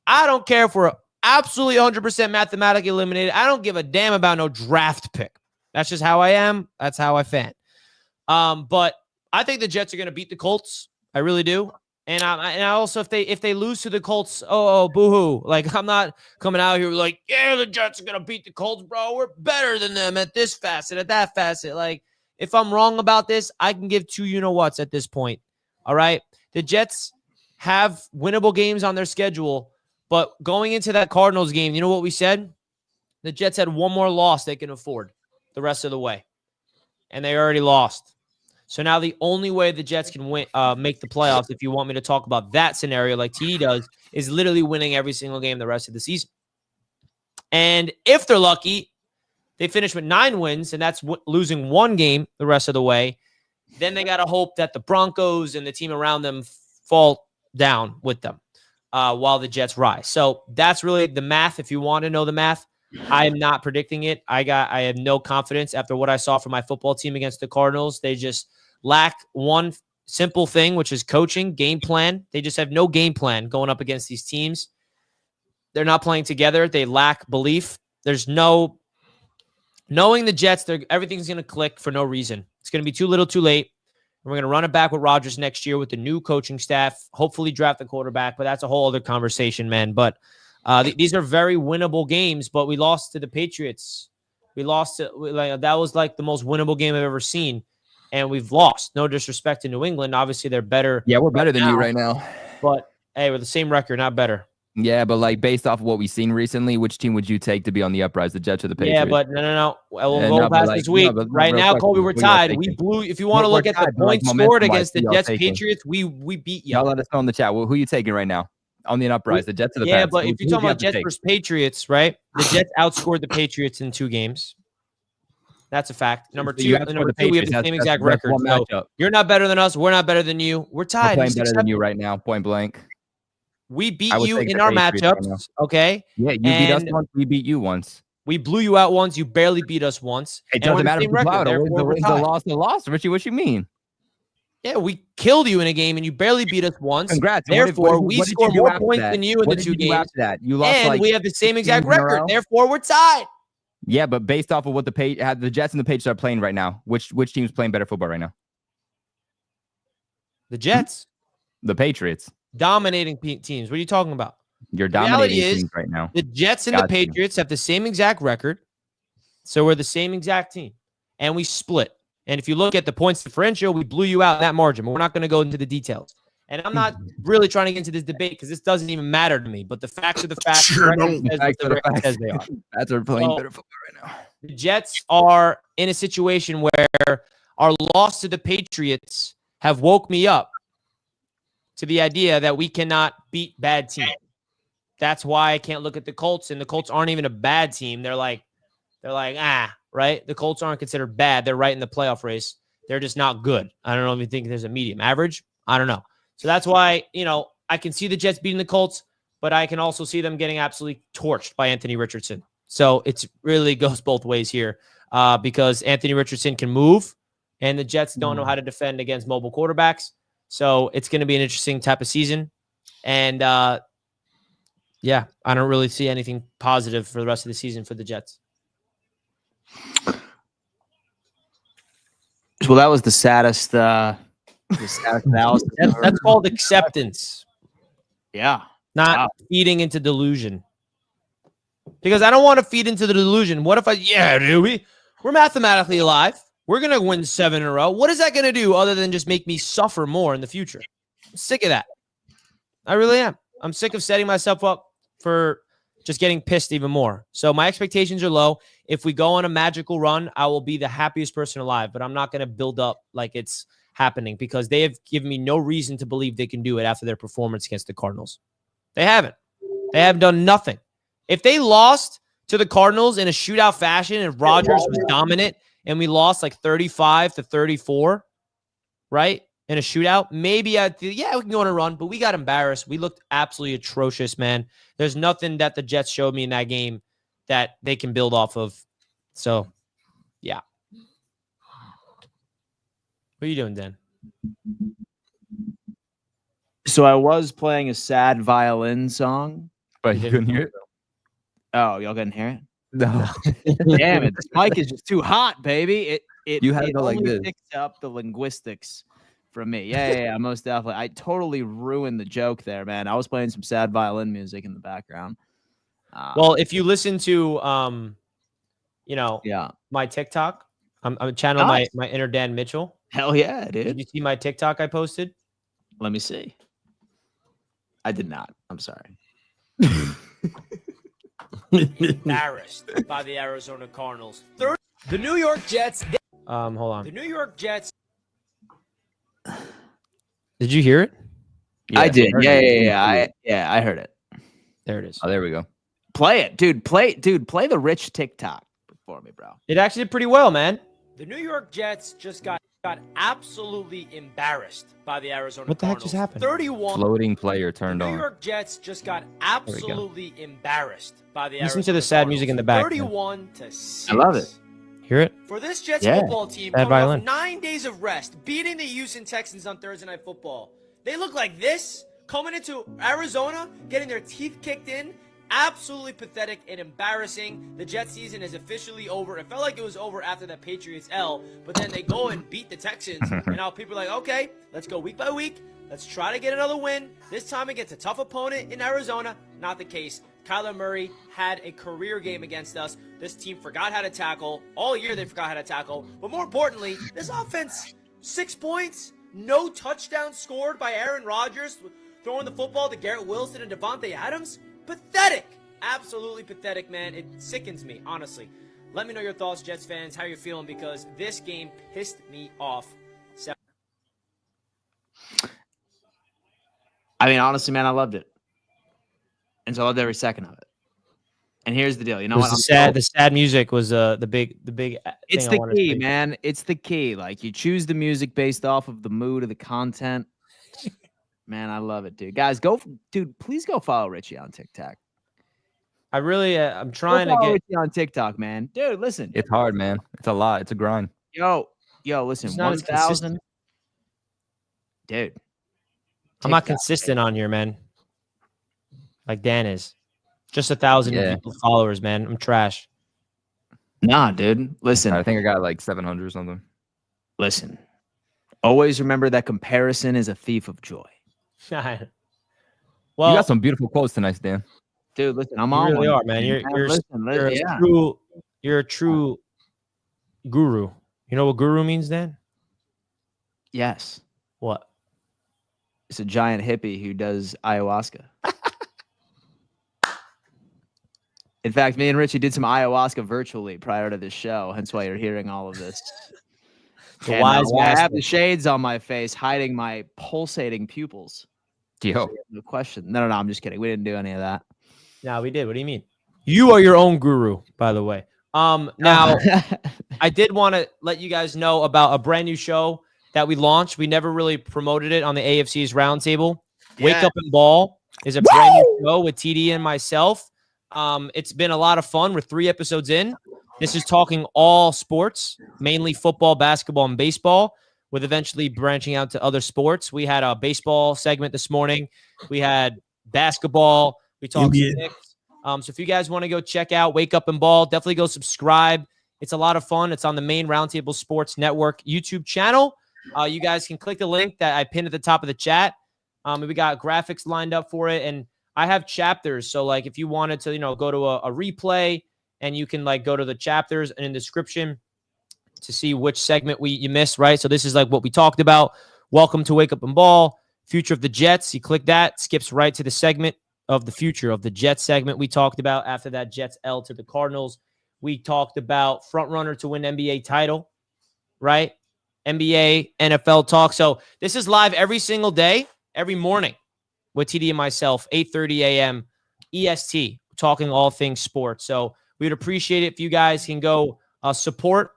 I don't care if we're absolutely 100% mathematically eliminated. I don't give a damn about no draft pick. That's just how I am. That's how I fan. But I think the Jets are going to beat the Colts. I really do. And I also, if they lose to the Colts, boo-hoo. Like, I'm not coming out here like, yeah, the Jets are going to beat the Colts, bro. We're better than them at this facet, at that facet. Like, if I'm wrong about this, I can give two you-know-whats at this point. All right? The Jets have winnable games on their schedule, but going into that Cardinals game, you know what we said? The Jets had one more loss they can afford the rest of the way, and they already lost. So now the only way the Jets can win, make the playoffs, if you want me to talk about that scenario like TD does, is literally winning every single game the rest of the season. And if they're lucky, they finish with 9 wins, and that's losing one game the rest of the way. Then they got to hope that the Broncos and the team around them fall down with them while the Jets rise. So that's really the math. If you want to know the math, I am not predicting it. I have no confidence after what I saw from my football team against the Cardinals. They just lack one simple thing, which is coaching, game plan. They just have no game plan going up against these teams. They're not playing together. They lack belief. There's no knowing the Jets. Everything's going to click for no reason. It's going to be too little, too late. We're going to run it back with Rodgers next year with the new coaching staff. Hopefully draft the quarterback, but that's a whole other conversation, man. But these are very winnable games, but we lost to the Patriots. We lost to that was like the most winnable game I've ever seen, and we've lost. No disrespect to New England. Obviously, they're better. Yeah, we're better than you right now. But hey, we're the same record, not better. Yeah, but like based off of what we've seen recently, which team would you take to be on the uprise, the Jets or the Patriots? Yeah, but no. We'll go past this week. Right now, Colby, we're tied. We blew. If you want to look at the points scored against the Jets, Patriots, we beat you. Y'all let us know in the chat. Well, who are you taking right now on the uprise, the Jets or the Pats? Yeah, but if you're talking about Jets versus Patriots, right? The Jets outscored the Patriots in 2 games. That's a fact. Number two, we have the same exact record. So you're not better than us. We're not better than you. We're tied. We're playing better than you right now, point blank. We beat you in our matchups, okay? Yeah, you beat us once. We beat you once. We blew you out once. You barely beat us once. It doesn't matter if the loss. Richie, what you mean? Yeah, we killed you in a game, and you barely beat us once. Congrats. Therefore, we scored more points than you in the 2 games. You lost, and we have the same exact record. Therefore, we're tied. Yeah, but based off of what the Jets and the Patriots are playing right now, which team's playing better football right now? The Jets. The Patriots. Dominating teams. What are you talking about? You're dominating teams right now. The Jets and the Patriots have the same exact record. So we're the same exact team. And we split. And if you look at the points differential, we blew you out in that margin. But we're not going to go into the details. And I'm not really trying to get into this debate because this doesn't even matter to me. But the facts are the facts. Sure the record says they are. That's our playing better football right now. The Jets are in a situation where our loss to the Patriots have woke me up to the idea that we cannot beat bad teams. That's why I can't look at the Colts, and the Colts aren't even a bad team. They're like, right? The Colts aren't considered bad. They're right in the playoff race. They're just not good. I don't know if you think there's a medium average. I don't know. So that's why, I can see the Jets beating the Colts, but I can also see them getting absolutely torched by Anthony Richardson. So it really goes both ways here because Anthony Richardson can move, and the Jets don't know how to defend against mobile quarterbacks. So it's going to be an interesting type of season. And, I don't really see anything positive for the rest of the season for the Jets. Well, that was the saddest analysis. That's called acceptance. Yeah. Not feeding into delusion. Because I don't want to feed into the delusion. What if we're mathematically alive. We're going to win 7 in a row. What is that going to do other than just make me suffer more in the future? I'm sick of that. I really am. I'm sick of setting myself up for just getting pissed even more. So my expectations are low. If we go on a magical run, I will be the happiest person alive, but I'm not going to build up like it's happening because they have given me no reason to believe they can do it after their performance against the Cardinals. They haven't. They have done nothing. If they lost to the Cardinals in a shootout fashion and Rodgers was dominant and we lost like 35-34, right? in a shootout, maybe we can go on a run, but we got embarrassed. We looked absolutely atrocious, man. There's nothing that the Jets showed me in that game that they can build off of. So, yeah. What are you doing, Dan? So I was playing a sad violin song. But you couldn't hear it? Oh, y'all couldn't hear it? No. Damn it. This mic is just too hot, baby. You had to go like only this. picks up the linguistics from me. Yeah, most definitely. I totally ruined the joke there, man. I was playing some sad violin music in the background. Well, if you listen to, my TikTok, I'm channeling my inner Dan Mitchell. Hell yeah, dude. Did you see my TikTok I posted? Let me see. I did not. I'm sorry. Embarrassed by the Arizona Cardinals. The New York Jets. Hold on. The New York Jets. Did you hear it? Yeah, I did. Yeah. I heard it. There it is. Oh, there we go. Play it, dude. Play the rich TikTok for me, bro. It actually did pretty well, man. The New York Jets just got absolutely embarrassed by the Arizona Cardinals. What the heck just happened? 31. Floating player turned on. The New York Jets just got absolutely embarrassed by the Listen Arizona to the sad Cardinals. music in the back. 31-6. I love it. Hear it? For this Jets Yeah. football team, Bad coming violin. off 9 days of rest, beating the Houston Texans on Thursday Night Football, they look like this, coming into Arizona, getting their teeth kicked in. Absolutely pathetic and embarrassing. The Jets season is officially over. It felt like it was over after that Patriots L, but then they go and beat the Texans. And now people are like, okay, let's go week by week. Let's try to get another win. This time against a tough opponent in Arizona. Not the case. Kyler Murray had a career game against us. This team forgot how to tackle. All year they forgot how to tackle. But more importantly, this offense, 6 points, no touchdowns scored by Aaron Rodgers, throwing the football to Garrett Wilson and Devontae Adams. Pathetic. Absolutely pathetic, man. It sickens me, honestly. Let me know your thoughts, Jets fans, how you're feeling, because this game pissed me off. I mean, honestly, man, I loved it. And so I loved every second of it. And here's the deal. You know what? The sad music was the big It's the key, man. It's the key. Like, you choose the music based off of the mood of the content. Man, I love it, dude. Guys, please go follow Richie on TikTok. I really, I'm trying Go to follow get Richie on TikTok, man. Dude, listen. It's hard, man. It's a lot. It's a grind. Yo, listen. It's not as 1,000. consistent. Dude. I'm not TikTok, consistent on here, man. Like Dan is. Just 1,000 followers, man. I'm trash. Nah, dude. Listen. I think I got like 700 or something. Listen. Always remember that comparison is a thief of joy. Well, You got some beautiful quotes tonight, Dan. Dude, listen, I'm you on really one. are, man. Yeah. You're a true guru. You know what guru means, Dan? Yes. What? It's a giant hippie who does ayahuasca. In fact, me and Richie did some ayahuasca virtually prior to this show, hence why you're hearing all of this. The And, wise I master. have the shades on my face, hiding my pulsating pupils. Yo. No question. No, I'm just kidding. We didn't do any of that. No, we did. What do you mean? You are your own guru, by the way. Now, I did want to let you guys know about a brand new show that we launched. We never really promoted it on the AFC East Roundtable. Wake Up and Ball is a brand new show with TD and myself. It's been a lot of fun. We're 3 episodes in. This is talking all sports, mainly football, basketball, and baseball, with eventually branching out to other sports. We had a baseball segment this morning. We had basketball. We talked Knicks. So if you guys want to go check out Wake Up and Ball, definitely go subscribe. It's a lot of fun. It's on the main Roundtable Sports Network YouTube channel. You guys can click the link that I pinned at the top of the chat. We got graphics lined up for it, and I have chapters. So like if you wanted to, go to a replay, and you can like go to the chapters and in the description to see which segment you missed, right? So this is like what we talked about. Welcome to Wake Up and Ball, future of the Jets. You click that, skips right to the segment of the future of the Jets segment we talked about. After that, Jets L to the Cardinals. We talked about front runner to win NBA title, right? NBA, NFL talk. So this is live every single day, every morning with TD and myself, 8:30 a.m. EST, talking all things sports. So we would appreciate it if you guys can go support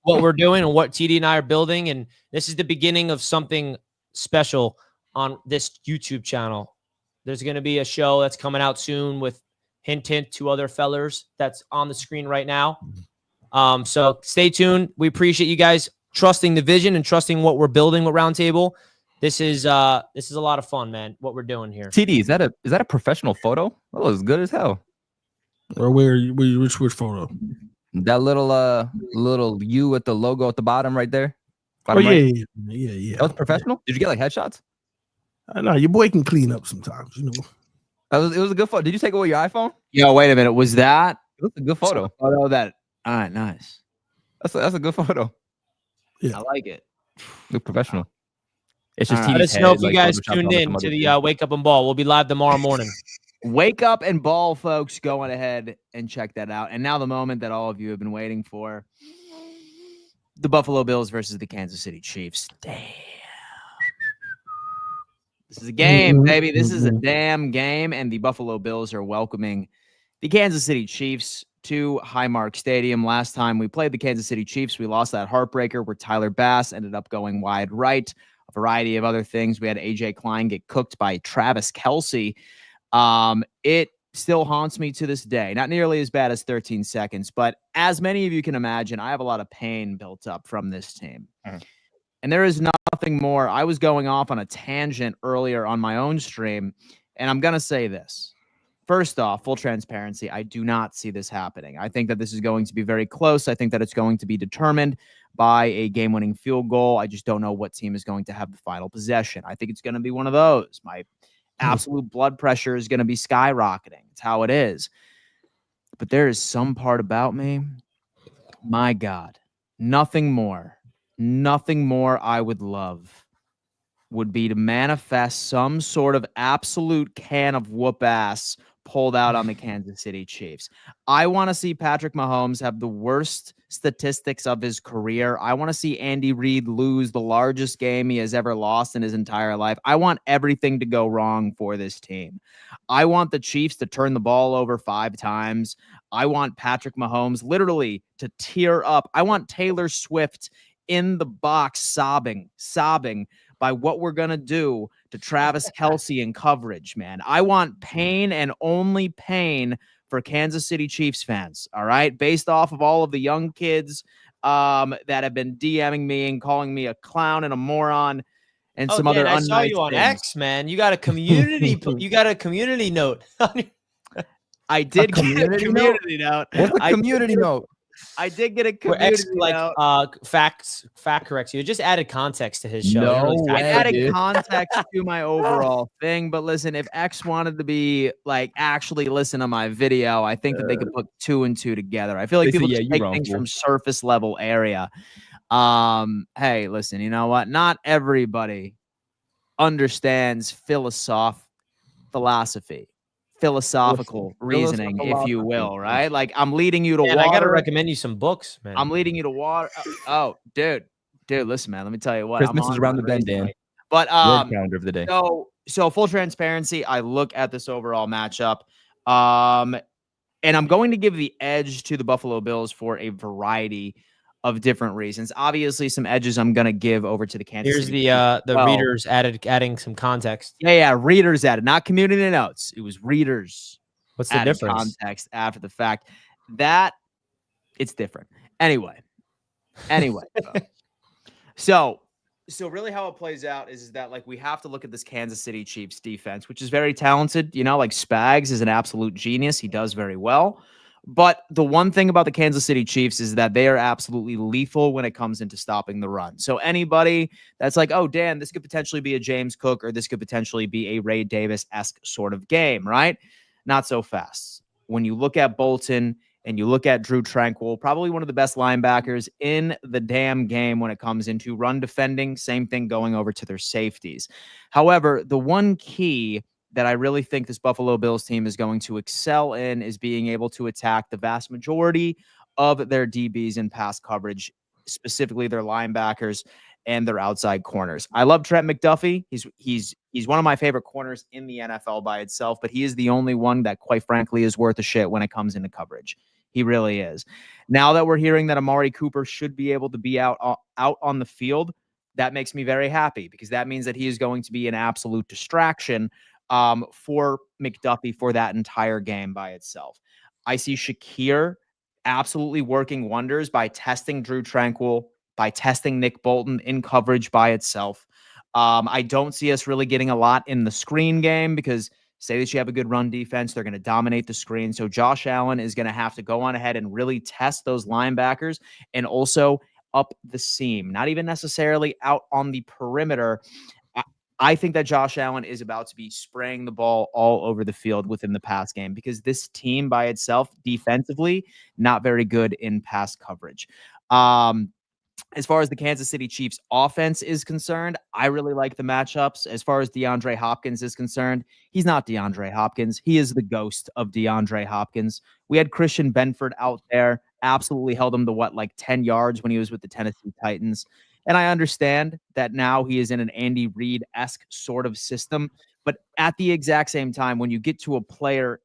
what we're doing and what TD and I are building. And this is the beginning of something special on this YouTube channel. There's going to be a show that's coming out soon with hint, 2 other fellers that's on the screen right now. So stay tuned. We appreciate you guys trusting the vision and trusting what we're building with Roundtable. This is a lot of fun, man, what we're doing here. TD, is that a professional photo? That looks good as hell. Or which photo? That little U with the logo at the bottom right there. Oh, Right. Yeah. That was professional? Did you get like headshots? I know your boy can clean up sometimes, you know. It was a good photo. Did you take away your iPhone? Yo, wait a minute. Was that It was a good photo. photo that? All right, nice. That's a good photo. Yeah. I like it. Look professional. It's just All right. Let TD's us know head, if you like, guys photoshopped tuned onto in some to other the thing. Wake Up and Ball. We'll be live tomorrow morning. Wake up and ball, folks. Going ahead and check that out. And now the moment that all of you have been waiting for: the Buffalo Bills versus the Kansas City Chiefs. Damn. This is a game, baby. This is a damn game. And the Buffalo Bills are welcoming the Kansas City Chiefs to Highmark Stadium. Last time we played the Kansas City Chiefs, we lost that heartbreaker where Tyler Bass ended up going wide right. A variety of other things. We had AJ Klein get cooked by Travis Kelce. It still haunts me to this day. Not nearly as bad as 13 seconds, but as many of you can imagine, I have a lot of pain built up from this team. And there is nothing more. I was going off on a tangent earlier on my own stream, and I'm going to say this. First off, full transparency, I do not see this happening. I think that this is going to be very close. I think that it's going to be determined by a game-winning field goal. I just don't know what team is going to have the final possession. I think it's going to be one of those. My absolute blood pressure is going to be skyrocketing. It's how it is. But there is some part about me, my God, nothing more I would love would be to manifest some sort of absolute can of whoop ass pulled out on the Kansas City Chiefs. I want to see Patrick Mahomes have the worst statistics of his career. I want to see Andy Reid lose the largest game he has ever lost in his entire life. I want everything to go wrong for this team. I want the Chiefs to turn the ball over 5 times. I want Patrick Mahomes literally to tear up. I want Taylor Swift in the box sobbing by what we're going to do to Travis Kelce in coverage, man. I want pain and only pain for Kansas City Chiefs fans, all right? Based off of all of the young kids that have been DMing me and calling me a clown and a moron and some other I saw you on things. X, man. You got a community note. I did get a community note. What's a community note? I did get a Where community X note. fact corrects you. It just added context to his show. No It really way. I added dude. context to my overall thing, but listen, if X wanted to be like actually listen to my video, I think that they could put 2 and 2 together. I feel like They say, people yeah, just you're take wrong, things fool. from surface level area. Hey, listen, you know what? Not everybody understands philosophical reasoning, if you will, right? Like I'm leading you to Man, water. I gotta recommend you some books, man. I'm leading you to water. Oh, dude, listen, man. Let me tell you what. Christmas I'm is on around the one bend, recently. Dan. But Word calendar of the day. so full transparency, I look at this overall matchup, and I'm going to give the edge to the Buffalo Bills for a variety of different reasons. Obviously, some edges I'm going to give over to the Kansas Here's City. the readers adding some context. Yeah, readers added, not community notes. It was readers. What's the added difference? Context after the fact. That it's different. Anyway. So really how it plays out is that like we have to look at this Kansas City Chiefs defense, which is very talented. You know, like Spags is an absolute genius. He does very well. But the one thing about the Kansas City Chiefs is that they are absolutely lethal when it comes into stopping the run. So anybody that's like, oh, Dan, this could potentially be a James Cook or this could potentially be a Ray Davis-esque sort of game, right? Not so fast. When you look at Bolton and you look at Drew Tranquil, probably one of the best linebackers in the damn game when it comes into run defending, same thing going over to their safeties. However, the one key that I really think this Buffalo Bills team is going to excel in is being able to attack the vast majority of their DBs in pass coverage, specifically their linebackers and their outside corners. I love Trent McDuffie. He's one of my favorite corners in the NFL by itself, but he is the only one that, quite frankly, is worth a shit when it comes into coverage. He really is. Now that we're hearing that Amari Cooper should be able to be out on the field, that makes me very happy because that means that he is going to be an absolute distraction for McDuffie for that entire game by itself. I see Shakir absolutely working wonders by testing Drew Tranquil, by testing Nick Bolton in coverage by itself. I don't see us really getting a lot in the screen game because say that you have a good run defense, they're going to dominate the screen. So Josh Allen is going to have to go on ahead and really test those linebackers and also up the seam, not even necessarily out on the perimeter. I think that Josh Allen is about to be spraying the ball all over the field within the pass game because this team by itself, defensively, not very good in pass coverage. As far as the Kansas City Chiefs offense is concerned, I really like the matchups. As far as DeAndre Hopkins is concerned, he's not DeAndre Hopkins. He is the ghost of DeAndre Hopkins. We had Christian Benford out there, absolutely held him to 10 yards when he was with the Tennessee Titans. And I understand that now he is in an Andy Reid-esque sort of system. But at the exact same time, when you get to a player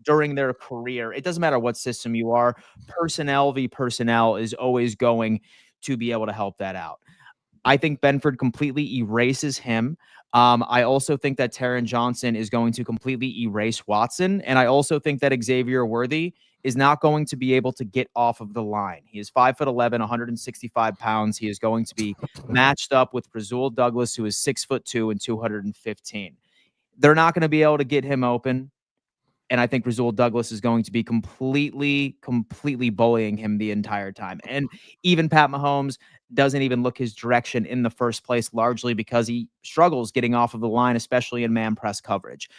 during their career, it doesn't matter what system you are, personnel v. personnel is always going to be able to help that out. I think Benford completely erases him. I also think that Taron Johnson is going to completely erase Watson. And I also think that Xavier Worthy is not going to be able to get off of the line. He is 5'11", 165 pounds. He is going to be matched up with Rasul Douglas, who is 6'2" and 215. They're not going to be able to get him open. And I think Rasul Douglas is going to be completely bullying him the entire time. And even Pat Mahomes doesn't even look his direction in the first place, largely because he struggles getting off of the line, especially in man press coverage.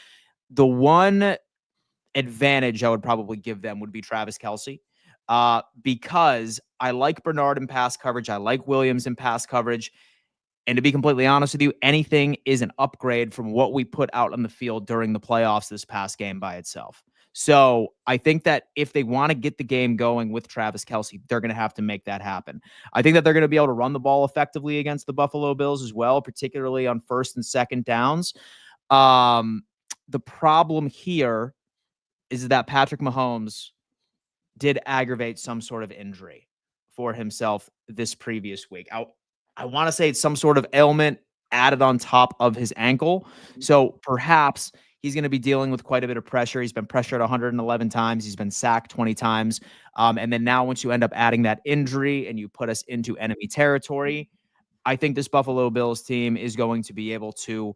The one advantage I would probably give them would be Travis Kelce, because I like Bernard in pass coverage. I like Williams in pass coverage. And to be completely honest with you, anything is an upgrade from what we put out on the field during the playoffs this past game by itself. So I think that if they want to get the game going with Travis Kelce, they're going to have to make that happen. I think that they're going to be able to run the ball effectively against the Buffalo Bills as well, particularly on first and second downs. The problem here is that Patrick Mahomes did aggravate some sort of injury for himself this previous week. I want to say it's some sort of ailment added on top of his ankle. So perhaps he's going to be dealing with quite a bit of pressure. He's been pressured 111 times. He's been sacked 20 times. And then now once you end up adding that injury and you put us into enemy territory, I think this Buffalo Bills team is going to be able to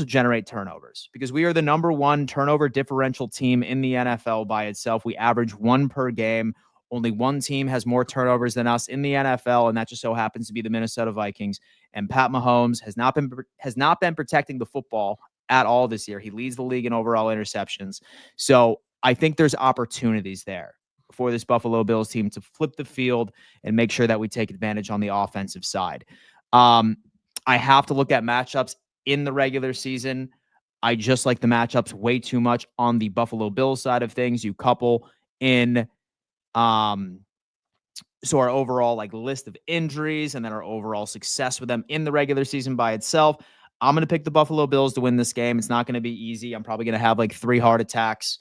generate turnovers because we are the number one turnover differential team in the NFL by itself. We average 1 per game. Only one team has more turnovers than us in the NFL, and that just so happens to be the Minnesota Vikings. And Pat Mahomes has not been protecting the football at all this year. He leads the league in overall interceptions. So I think there's opportunities there for this Buffalo Bills team to flip the field and make sure that we take advantage on the offensive side. I have to look at matchups in the regular season. I just like the matchups way too much on the Buffalo Bills side of things. You couple in so our overall list of injuries and then our overall success with them in the regular season by itself, I'm going to pick the Buffalo Bills to win this game. It's not going to be easy. I'm probably going to have 3 heart attacks.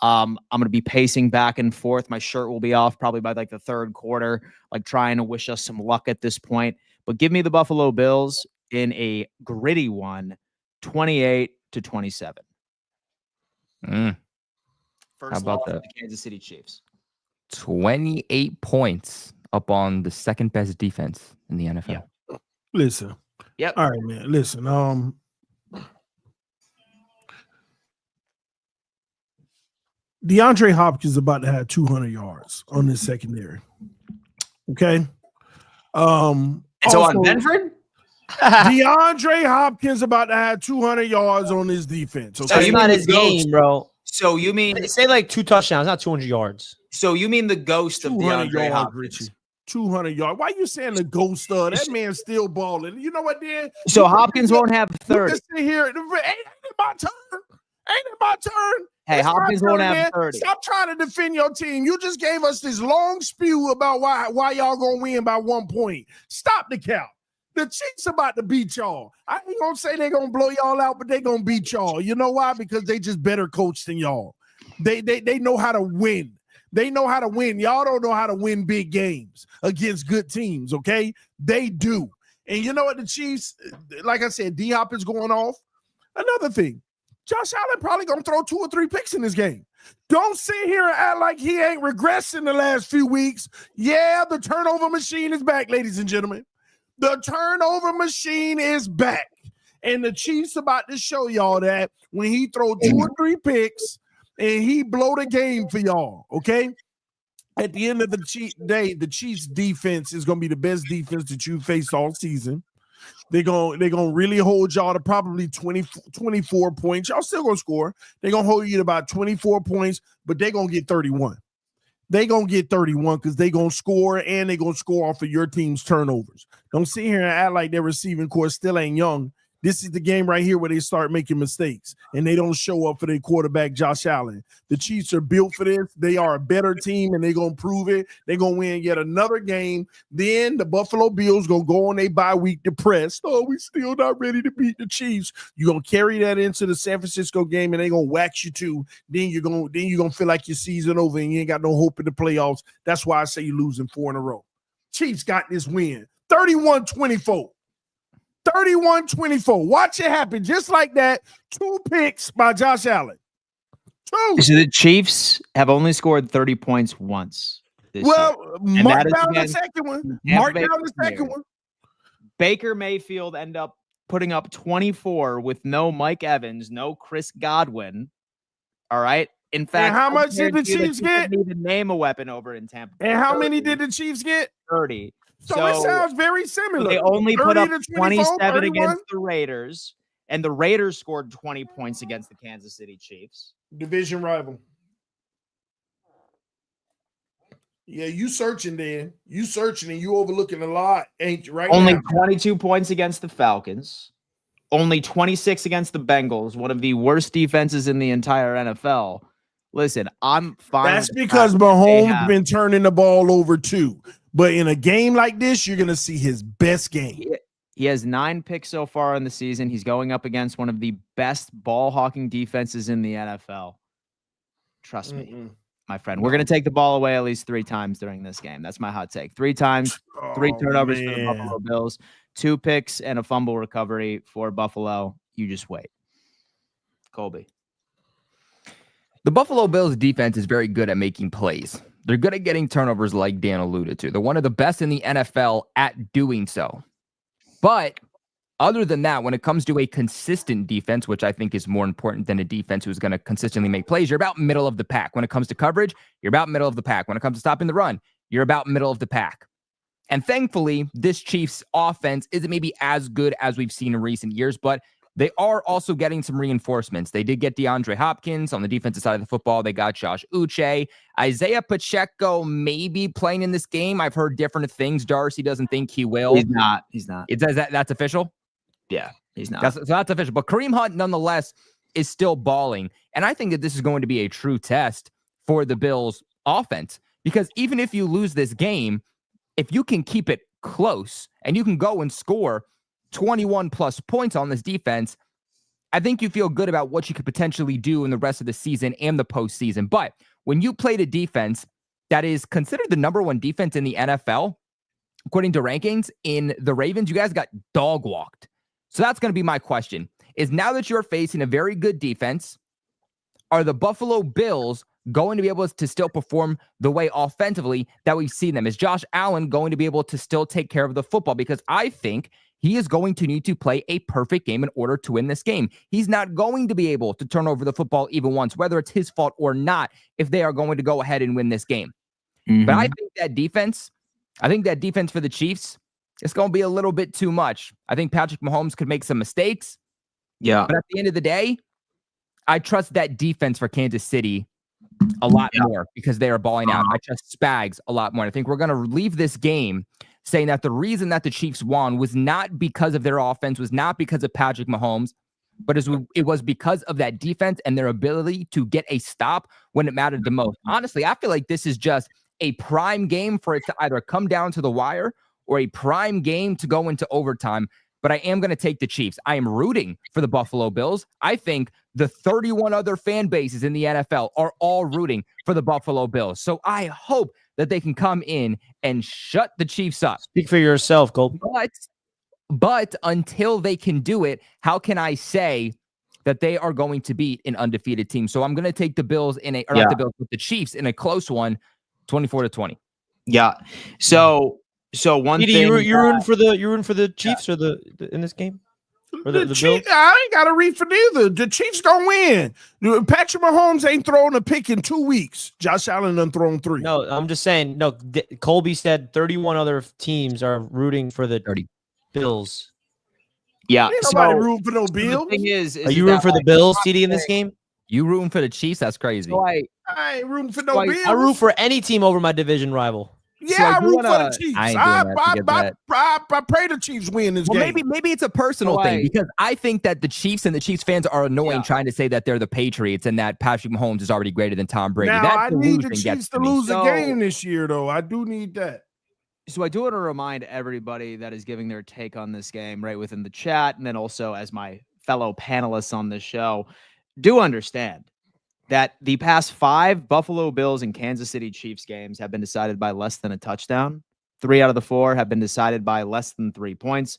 I'm going to be pacing back and forth. My shirt will be off probably by the third quarter, trying to wish us some luck at this point. But give me the Buffalo Bills in a gritty one, 28-27. How First about loss to that? the Kansas City Chiefs. 28 points up on the second best defense in the NFL. Yeah. Listen. Yep. All right, man. Listen. DeAndre Hopkins is about to have 200 yards on this secondary. Okay. So on Benford? DeAndre Hopkins about to have 200 yards on his defense. Okay? That's you not mean his the ghost? game, bro. So you mean Say 2 touchdowns, not 200 yards. So you mean the ghost of 200 DeAndre yards, Hopkins? Richie. 200 yards. Why you saying the ghost of? That man's still balling. You know what, then? So Hopkins won't have You 30. can sit here. Ain't it my turn? Ain't it my turn? Hey, It's my Hopkins turn, won't have man. 30. Stop trying to defend your team. You just gave us this long spew about why y'all gonna win by 1 point. Stop the count. The Chiefs about to beat y'all. I ain't gonna say they're gonna blow y'all out, but they gonna beat y'all. You know why? Because they just better coached than y'all. They know how to win. They know how to win. Y'all don't know how to win big games against good teams, okay? They do. And you know what? The Chiefs, like I said, D-Hop is going off. Another thing, Josh Allen probably going to throw 2 or 3 picks in this game. Don't sit here and act like he ain't regressed in the last few weeks. Yeah, the turnover machine is back, ladies and gentlemen. The turnover machine is back. And the Chiefs about to show y'all that when he throw 2 or 3 picks and he blow the game for y'all, okay? At the end of the day, the Chiefs defense is going to be the best defense that you faced all season. They're gonna really hold y'all to probably 24 points. Y'all still gonna score. They're gonna hold you to about 24 points, but they're gonna get 31. They're gonna get 31 because they're gonna score and they're gonna score off of your team's turnovers. Don't sit here and act like their receiving core still ain't young. This is the game right here where they start making mistakes and they don't show up for their quarterback, Josh Allen. The Chiefs are built for this. They are a better team and they're going to prove it. They're going to win yet another game. Then the Buffalo Bills going to go on their bye week depressed. Oh, we still not ready to beat the Chiefs. You're going to carry that into the San Francisco game and they're going to wax you too. Then you're going to feel like your season over and you ain't got no hope in the playoffs. That's why I say you're losing 4 in a row. Chiefs got this win. 31-24. 31-24. Watch it happen just like that. 2 picks by Josh Allen. 2. So the Chiefs have only scored 30 points once. Well, mark down the second one. Mark down the second one. Baker Mayfield end up putting up 24 with no Mike Evans, no Chris Godwin. All right. In fact, and how much did the Chiefs get? Need to name a weapon over in Tampa Bay. And how many did the Chiefs get? 30. So it sounds very similar. They only put up 27 31? against the Raiders, and the Raiders scored 20 points against the Kansas City Chiefs. Division rival. Yeah, you searching, Dan. You searching and you overlooking a lot, ain't you? Right. Only now. 22 points against the Falcons. Only 26 against the Bengals, one of the worst defenses in the entire NFL. Listen, I'm fine. That's because Mahomes been turning the ball over too. But in a game like this, you're going to see his best game. He has 9 picks so far in the season. He's going up against one of the best ball hawking defenses in the NFL. Trust me, my friend. We're going to take the ball away at least 3 times during this game. That's my hot take. 3 times, 3 turnovers for the Buffalo Bills, 2 picks and a fumble recovery for Buffalo. You just wait. Colby. The Buffalo Bills defense is very good at making plays. They're good at getting turnovers like Dan alluded to. They're one of the best in the NFL at doing so. But other than that, when it comes to a consistent defense, which I think is more important than a defense who's going to consistently make plays, you're about middle of the pack. When it comes to coverage, you're about middle of the pack. When it comes to stopping the run, you're about middle of the pack. And thankfully, this Chiefs offense isn't maybe as good as we've seen in recent years, but they are also getting some reinforcements. They did get DeAndre Hopkins on the defensive side of the football. They got Josh Uche. Isaiah Pacheco may be playing in this game. I've heard different things. Darcy doesn't think he will. He's not. He's not. That's official? Yeah, he's not. That's official. But Kareem Hunt, nonetheless, is still balling. And I think that this is going to be a true test for the Bills' offense. Because even if you lose this game, if you can keep it close and you can go and score 21 plus points on this defense, I think you feel good about what you could potentially do in the rest of the season and the postseason. But when you play the defense that is considered the number 1 defense in the NFL, according to rankings, in the Ravens, you guys got dog walked. So that's going to be my question, is now that you're facing a very good defense, are the Buffalo Bills going to be able to still perform the way offensively that we've seen them? Is Josh Allen going to be able to still take care of the football? Because I think he is going to need to play a perfect game in order to win this game. He's not going to be able to turn over the football even once, whether it's his fault or not, if they are going to go ahead and win this game. But I think that defense for the Chiefs, it's going to be a little bit too much. I think Patrick Mahomes could make some mistakes. Yeah. But at the end of the day, I trust that defense for Kansas City a lot more because they are balling out. I trust Spags a lot more. I think we're going to leave this game saying that the reason that the Chiefs won was not because of their offense, was not because of Patrick Mahomes, but it was because of that defense and their ability to get a stop when it mattered the most. Honestly, I feel like this is just a prime game for it to either come down to the wire or a prime game to go into overtime. but I am going to take the Chiefs. I am rooting for the Buffalo Bills. I think the 31 other fan bases in the NFL are all rooting for the Buffalo Bills. So I hope that they can come in and shut the Chiefs up. Speak for yourself, Colby. But until they can do it, how can I say that they are going to beat an undefeated team? So I'm going to take the Bills not the Bills, but the Chiefs in a close one, 24-20. Yeah. So one thing you're rooting for the Chiefs or the in this game? Or the Chiefs, Bills? I ain't got to read for neither. The Chiefs gonna win. Patrick Mahomes ain't thrown a pick in 2 weeks. Josh Allen done thrown 3. No, I'm just saying. No, Colby said 31 other teams are rooting for the 30 Bills. Yeah. Ain't nobody rooting for no Bills. The thing is Are you rooting for the Bills, TD, in this game? You rooting for the Chiefs? That's crazy. So I ain't rooting for no Bills. I root for any team over my division rival. Yeah, I root for the Chiefs. I ain't doing I pray the Chiefs win this game. Maybe it's a personal thing, because I think that the Chiefs and the Chiefs fans are annoying trying to say that they're the Patriots and that Patrick Mahomes is already greater than Tom Brady. Now, That I need the delusion Chiefs gets to me. lose a game this year, though. I do need that. So I do want to remind everybody that is giving their take on this game right within the chat, and then also as my fellow panelists on this show, do understand that the past 5 Buffalo Bills and Kansas City Chiefs games have been decided by less than a touchdown. 3 out of the 4 have been decided by less than 3 points.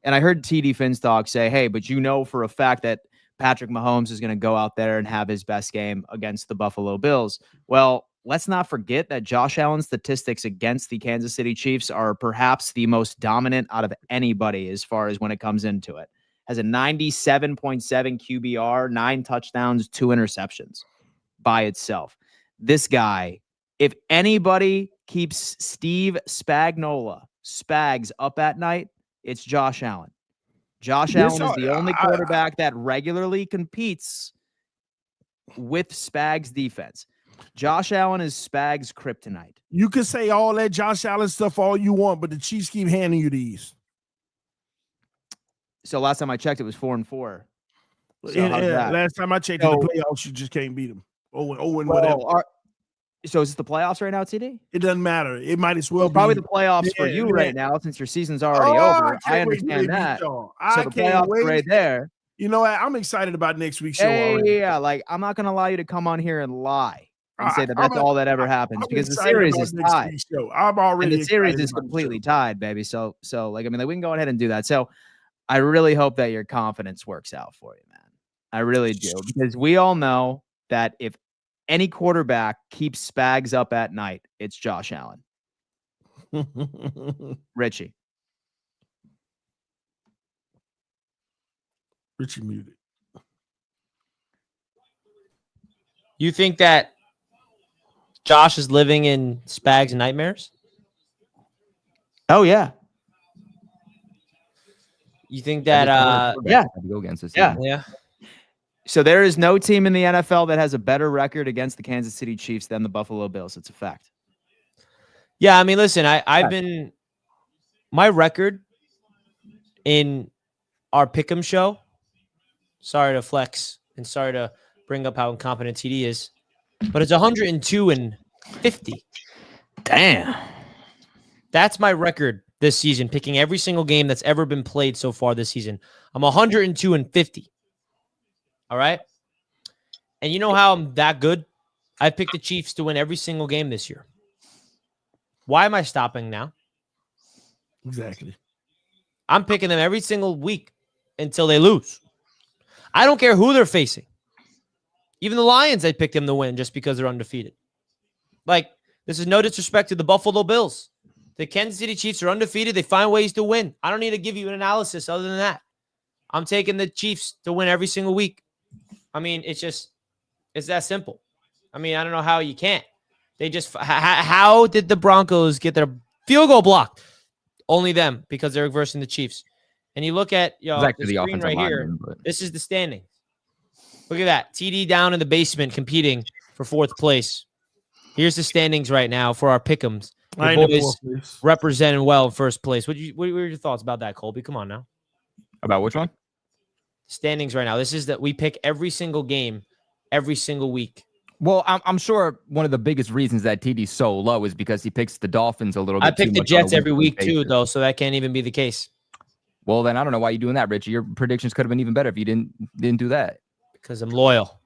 And I heard TD Finstock say, hey, but you know for a fact that Patrick Mahomes is going to go out there and have his best game against the Buffalo Bills. Well, let's not forget that Josh Allen's statistics against the Kansas City Chiefs are perhaps the most dominant out of anybody as far as when it comes into it. Has a 97.7 QBR, 9 touchdowns, 2 interceptions by itself. This guy, if anybody keeps Steve Spags up at night, it's Josh Allen. Josh Allen is the only quarterback that regularly competes with Spags' defense. Josh Allen is Spags' kryptonite. You can say all that Josh Allen stuff all you want, but the Chiefs keep handing you these. So last time I checked, it was 4-4. So last time I checked in the playoffs, you just can't beat them. Whatever. So is it the playoffs right now, TD? It doesn't matter. It might as well be. Probably the playoffs for you right now, since your season's already over. I understand that. So the playoffs right there. You know what? I'm excited about next week's show already. Yeah, like I'm not going to allow you to come on here and lie and say that that's all that ever happens, because the series is tied. I'm already. And the series is completely tied, baby. So like, I mean, like, we can go ahead and do that. So I really hope that your confidence works out for you, man. I really do, because we all know that if any quarterback keeps Spags up at night, it's Josh Allen. Richie muted. You think that Josh is living in Spags' nightmares? Oh yeah. You think that yeah. So there is no team in the NFL that has a better record against the Kansas City Chiefs than the Buffalo Bills. It's a fact. Yeah, I mean, listen, I've been my record in our Pick'em show. Sorry to flex and sorry to bring up how incompetent TD is, but it's 102-50. Damn. That's my record this season, picking every single game that's ever been played so far this season. I'm 102-50. All right. And you know how I'm that good? I picked the Chiefs to win every single game this year. Why am I stopping now? Exactly. I'm picking them every single week until they lose. I don't care who they're facing. Even the Lions, I picked them to win just because they're undefeated. Like, this is no disrespect to the Buffalo Bills. The Kansas City Chiefs are undefeated. They find ways to win. I don't need to give you an analysis other than that. I'm taking the Chiefs to win every single week. I mean, it's that simple. I mean, I don't know how you can't. They just, how did the Broncos get their field goal blocked? Only them, because they're versing the Chiefs. And you look at the screen right here. This is the standing. Look at that. TD down in the basement competing for 4th place. Here's the standings right now for our pick'ems. The boys representing well in 1st place. What were your thoughts about that, Colby? Come on now. About which one? Standings right now. This is that we pick every single game, every single week. Well, I'm sure one of the biggest reasons that TD's so low is because he picks the Dolphins a little bit. I pick the Jets every week too, though, so that can't even be the case. Well, then I don't know why you're doing that, Richie. Your predictions could have been even better if you didn't do that. Because I'm loyal.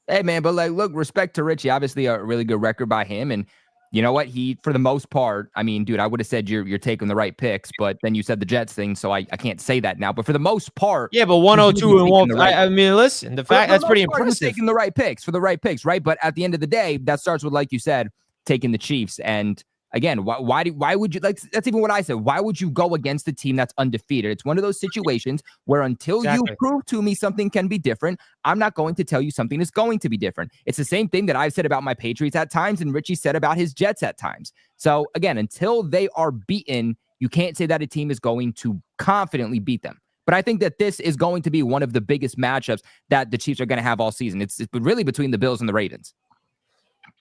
Hey, man, but like, look, respect to Richie. Obviously, a really good record by him. And you know what? He, for the most part, I mean, dude, I would have said you're taking the right picks, but then you said the Jets thing, so I can't say that now. But for the most part, Yeah, but 102 and 1. I mean, listen, the fact that's pretty impressive. Taking the right picks for the right picks, right? But at the end of the day, that starts with, like you said, taking the Chiefs. And again, why would you, like, that's even what I said. Why would you go against a team that's undefeated? It's one of those situations where until you prove to me something can be different, I'm not going to tell you something is going to be different. It's the same thing that I've said about my Patriots at times and Richie said about his Jets at times. So again, until they are beaten, you can't say that a team is going to confidently beat them. But I think that this is going to be one of the biggest matchups that the Chiefs are going to have all season. It's really between the Bills and the Ravens.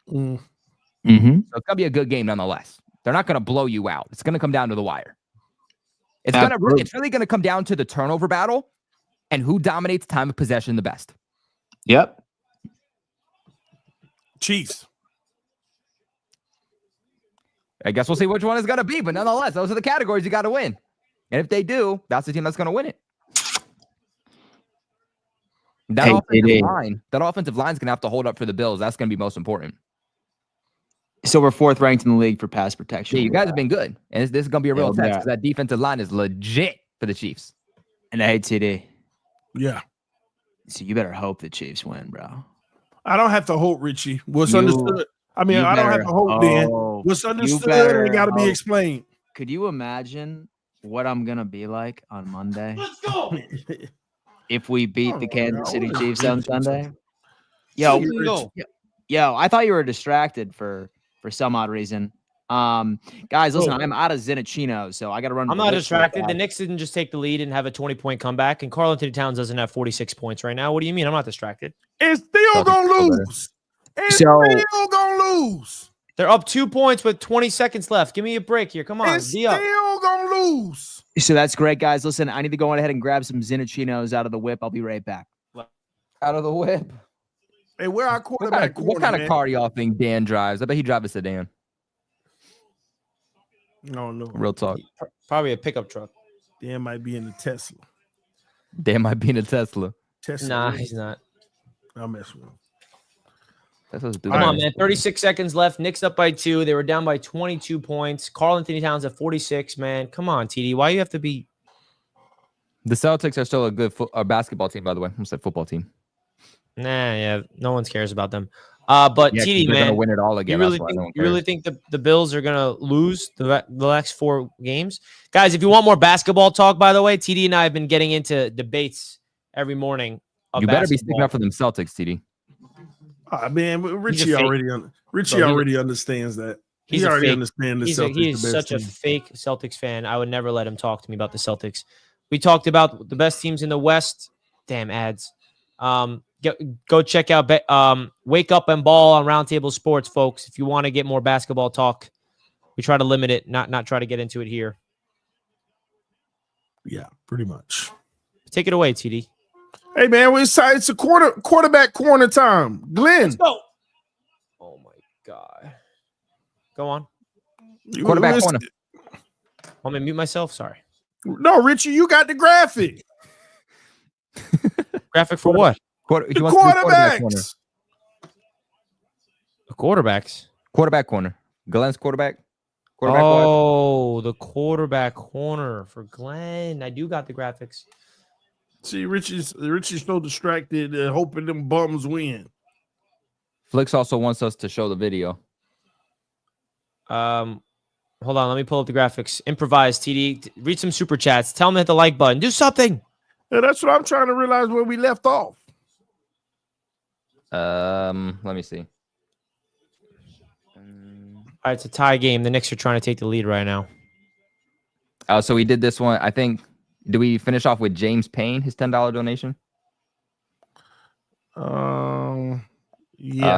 So it's going to be a good game nonetheless. They're not going to blow you out. It's going to come down to the wire. It's really going to come down to the turnover battle and who dominates time of possession the best. Yep. Chiefs. I guess we'll see which one it's going to be, but nonetheless, those are the categories you got to win. And if they do, that's the team that's going to win it. That offensive line is going to have to hold up for the Bills. That's going to be most important. So we're 4th ranked in the league for pass protection. Yeah, you guys have been good. And this is going to be a real test because that defensive line is legit for the Chiefs. And hey, TD. Yeah. So you better hope the Chiefs win, bro. I don't have to hope, Richie. What's understood? I mean, I don't have to hope, Dan. What's understood got to be explained. Could you imagine what I'm going to be like on Monday? Let's go. If we beat the Kansas City Chiefs on Sunday? Yo, I thought you were distracted for some odd reason. Guys, listen, I'm out of Zinachino, so I got to run. I'm not distracted. The Knicks didn't just take the lead and have a 20-point comeback, and Karl Anthony Towns doesn't have 46 points right now. What do you mean? I'm not distracted. It's still going to lose. It's still going to lose. They're up 2 points with 20 seconds left. Give me a break here. Come on. It's still going to lose. So that's great, guys. Listen, I need to go on ahead and grab some Zinachinos out of the whip. I'll be right back. Out of the whip. Hey, where our quarterback? What kind of car do y'all think Dan drives? I bet he drives a sedan. No. Real talk. Probably a pickup truck. Dan might be in the Tesla. Dan might be in a Tesla. Nah, he's not. I'll mess with him. Come on, man. 36 seconds left. Knicks up by 2. They were down by 22 points. Karl Anthony Towns at 46, man. Come on, TD. Why do you have to be? The Celtics are still a good basketball team, by the way. I said football team. Nah, yeah. No one cares about them. But yeah, TD, man. man. Gonna win it all again. You really think the Bills are going to lose the next 4 games? Guys, if you want more basketball talk, by the way, TD and I have been getting into debates every morning. You better be sticking up for them Celtics, TD. Man, Richie already understands that. He already understands the Celtics. He is such a fake Celtics fan. I would never let him talk to me about the Celtics. We talked about the best teams in the West. Damn ads. Go check out Wake Up and Ball on Roundtable Sports, folks. If you want to get more basketball talk, we try to limit it, not try to get into it here. Yeah, pretty much. Take it away, TD. Hey man, it's a quarterback corner time. Glenn, let's go. Oh my god. Go on. Quarterback corner. Want me to mute myself? Sorry. No, Richie, you got the graphic. Graphic for what? The quarterbacks. The quarterbacks. Quarterback corner. Glenn's quarterback. The quarterback corner for Glenn. I do got the graphics. See, Richie's so distracted, hoping them bums win. Flicks also wants us to show the video. Hold on, let me pull up the graphics. Improvise, TD. Read some super chats. Tell them to hit the like button. Do something. Yeah, that's what I'm trying to realize where we left off. Let me see. All right, it's a tie game. The Knicks are trying to take the lead right now. So we did this one. I think. Do we finish off with James Payne, his $10 donation? Yeah,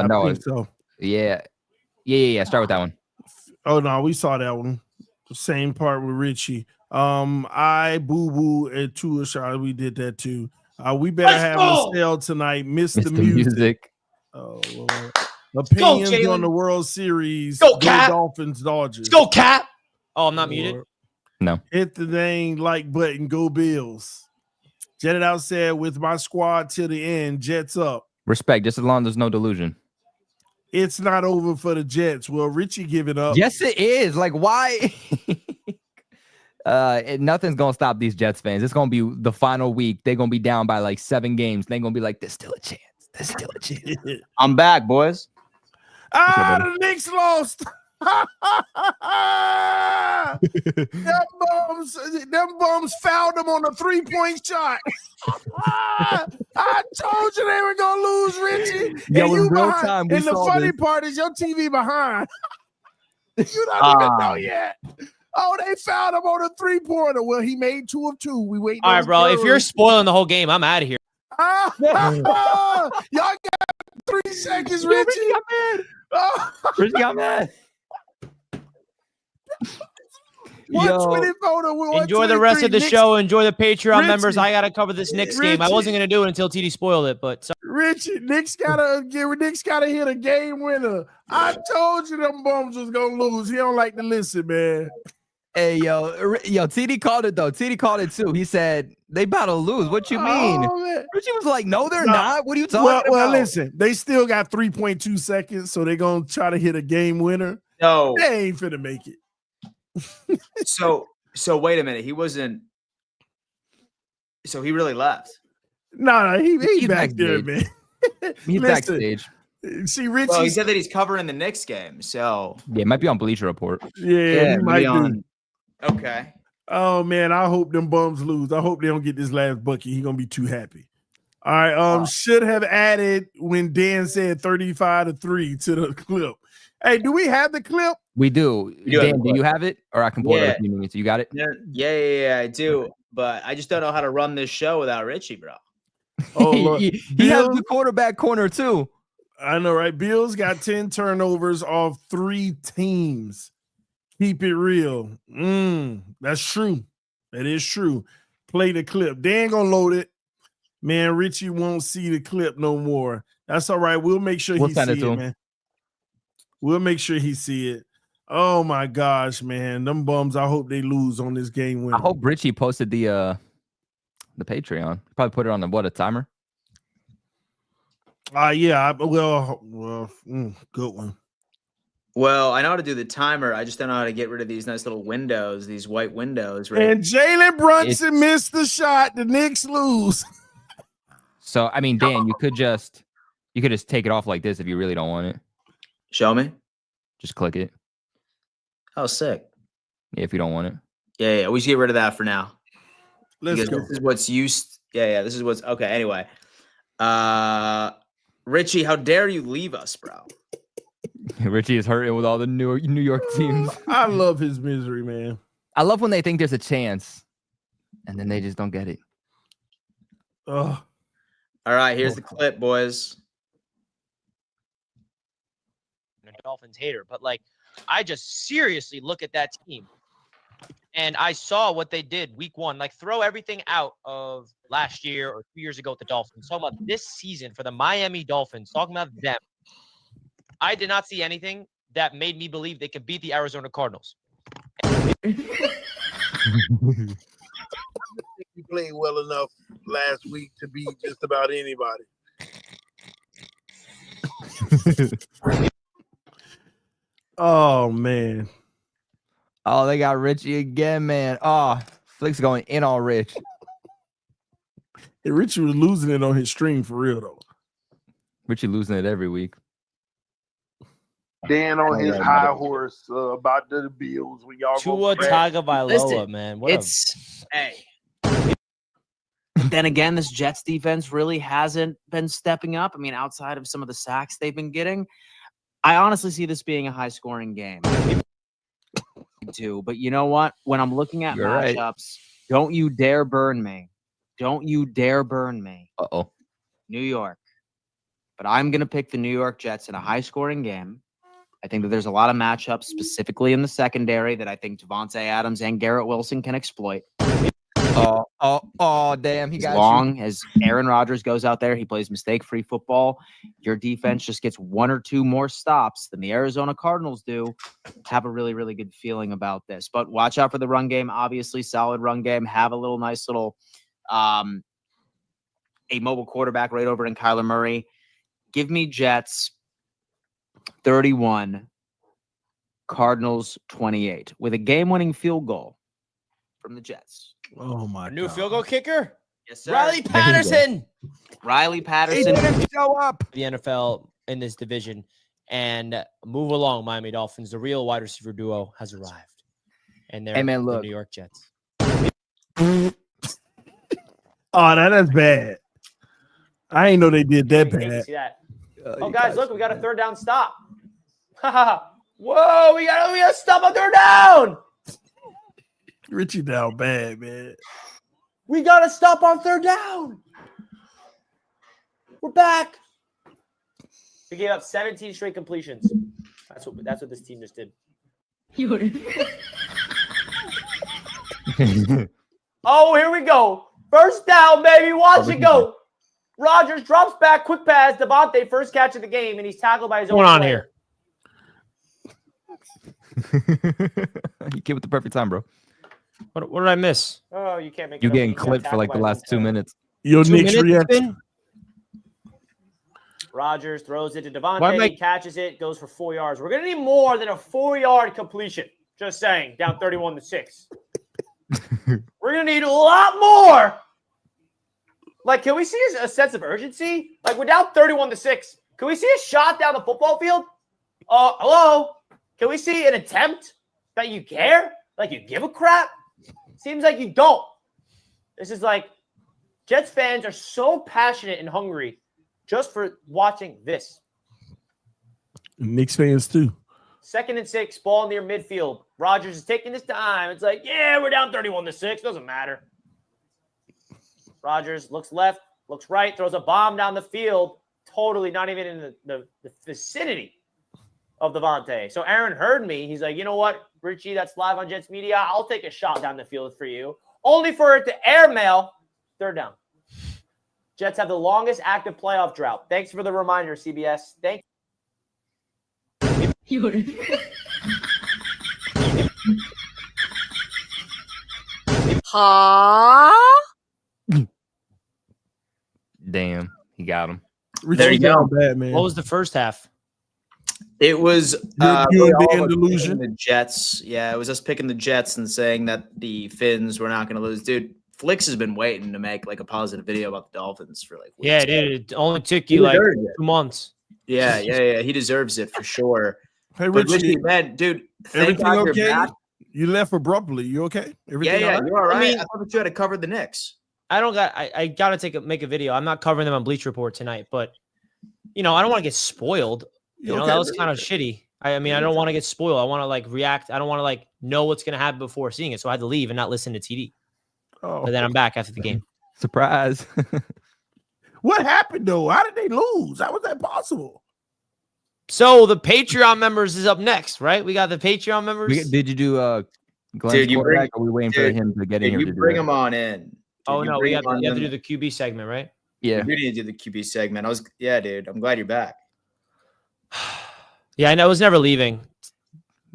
no, I think so. Yeah. Start with that one. Oh no, we saw that one. Same part with Richie. I Boo Boo and Tua Shah, we did that too. We better have Michelle tonight. Miss the music. Oh Lord. Opinions on the World Series. Go Cap. Dolphins, Dodgers. Go Cap. Oh, I'm not muted. No. Hit the dang like button. Go Bills. Jet it out said, with my squad till the end, Jets up. Respect, just as long as there's no delusion. It's not over for the Jets. Well, Richie giving up. Yes, it is. Like, why? Nothing's gonna stop these Jets fans. It's gonna be the final week. They're gonna be down by like 7 games. They're gonna be like, there's still a chance. There's still a chance. I'm back, boys. The Knicks lost. them bums fouled them on a 3-point shot. I told you they were gonna lose, Richie. Yo, and in you real behind. time, we And the saw funny this. part is your TV behind. You don't even know yet. Oh, they fouled him on a 3-pointer. Well, he made 2 of 2. We wait. All right, bro. If you're spoiling the whole game, I'm out of here. Y'all got 3 seconds, Richie. Richie got mad. Richie got mad. 120 photo. Enjoy the rest of the show. Enjoy the Patreon Richie. members. I got to cover this Knicks game. I wasn't going to do it until TD spoiled it, but Richie, Knicks gotta hit a game winner. I told you them bums was gonna lose. He don't like to listen, man. Hey, yo, TD called it though. TD called it too. He said they about to lose. What you mean? Oh, man. Richie was like, no, they're not. What are you talking about? Well, listen, they still got 3.2 seconds, so they're gonna try to hit a game winner. No. They ain't finna make it. So wait a minute. He wasn't. So he really left. No, he He's back there, backstage. man. He's Listen, backstage. See, Richie. Well, he said that he's covering the Knicks game. So Yeah, it might be on Bleacher Report. yeah, he might maybe do. on. Okay. Oh man, I hope them bums lose. I hope they don't get this last bucket. He gonna be too happy. All right. Should have added when Dan said 35-3 to the clip. Hey, do we have the clip? We do. Dan, do you have it? Or I can pull it up if you need me to. You got it? Yeah, I do. But I just don't know how to run this show without Richie, bro. Oh, look. he has the quarterback corner too. I know, right? Bills got 10 turnovers off 3 teams. Keep it real. That's true. That is true. Play the clip. Dan gonna load it. Man, Richie won't see the clip no more. That's all right. We'll make sure he see it, man. We'll make sure he see it. Oh my gosh, man. Them bums, I hope they lose on this game win. I hope Richie posted the Patreon. Probably put it on a timer. Yeah. Well, good one. Well, I know how to do the timer. I just don't know how to get rid of these nice little windows, these white windows. Right? And Jalen Brunson missed the shot. The Knicks lose. So, I mean, Dan, you could just take it off like this if you really don't want it. Show me. Just click it. Oh, sick. Yeah, if you don't want it. Yeah. We should get rid of that for now. Let's go. This is what's used. Yeah. This is what's okay. Anyway, Richie, how dare you leave us, bro? Richie is hurting with all the New York teams. I love his misery, man. I love when they think there's a chance, and then they just don't get it. Oh. All right, here's the clip, boys. Dolphins hater, but like, I just seriously look at that team, and I saw what they did week 1. Like, throw everything out of last year or 2 years ago with the Dolphins. Talking about this season for the Miami Dolphins. Talking about them. I did not see anything that made me believe they could beat the Arizona Cardinals. You played well enough last week to beat just about anybody. Oh man. Oh, they got Richie again, man. Oh, Flick's going in on Rich. And Richie was losing it on his stream for real though. Richie losing it every week. Dan on his high horse about the Bills. We all Tua Tagovailoa, man. Hey. Then again, this Jets defense really hasn't been stepping up. I mean, outside of some of the sacks they've been getting, I honestly see this being a high-scoring game. But you know what? When I'm looking at matchups, don't you dare burn me. Don't you dare burn me. Uh-oh. New York. But I'm going to pick the New York Jets in a high-scoring game. I think that there's a lot of matchups, specifically in the secondary, that I think Devontae Adams and Garrett Wilson can exploit. Oh, damn. He As got long as Aaron Rodgers goes out there, he plays mistake-free football. Your defense just gets 1 or 2 more stops than the Arizona Cardinals do. Have a really, really good feeling about this. But watch out for the run game. Obviously, solid run game. Have a little nice little a mobile quarterback right over in Kyler Murray. Give me Jets 31, Cardinals 28 with a game-winning field goal from the Jets. Oh my New God. field goal kicker, Yes, sir. Riley Patterson. Riley He Patterson. didn't show up. The NFL in this division and move along, Miami Dolphins. The real wide receiver duo has arrived, and they're Hey, man, the look. New York Jets. Oh, that's bad. I ain't know they did that Hate to bad. see that. Oh, guys, look, we got a third down stop. Whoa, we got a stop on third down. Richie down bad, man. We got to stop on third down. We're back. We gave up 17 straight completions. That's what this team just did. Oh, here we go. First down, baby. Watch it go. Rodgers drops back, quick pass. Devontae, first catch of the game, and he's tackled by his own What's going on player. here? You came with the perfect time, bro. What did I miss? Oh, you can't make You it up. getting He got clipped for like the tackled by his last own 2 player. minutes. Your 2 Knicks minutes it's reaction. been? Rodgers throws it to Why Devontae. am I- He catches it, goes for 4 yards. We're going to need more than a 4-yard completion. Just saying, down 31-6. We're going to need a lot more. Like, can we see a sense of urgency? Like, we're down 31-6. Can we see a shot down the football field? Hello? Can we see an attempt that you care? Like, you give a crap? Seems like you don't. This is like, Jets fans are so passionate and hungry just for watching this. Knicks fans too. 2nd and 6, ball near midfield. Rodgers is taking his time. It's like, yeah, we're down 31-6. Doesn't matter. Rodgers looks left, looks right, throws a bomb down the field. Totally not even in the vicinity of Devontae. So Aaron heard me. He's like, you know what, Richie, that's live on Jets Media. I'll take a shot down the field for you. Only for it to airmail. Third down. Jets have the longest active playoff drought. Thanks for the reminder, CBS. Thank Damn, he got him. Richie There you down go. bad, man. What was the first half? It was You really and all Dan of us Delusion? picking the Jets. Yeah, it was us picking the Jets and saying that the Finns were not going to lose. Dude, Flicks has been waiting to make like a positive video about the Dolphins for like weeks. Yeah, dude. It only took He you like deserves it. 2 months. Yeah. He deserves it for sure. Hey, But Richie, Richie, man, dude, thank everything God you're okay? back. You left abruptly. You okay? Everything all right? You're all right. I mean- thought that you had to cover the Knicks. I gotta make a video. I'm not covering them on Bleach Report tonight, but I don't want to get spoiled. You That okay? was kind of shitty. I mean, I don't want to get spoiled. I want to like react. I don't want to like know what's gonna happen before seeing it. So I had to leave and not listen to TD. Oh. But then I'm back after the game. Surprise. What happened though? How did they lose? How was that possible? So the Patreon members is up next, right? We got the Patreon members. Did you do Glenn's Dude, you quarterback, or are we waiting for dude, him to get in Dude, here you to do bring that? them on in. Dude, Oh you no, bring we have 'em on to in. do the QB segment, right? Yeah. You need to do the QB segment. Dude. I'm glad you're back. Yeah, I know. I was never leaving.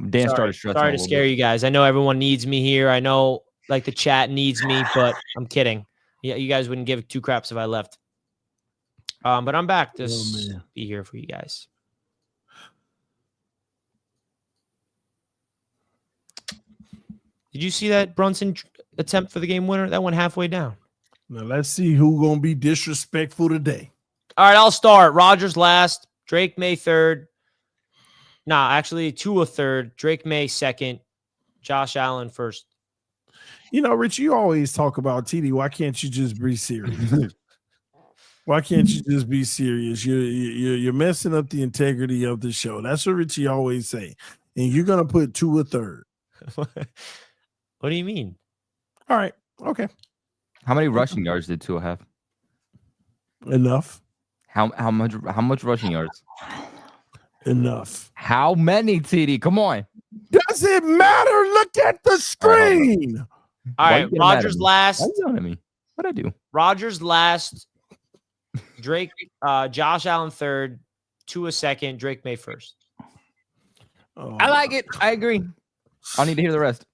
Dan started stretching. Sorry a to little scare bit. you guys. I know everyone needs me here. I know like the chat needs me, but I'm kidding. Yeah, you guys wouldn't give 2 craps if I left. But I'm back to man. be here for you guys. Did you see that Brunson attempt for the game winner? That went halfway down. Now let's see who gonna be disrespectful today. All right, I'll start. Rodgers last. Drake May third. Nah, actually Tua third. Drake May second. Josh Allen first. You know, Rich, you always talk about TD. Why can't you just be serious? Why can't you just be serious? You're messing up the integrity of the show. That's what Richie always say. And you're gonna put Tua third. What do you mean? All right, okay, How many rushing yards did Tua have? enough, How much rushing yards? enough. How many, TD? Come on. Does it matter? Look at the screen. All Why right, you getting mad at Rodgers me? last. Why you yelling at me? What'd I do? Rodgers last. Drake, Josh Allen third, Tua second, Drake May first. Oh, I like it. I agree. I need to hear the rest.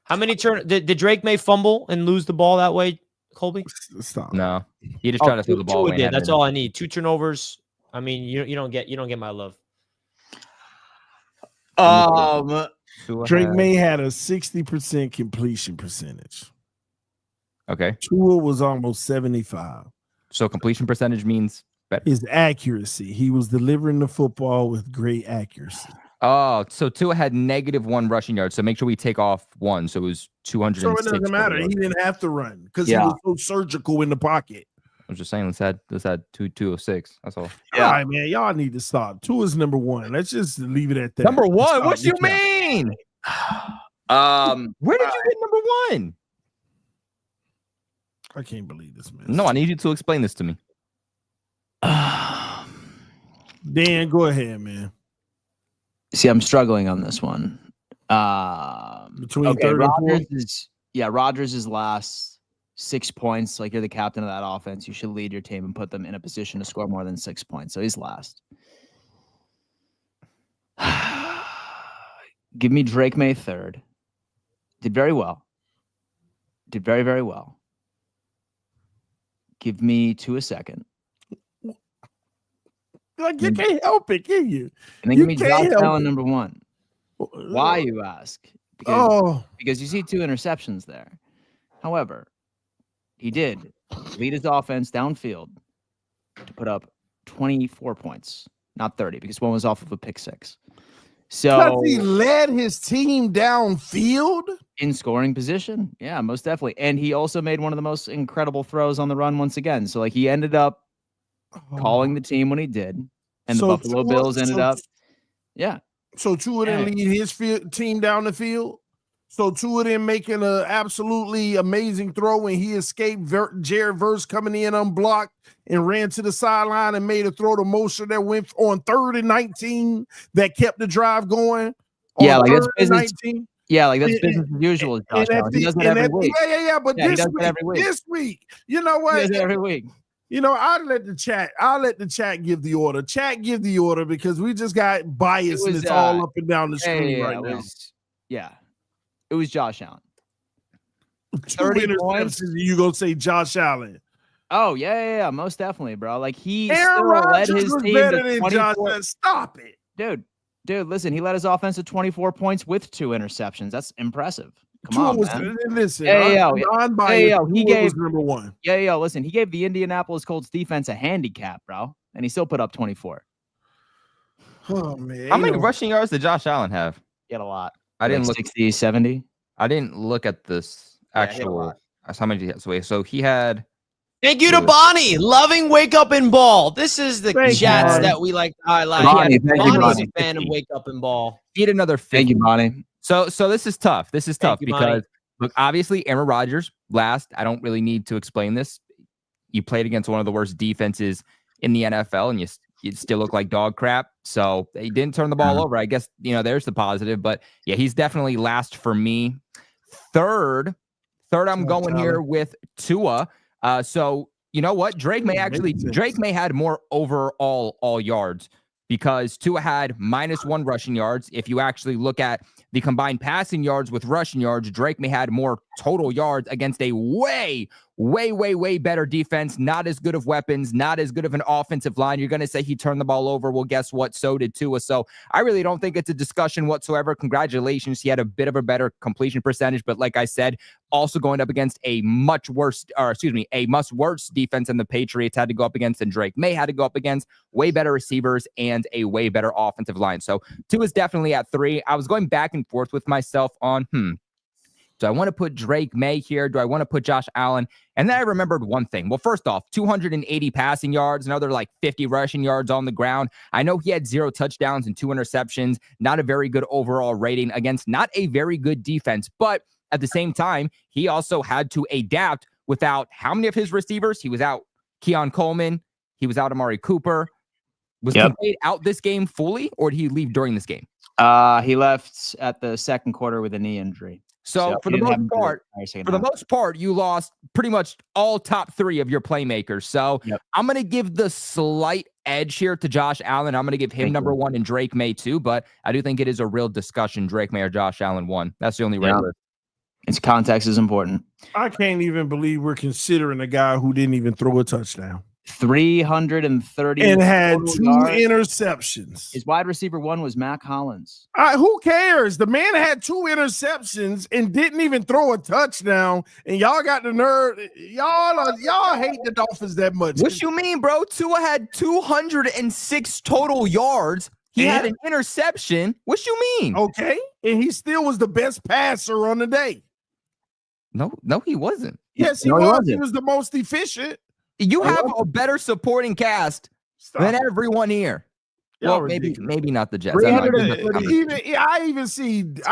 How many did Drake May fumble and lose the ball that way, Colby? stop. No, he just tried to throw the ball Tua away. did. That's all I need. 2 turnovers. I mean, you don't get my love. Drake May had a 60% completion percentage. Okay. Tua was almost 75. So completion percentage means better. His accuracy. He was delivering the football with great accuracy. Oh, so Tua had -1 rushing yards. So make sure we take off 1. So it was 206. So it doesn't matter. He didn't have to run because he was so surgical in the pocket. I was just saying, let's add 206. That's all. All right, man. Y'all need to stop. Tua's number 1. Let's just leave it at that. Number 1? Stop. What you mean? Where did you get number 1? I can't believe this, man. No, I need you to explain this to me. Dan, go ahead, man. See, I'm struggling on this one. Between third and fourth? Rodgers is last 6 points. Like, you're the captain of that offense. You should lead your team and put them in a position to score more than 6 points. So he's last. Give me Drake May third. Did very well. Did very, very well. Give me Tua second. Like, you can't help it, can you? And then give me Josh Allen number 1. Why, you ask? Because you see 2 interceptions there. However, he did lead his offense downfield to put up 24 points, not 30, because one was off of a pick 6. So he led his team downfield in scoring position. Yeah, most definitely. And he also made one of the most incredible throws on the run once again. So, like, he ended up calling the team when he did, and the Buffalo Bills ended up. Yeah. So Tua didn't lead his team down the field. So Tua didn't making an absolutely amazing throw when he escaped Jared Verse coming in unblocked and ran to the sideline and made a throw to Mosher that went on 3rd and 19 that kept the drive going. Yeah, like that's business. Yeah, like that's business as usual. Josh Allen. He does it every week. Yeah. But this week, you know what? He does it every week. You know, I'll let the chat give the order. Chat give the order because we just got bias and it's all up and down the screen right now. It was Josh Allen. 30 points. You gonna say Josh Allen? Oh yeah, most definitely, bro. Like he Aaron Rodgers led his team better than Josh Allen. Stop it, dude. Listen, he led his offense to 24 points with 2 interceptions. That's impressive. Come on, man. Listen, he gave number 1. Listen, he gave the Indianapolis Colts defense a handicap, bro, and he still put up 24. Oh man, how many rushing yards did Josh Allen have? He had a lot. I didn't look 60, 70. I didn't look at this actual. How many did he have? So he had. Thank you to Bonnie. Loving Wake Up and Ball. This is the chats that we like to highlight. Bonnie's a fan of Wake Up and Ball. He had another 50. Thank you, Bonnie. So this is tough. This is tough because Bonnie. look, obviously Aaron Rodgers last. I don't really need to explain this. You played against one of the worst defenses in the NFL, and you still look like dog crap. So he didn't turn the ball over. I guess there's the positive. But yeah, he's definitely last for me. Third, I'm going here with Tua. So you know what? Drake May had more overall all yards because Tua had -1 rushing yards. If you actually look at the combined passing yards with rushing yards, Drake May had more total yards against a way better defense, not as good of weapons, not as good of an offensive line. You're going to say he turned the ball over. Well, guess what? So did Tua. So I really don't think it's a discussion whatsoever. Congratulations. He had a bit of a better completion percentage, but like I said, also going up against a much worse defense than the Patriots had to go up against and Drake May had to go up against. Way better receivers and a way better offensive line. So Tua is definitely at 3. I was going back and forth with myself on, do I want to put Drake May here? Do I want to put Josh Allen? And then I remembered one thing. Well, first off, 280 passing yards, another like 50 rushing yards on the ground. I know he had 0 touchdowns and 2 interceptions, not a very good overall rating against not a very good defense. But at the same time, he also had to adapt without how many of his receivers? He was out Keon Coleman. He was out Amari Cooper. Was Kincaid out this game fully, or did he leave during this game? He left at the second quarter with a knee injury. So for the most part, you lost pretty much all top 3 of your playmakers. So I'm going to give the slight edge here to Josh Allen. I'm going to give him number 1 and Drake May 2, but I do think it is a real discussion. Drake May or Josh Allen 1. That's the only right list. Its context is important. I can't even believe we're considering a guy who didn't even throw a touchdown. 330 and had 2 yards. interceptions. His wide receiver 1 was Mac Hollins. Who cares? The man had 2 interceptions and didn't even throw a touchdown. And y'all got the nerve. Y'all hate the Dolphins that much. What you mean, bro? Tua had 206 total yards. He had an interception. What you mean? Okay, and he still was the best passer on the day. No, he wasn't. Yes, he was. He was the most efficient. You have a better supporting cast than everyone here. Well, maybe not the Jets. I even see Bills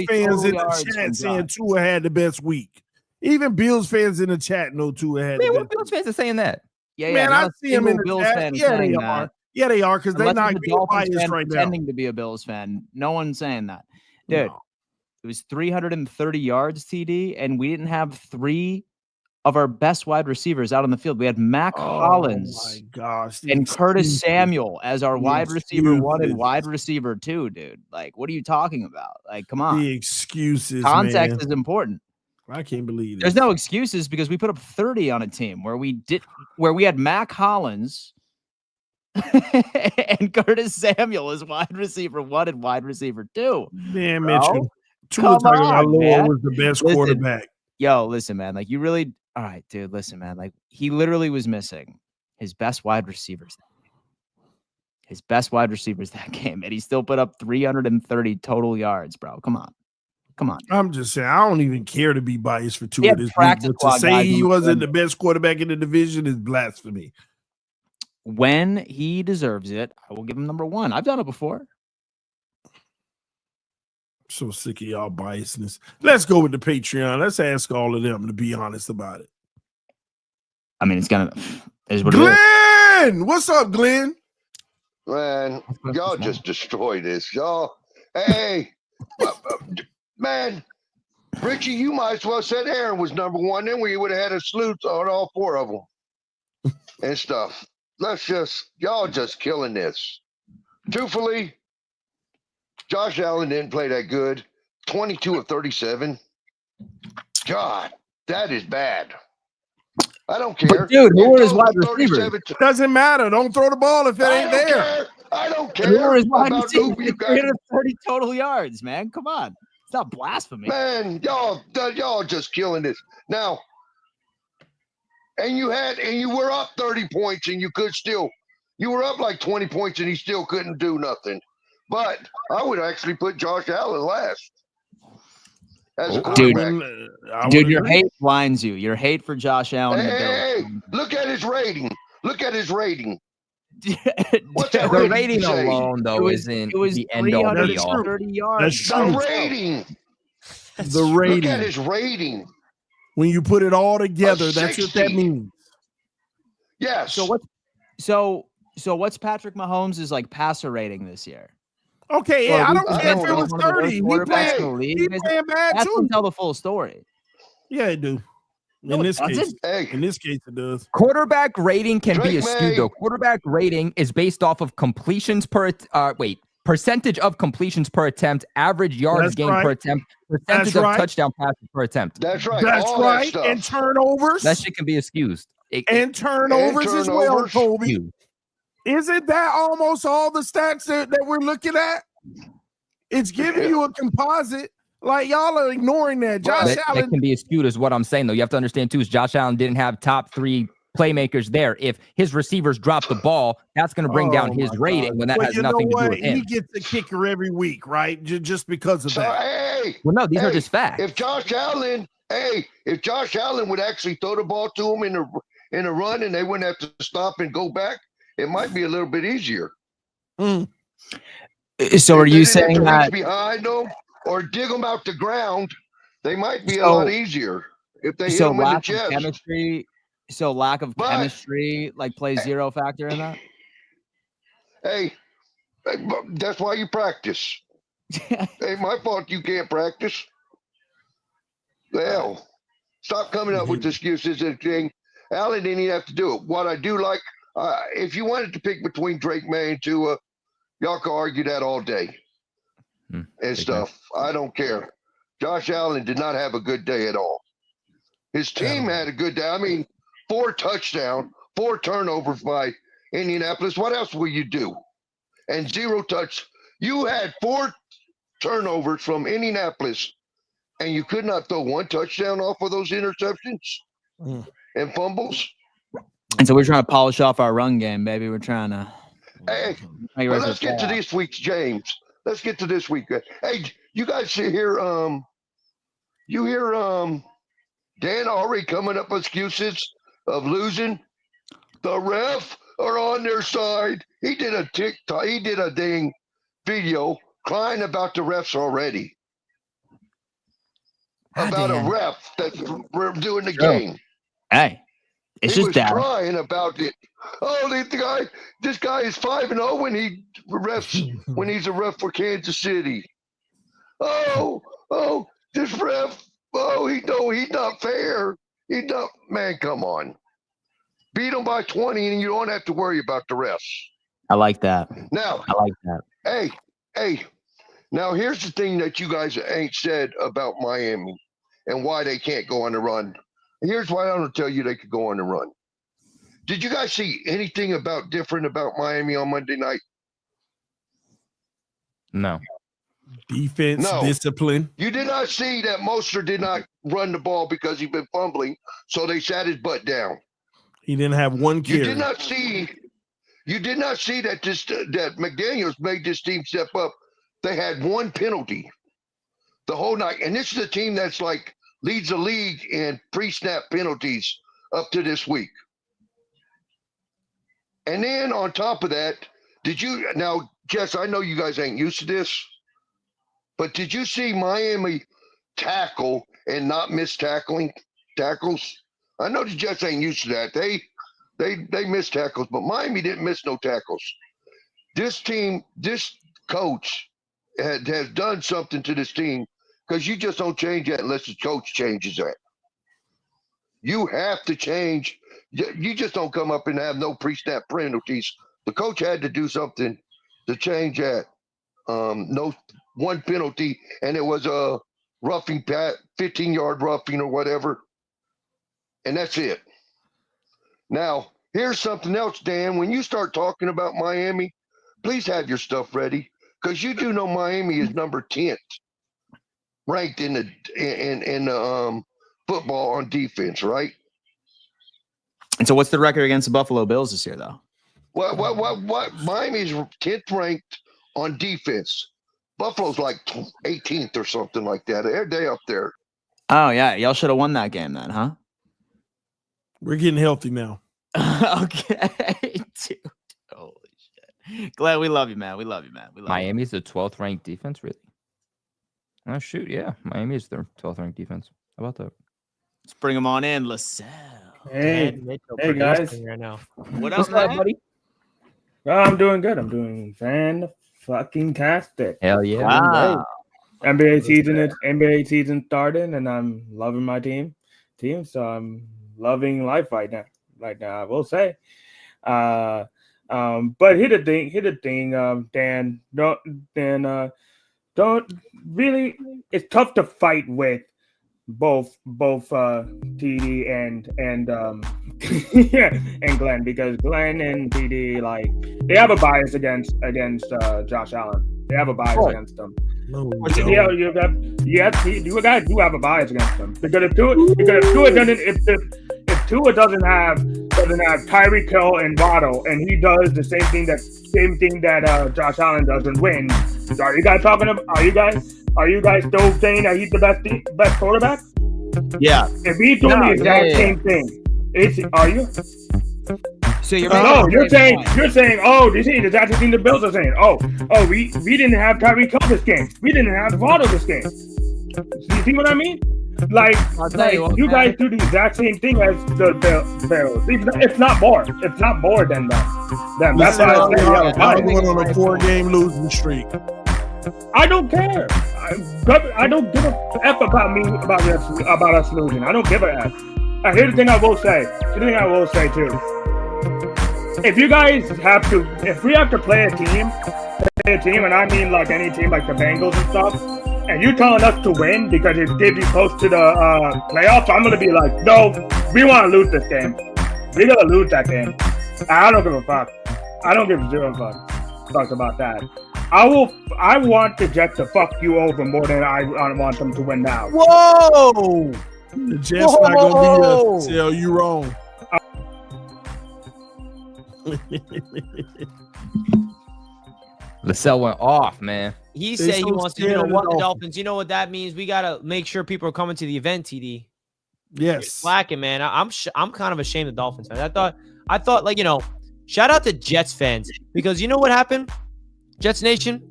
fans in the chat saying Tua had the best week. Even Bills fans in the chat know Tua had. Man, what Bills fans are saying that? Man, I see him in the Bills chat. fans. Yeah, they are. Yeah, they are because they're not being biased right now. Pretending to be a Bills fan. No one's saying that, dude. No. It was 330 yards, TD, and we didn't have 3 of our best wide receivers out on the field. We had Mac Hollins and Curtis Samuel as our wide receiver 1 and wide receiver 2, dude. Like, what are you talking about? Like, come on. The excuses, Context is important. I can't believe it. There's no excuses because we put up 30 on a team where we had Mac Hollins and Curtis Samuel as wide receiver 1 and wide receiver 2. Man, Mitchell. Tua Tagovailoa was the best quarterback. Yo, listen, man. Like, you really... All right, dude, listen, man. Like, he literally was missing his best wide receivers that game. And he still put up 330 total yards, bro. Come on. I'm just saying, I don't even care to be biased for Tua this week. But to say he wasn't the best quarterback in the division is blasphemy. When he deserves it, I will give him number 1. I've done it before. So sick of y'all biasness. Let's go with the Patreon. Let's ask all of them to be honest about it. I mean, Glenn! What's up, Glenn? Man, y'all just destroy this. Y'all, hey, man, Richie, you might as well said Aaron was number 1. Then we would have had a salute on all 4 of them and stuff. Y'all just killing this. Truthfully, Josh Allen didn't play that good. 22 of 37. God, that is bad. I don't care. But dude, who are his wide receivers? Doesn't matter. Don't throw the ball if it ain't there. I don't care. Who are his wide receivers? 330 total yards, man. Come on. It's not blasphemy. Man, y'all just killing this. Now, and you were up 30 points and you were up like 20 points and he still couldn't do nothing. But I would actually put Josh Allen last. Dude, your hate blinds you. Your hate for Josh Allen. Hey, look at his rating. What's that the rating alone, though, isn't the end all be all. That's true. The rating. Look at his rating. When you put it all together, that's what that means. Yes. So what's Patrick Mahomes' like passer rating this year? Okay, yeah, I don't care if it was 30. He playing bad That too. doesn't tell the full story. Yeah, it do. In this case, it does. Quarterback rating can be skewed, though. Quarterback rating is based off of completions percentage of completions per attempt, average yards gained per attempt, percentage of touchdown passes per attempt. That's right. That's right. And turnovers. That shit can be excused. And turnovers as well, Kobe. Isn't that almost all the stats that we're looking at? It's giving you a composite. Like, y'all are ignoring that. Josh Allen. That can be skewed is what I'm saying, though. You have to understand, too, is Josh Allen didn't have top 3 playmakers there. If his receivers drop the ball, that's going to bring down his rating when that has nothing to do with him. He gets the kicker every week, right? Just because of that. Hey, well, no, these are just facts. If Josh Allen would actually throw the ball to him in a run and they wouldn't have to stop and go back, it might be a little bit easier. So are you saying that behind them or dig them out the ground? They might be a lot easier if they hit them in the chest. Lack of chemistry like plays zero factor in that. Hey, that's why you practice. Ain't my fault you can't practice. The hell. Stop coming up with excuses and thing. Allen didn't even have to do it. What I do like, if you wanted to pick between Drake May and Tua, y'all can argue that all day and stuff. I don't care. Josh Allen did not have a good day at all. His team had a good day. I mean, 4 touchdowns, 4 turnovers by Indianapolis. What else will you do? And 0 touch. You had 4 turnovers from Indianapolis, and you could not throw 1 touchdown off of those interceptions and fumbles. And so we're trying to polish off our run game, baby. We're trying to. Hey, well, let's get to this week's James. Let's get to this week. Hey, you guys hear? You hear? Dan already coming up with excuses of losing. The ref are on their side. He did a TikTok. He did a dang video crying about the refs already. About a ref that's doing the game. Hey, it's he just was that. crying about it. Oh, this guy is 5-0 when he refs when he's a ref for Kansas City. Oh, this ref. Oh, he's not fair. He's not. Man, come on. Beat him by 20, and you don't have to worry about the refs. I like that. Now, I like that. Hey. Now, here's the thing that you guys ain't said about Miami and why they can't go on the run. Here's why I don't tell you they could go on the run. Did you guys see anything different about Miami on Monday night? No. Defense, discipline. You did not see that Mostert did not run the ball because he'd been fumbling, so they sat his butt down. He didn't have 1 carry. You did not see that that McDaniels made this team step up. They had 1 penalty the whole night, and this is a team that's like leads the league in pre-snap penalties up to this week. And then on top of that, now, Jess, I know you guys ain't used to this, but did you see Miami tackle and not miss tackles? I know the Jets ain't used to that. They missed tackles, but Miami didn't miss no tackles. This coach has done something to this team, because you just don't change that unless the coach changes that. You have to change. You just don't come up and have no pre-snap penalties. The coach had to do something to change that. No 1 penalty, and it was a roughing, 15-yard roughing or whatever, and that's it. Now, here's something else, Dan. When you start talking about Miami, please have your stuff ready, because you do know Miami is number 10 ranked in the football on defense, right? And so, what's the record against the Buffalo Bills this year, though? What? Miami's 10th ranked on defense. Buffalo's like 18th or something like that. They up there. Oh yeah, y'all should have won that game then, huh? We're getting healthy now. Okay, dude. Holy shit. Glad we love you, man. We love you. Miami's the 12th ranked defense, really? Oh shoot, yeah. Miami is their 12th ranked defense. How about that? Let's bring them on in, LaSalle. Hey guys. Right now. What else, buddy? I'm doing good. I'm doing fan-fucking-tastic. Hell yeah. Wow. NBA season started, and I'm loving my team. So I'm loving life right now. I will say. But here's the thing, Dan. Don't really. It's tough to fight with both TD and and Glenn, because Glenn and TD, like, they have a bias against Josh Allen. They have a bias against him. No, you guys do have a bias against him, because if Tua doesn't have Tyreek Hill and Waddle, and he does the same thing that Josh Allen does and wins, are you guys still saying that he's the best quarterback? Yeah. If he told me the exact same thing, are you? So you're you're saying, this is the exact thing the Bills are saying. We didn't have Tyreek Hill this game. We didn't have Waddle this game. You see what I mean? Like you guys do the exact same thing as the Bills. It's not more. It's not more than that. That's why I say we have a bias. I'm going on a 4-game losing streak. I don't care. I don't give a F about us losing. I don't give a F. Here's the thing I will say. Too. If you guys if we have to play a team, and I mean like any team like the Bengals and stuff, and you telling us to win because it gives you close to the playoffs, I'm going to be like, no, we want to lose this game. We're going to lose that game. I don't give a fuck. I don't give zero fucks about that. I want the Jets to fuck you over more than I want them to win now. Whoa! The Jets not going to be tell you wrong. LaSalle went off, man. He said he wants to want the Dolphins. You know what that means? We got to make sure people are coming to the event, TD. Yes. You're slacking, man. I'm kind of ashamed of Dolphins fans. I thought like, shout out to Jets fans because you know what happened? Jets Nation,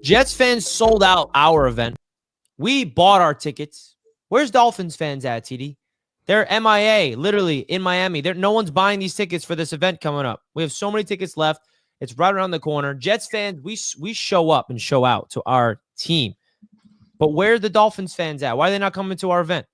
Jets fans sold out our event. We bought our tickets. Where's Dolphins fans at, TD? They're MIA, literally in Miami. No one's buying these tickets for this event coming up. We have so many tickets left. It's right around the corner. Jets fans, we show up and show out to our team. But where are the Dolphins fans at? Why are they not coming to our event?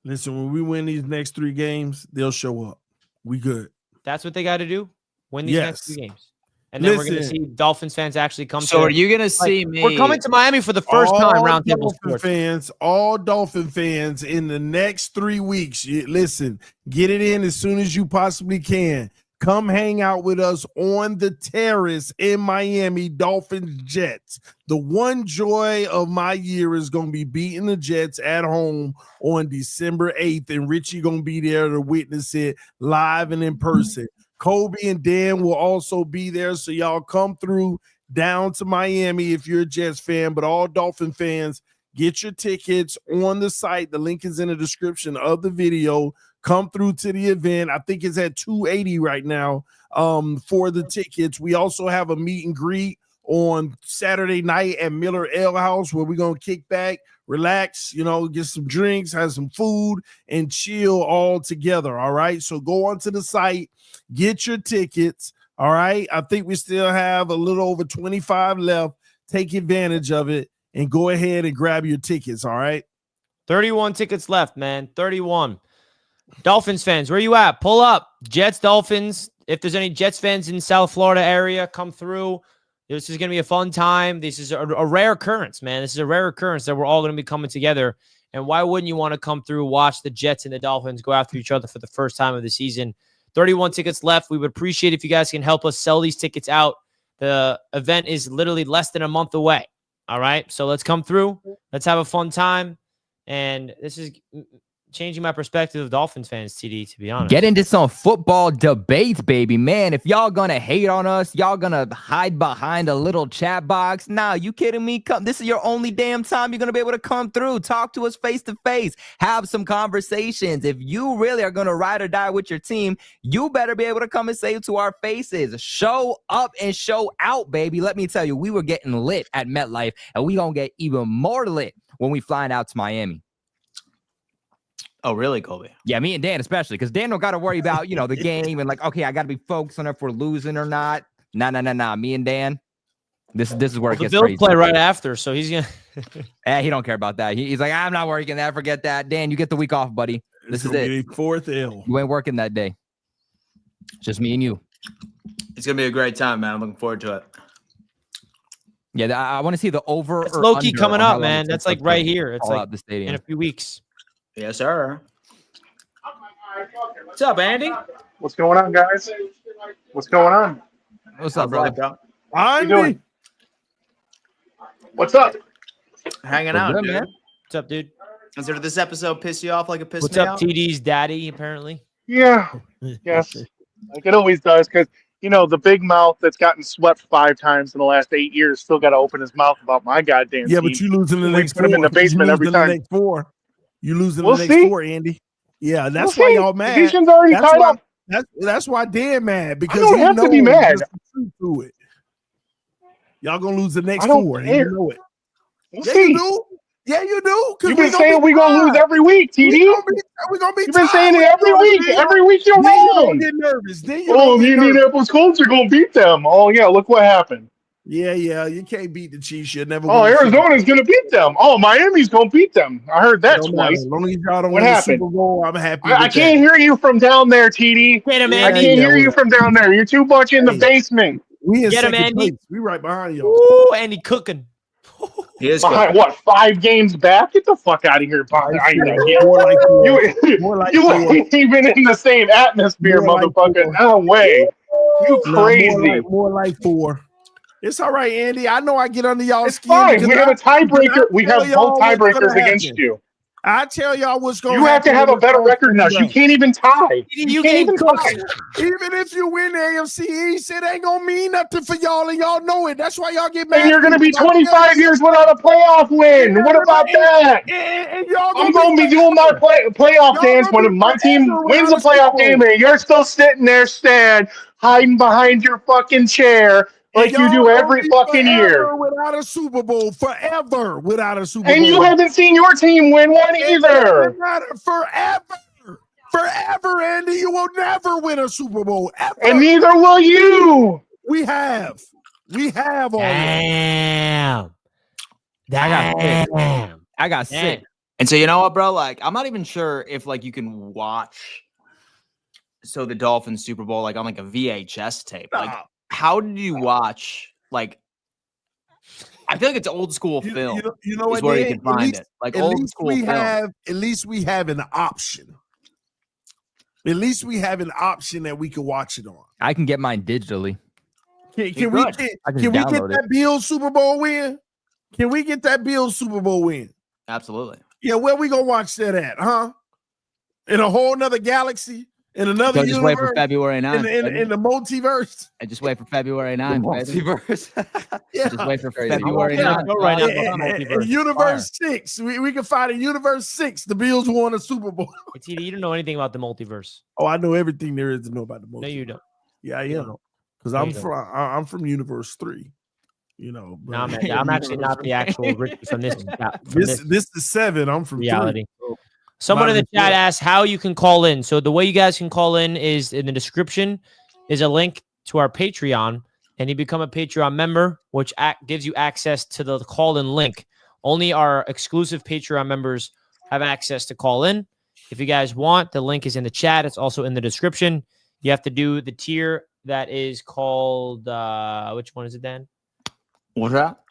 Listen, when we win these next 3 games, they'll show up. We good. That's what they got to do? Win these next 3 games. And then we're going to see Dolphins fans actually come. So are you going to see me? We're coming to Miami for the first time. Roundtable Sports. All Dolphin fans in the next 3 weeks. Listen, get it in as soon as you possibly can. Come hang out with us on the terrace in Miami, Dolphins Jets. The one joy of my year is going to be beating the Jets at home on December 8th, and Richie going to be there to witness it live and in person. Kobe and Dan will also be there, so y'all come through down to Miami if you're a Jets fan, but all Dolphin fans, get your tickets on the site. The link is in the description of the video. Come through to the event. I think it's at $280 right now for the tickets. We also have a meet and greet on Saturday night at Miller Ale House where we're going to kick back, relax, get some drinks, have some food, and chill all together, all right? So go onto the site, get your tickets, all right? I think we still have a little over 25 left. Take advantage of it and go ahead and grab your tickets, all right? 31 tickets left, man, 31. Dolphins fans, where you at? Pull up. Jets, Dolphins. If there's any Jets fans in South Florida area, come through. This is going to be a fun time. This is a rare occurrence, man. This is a rare occurrence that we're all going to be coming together. And why wouldn't you want to come through, watch the Jets and the Dolphins go after each other for the first time of the season? 31 tickets left. We would appreciate if you guys can help us sell these tickets out. The event is literally less than a month away. All right? So let's come through. Let's have a fun time. And this is changing my perspective of Dolphins fans, TD, to be honest. Get into some football debates, baby. Man, if y'all gonna hate on us, y'all gonna hide behind a little chat box. Nah, you kidding me? This is your only damn time you're gonna be able to come through. Talk to us face to face. Have some conversations. If you really are gonna ride or die with your team, you better be able to come and say it to our faces. Show up and show out, baby. Let me tell you, we were getting lit at MetLife, and we gonna get even more lit when we flying out to Miami. Oh, really, Colby? Yeah, me and Dan especially, because Dan don't got to worry about, the game and like, okay, I got to be focused on if we're losing or not. Nah. Me and Dan, this is where it gets crazy. The Bills play right after, so he's going to... he don't care about that. He's like, I'm not working that. Forget that. Dan, you get the week off, buddy. This is it. 4th L. You ain't working that day. Just me and you. It's going to be a great time, man. I'm looking forward to it. Yeah, I want to see the over. It's low-key coming up, man. That's like right here. It's like the stadium in a few weeks. Yes, sir. What's up, Andy? What's going on, guys? What's going on? What's up, brother? How you doing? What's up? Hanging out, good, dude. Man. What's up, dude? Did this episode piss you off like it pissed What's me up, off? TD's daddy, apparently? Yeah. Yes. Like it always does, because the big mouth that's gotten swept 5 times in the last 8 years still got to open his mouth about my goddamn team. But you losing the next 4. Put him in the basement every time. You losing the next 4, Andy. Yeah, that's why y'all mad. Division's already tied up. That's why Dan mad, because I don't have to be mad. To it. Y'all gonna lose the next 4. Care. You know it. We'll Yeah, see. you do. Yeah, you do. You've been saying we're gonna lose every week, TD. We're gonna be. You've been saying it every week. Every week you're wrong. wrong. Get nervous. The Indianapolis Colts are gonna beat them. Oh yeah, look what happened. Yeah, you can't beat the Chiefs. You'll never. Oh, win the Super Bowl. Arizona's going to beat them. Oh, Miami's going to beat them. I heard that It don't matter. twice. As long as y'all don't What win happened? the Super Bowl, I'm happy. I with can't that. hear you from down there, TD. Get him, I Andy. can't hear you from down there. You're too much in the basement. We in Get him, second Andy. place. We right behind y'all. Ooh, Andy cooking. He is Behind what? 5 games back? Get the fuck out of here! More like four. You More like you four. ain't even in the same atmosphere, More like motherfucker. four. No way. You No, crazy. more like 4. It's all right, Andy. I know I get under y'all It's skin. fine. because We have a tiebreaker. We tell have y'all both what's gonna tiebreakers against happen. you. I tell y'all what's going You have to have a better record than us. You can't even tie. You can't even tie. Even if you win the AFC East, it ain't gonna mean nothing for y'all, and y'all know it. That's why y'all get mad. And you're going to be 25 years without a playoff win. What about that? And y'all I'm going to be doing my playoff Y'all dance gonna when be my team forever wins a without a playoff Super game, Bowl. and you're still sitting there, hiding behind your fucking chair like you do every fucking year. Without a Super Bowl, forever without a Super Bowl. And you haven't seen your team win one It either. doesn't matter. Forever, Andy. You will never win a Super Bowl. Ever. And neither will you. We have already. Damn. I got sick. And so you know what, bro? Like, I'm not even sure if like you can watch the Dolphins Super Bowl like on like a VHS tape. Like, how did you watch like? I feel like it's old school film. You know what? Is where you Dan? can find it. Like old school film. At least we have an option. At least we have an option that we can watch it on. I can get mine digitally. Can we get that Bills Super Bowl win? Can we get that Bills Super Bowl win? Absolutely. Yeah, where we gonna watch that at, huh? In a whole nother galaxy? In another universe? Just wait for February 9th. In the multiverse? I just wait for February 9th. Multiverse. Yeah. Just wait for Crazy. February Yeah, 9th. go right now. In Universe 6. We can find in Universe 6. The Bills won a Super Bowl. Hey, TD, you don't know anything about the multiverse. Oh, I know everything there is to know about the multiverse. No, you don't. Yeah, I You am. don't. Because I'm from Universe 3. You know, No, I'm actually not the actual Richie from this. This is 7. I'm from reality. 3. Someone in the chat asked how you can call in. So the way you guys can call in is in the description is a link to our Patreon, and you become a Patreon member, which gives you access to the call-in link. Only our exclusive Patreon members have access to call in. If you guys want, the link is in the chat. It's also in the description. You have to do the tier that is called, which one is it, Dan? What's that?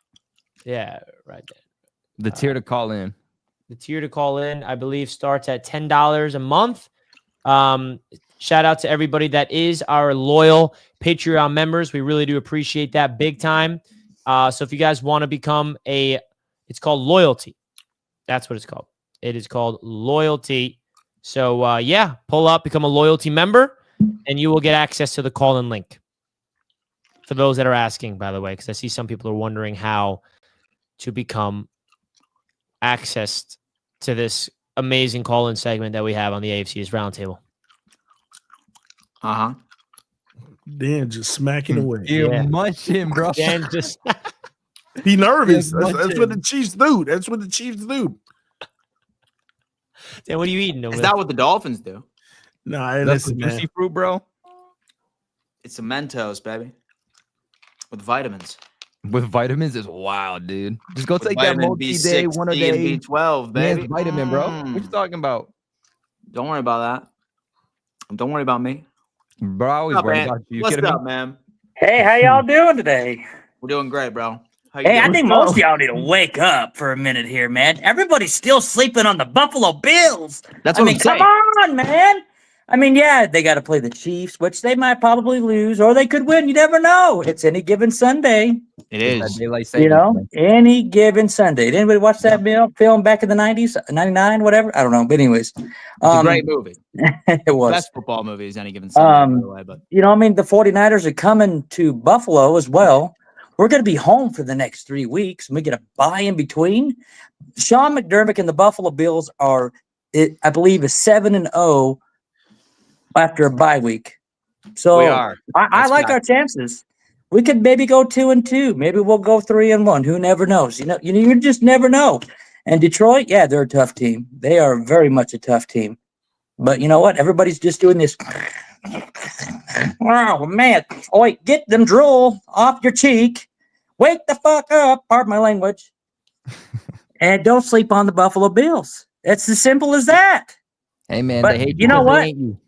Yeah, right there. The tier to call in. The tier to call in, I believe, starts at $10 a month. Shout out to everybody that is our loyal Patreon members. We really do appreciate that big time. So if you guys want to become it's called loyalty. That's what it's called. It is called loyalty. So yeah, pull up, become a loyalty member, and you will get access to the call-in link. For those that are asking, by the way, because I see some people are wondering how to become access to this amazing call-in segment that we have on the AFC East Roundtable. Uh-huh. Dan just smacking away. You're munching, bro. Dan just he nervous. That's what the Chiefs do. That's what the Chiefs do. Dan, what are you eating over Is there? that what the Dolphins do? Nah, That's listen, the man. juicy fruit, bro. It's some Mentos, baby. With vitamins. With vitamins is wild, dude. Just go With take that vitamin multi-day, B6, one a D, and day. B12, baby. Man's vitamin, bro. What you talking about? Don't worry about that. Don't worry about me. Bro, I always What's up, worry man? about you. What's kidding me? up, man? Hey, how y'all doing today? We're doing great, bro. How you Hey, I doing? think most of y'all need to wake up for a minute here, man. Everybody's still sleeping on the Buffalo Bills. That's I what mean, I'm come saying. on, man. I mean, yeah, they got to play the Chiefs, which they might probably lose, or they could win. You never know. It's any given Sunday. It It's is. that daylight You savings know, time. any given Sunday. Did anybody watch that film back in the 90s, 99, whatever? I don't know. But anyways, It's a great movie. it was. Best football movie is any given Sunday, by the way, but You know, I mean, the 49ers are coming to Buffalo as well. We're going to be home for the next 3 weeks, and we get a bye in between. Sean McDermott and the Buffalo Bills are, I believe, is 7-0 after a bye week. So we are. I That's like fact. our chances. We could maybe go 2-2. Maybe we'll go 3-1. Who never knows? You just never know. And Detroit, yeah, they're a tough team. They are very much a tough team. But you know what? Everybody's just doing this. Oh man! Oh wait, get them drool off your cheek. Wake the fuck up, pardon my language, and don't sleep on the Buffalo Bills. It's as simple as that. Hey, man, But they hate you know because they what? ain't you.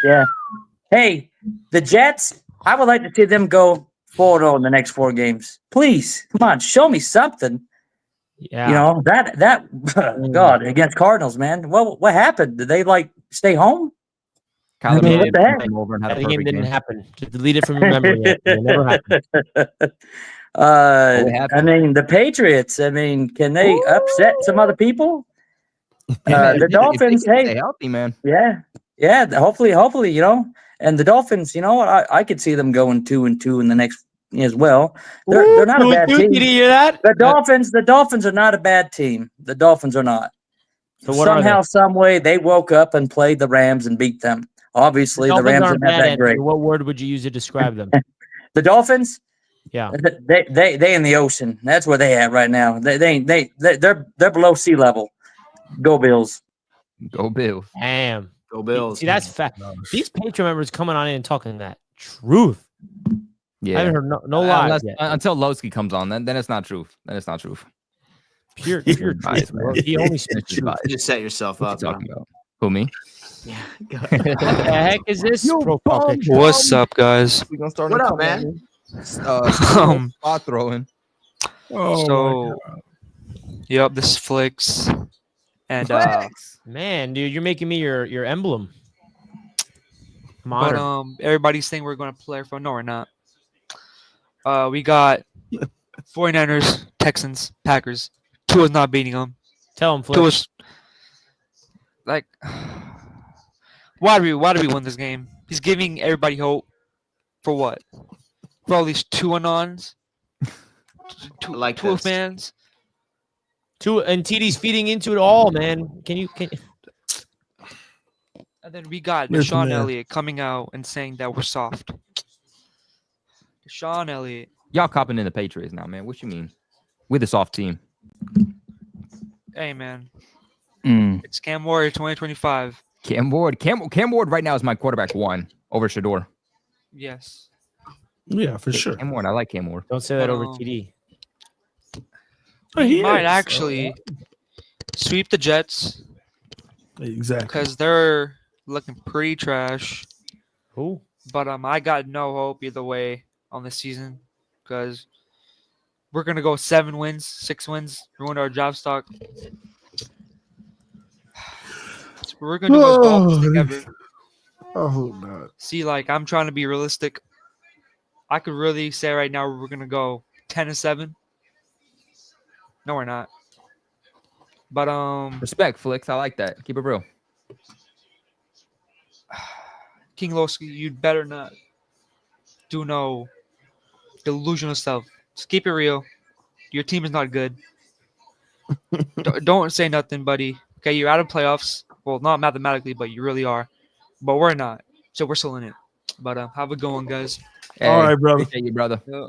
Yeah. Hey, the Jets, I would like to see them go 4-0 in the next 4 games. Please, come on, show me something. Yeah. You know, that God, against Cardinals, man. What happened? Did they like stay home? Kyler mean, Murray what the heck? came over and had That a game perfect didn't game. happen. Just delete it from your memory. It never happened. What I happened? mean, the Patriots, I mean, can they upset some other people? The Dolphins, If they hey, stay healthy, man. yeah. Hopefully, you know, and the Dolphins, you know what? I could see them going 2-2 in the next as well. They're not a bad team. Did you hear that? The Dolphins are not a bad team. The Dolphins are not. So what are Somehow, they? some way, they woke up and played the Rams and beat them. Obviously, the Dolphins Rams aren't are not bad, that great. Anthony. What word would you use to describe them? The Dolphins, Yeah. they in the ocean. That's where they at right now. They're below sea level. Go Bills. Go Bills. Damn. Go Bills. See, that's fact. These Patriot members coming on in and talking that truth. Yeah. I haven't heard no lies yet. Until Lowski comes on, then it's not truth. Then it's not truth. Pure Bias, truth, man. bro. He only speaks Just truth. bias. You just set yourself What up. you talking about? Who, me? Yeah. Go What the heck is this? Profile picture? What's up, guys? We gonna start What up, man? Spot throwing. So, yep, this is Flicks. And Man, dude, you're making me your emblem. I'm but honored. everybody's saying we're gonna play for no, we're not. We got 49ers, Texans, Packers. Tua's not beating them. Tell him, Flick. Tua's like, why do we win this game? He's giving everybody hope. For what? For all these Tua-nons? Like Tua this. fans? And TD's feeding into it all, man. Can you? And then we got Listen, Deshaun man. Elliott coming out and saying that we're soft. Deshaun Elliott. Y'all copping in the Patriots now, man. What you mean? With a soft team. Hey, man. Mm. It's Cam Warrior 2025. Cam Ward. Cam Ward right now is my quarterback 1 over Shador. Yes. Yeah, for sure. Cam Ward. I like Cam Ward. Don't say that over Um, TD. He might actually sweep the Jets Exactly. because they're looking pretty trash. Who? But I got no hope either way on this season because we're gonna go 7 wins, 6 wins, ruin our job stock. We're gonna do the most Dolphins thing ever. I hope not. See, like I'm trying to be realistic. I could really say right now we're gonna go 10-7. No, we're not. But Respect, Flicks. I like that. Keep it real. King Lowski, you'd better not do no delusional stuff. Just keep it real. Your team is not good. Don't say nothing, buddy. Okay, you're out of playoffs. Well, not mathematically, but you really are. But we're not. So we're still in it. But have a good one, guys. Hey, All right, brother. Appreciate you, brother. Yeah.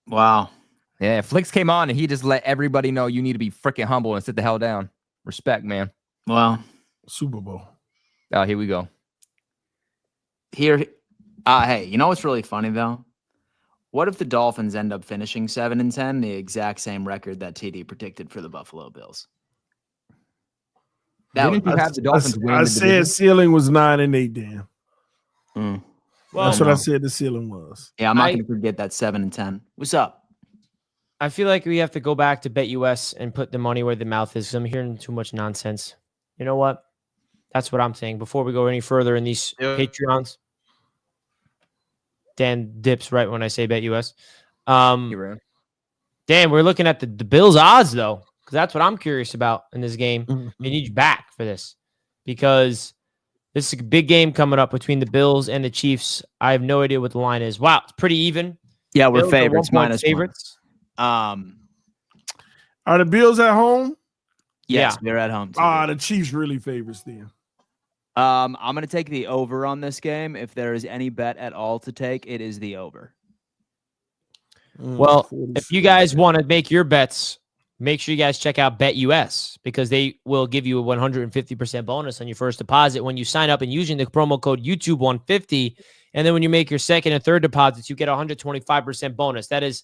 Wow. Yeah, Flicks came on and he just let everybody know you need to be freaking humble and sit the hell down. Respect, man. Well, Super Bowl. Oh, here we go. hey, you know what's really funny though? What if the Dolphins end up finishing 7-10, the exact same record that TD predicted for the Buffalo Bills? Didn't you have the Dolphins win I the said division? ceiling was 9-8, Dan. Well, That's what I said the ceiling was. Yeah, I'm not going to forget that 7-10. What's up? I feel like we have to go back to BetUS and put the money where the mouth is. 'Cause I'm hearing too much nonsense. You know what? That's what I'm saying. Before we go any further in these Patreons, Dan dips right when I say BetUS. Dan, we're looking at the Bills odds though, because that's what I'm curious about in this game. They need you back for this because this is a big game coming up between the Bills and the Chiefs. I have no idea what the line is. Wow, it's pretty even. Yeah, we're Bills are favorites, 1 point minus favorites. Are the Bills at home? Yes, Yeah. they're at home. The Chiefs really favorites then. I'm going to take the over on this game. If there is any bet at all to take, it is the over. Well, if you guys want to make your bets, make sure you guys check out BetUS because they will give you a 150% bonus on your first deposit when you sign up and using the promo code YouTube150. And then when you make your second and third deposits, you get a 125% bonus. That is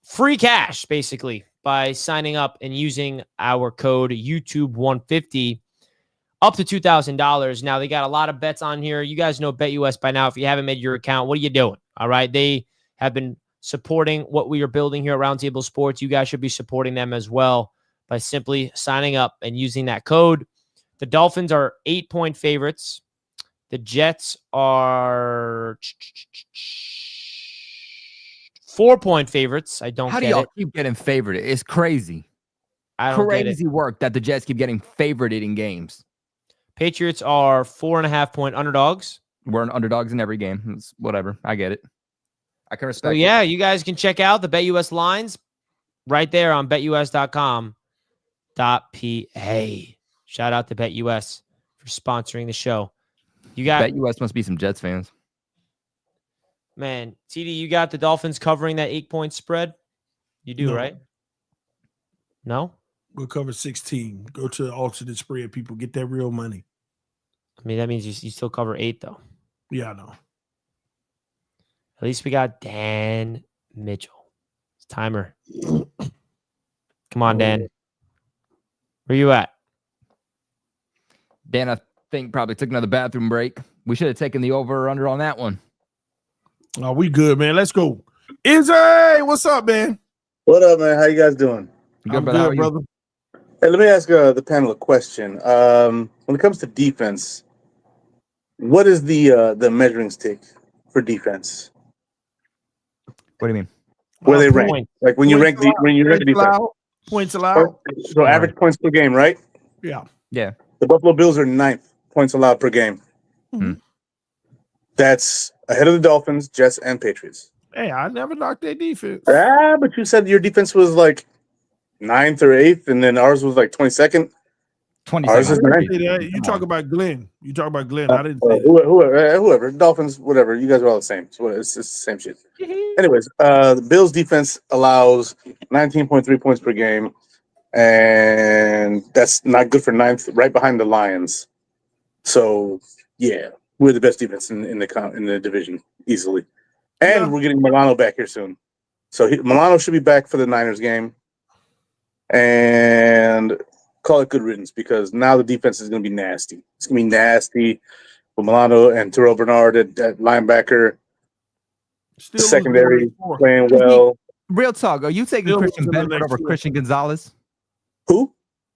free cash basically by signing up and using our code YouTube150 up to $2,000. Now they got a lot of bets on here. You guys know BetUS by now. If you haven't made your account, what are you doing? All right. They have been supporting what we are building here at Roundtable Sports. You guys should be supporting them as well by simply signing up and using that code. The Dolphins are 8-point favorites. The Jets are 4-point favorites. I don't How do get y'all it. keep getting favored? It's crazy. I don't get it. Crazy work that the Jets keep getting favored in games. Patriots are 4.5-point underdogs. We're underdogs in every game. It's whatever. I get it. I can respect So, yeah, you guys can check out the BetUS lines right there on betus.com.pa. Shout out to BetUS for sponsoring the show. You got BetUS must be some Jets fans. Man, TD, you got the Dolphins covering that 8-point spread? You do, No. right? No? We'll cover 16. Go to the alternate spread, people. Get that real money. I mean, that means you still cover 8, though. Yeah, I know. At least we got Dan Mitchell. It's timer. Come on, Dan. Where you at? Dan, I think probably took another bathroom break. We should have taken the over or under on that one. Oh, we good, man. Let's go. Izzy, what's up, man? What up, man? How you guys doing? I'm good, brother. Hey, let me ask the panel a question. When it comes to defense, what is the measuring stick for defense? What do you mean? Where they rank? Like when you rank the defense. Points allowed. So average points per game, right? Yeah. Yeah. The Buffalo Bills are 9th points allowed per game. Mhm. That's ahead of the Dolphins, Jets, and Patriots. Hey, I never knocked their defense. But you said your defense was like 9th or 8th, and then ours was like 22nd. 22nd. Ours is 9th. You talk about Glenn. I didn't say that. Whoever, Dolphins, whatever. You guys are all the same. So it's the same shit. Anyways, the Bills defense allows 19.3 points per game, and that's not good for 9th, right behind the Lions. So yeah, we're the best defense in the division easily, and we're getting Milano back here soon. So Milano should be back for the Niners game, and call it good riddance because now the defense is going to be nasty. It's going to be nasty with Milano and Terrell Bernard at linebacker. Still secondary playing well. Real talk. Are you taking Still Christian losing the Benford next over year. Christian Gonzalez? Who?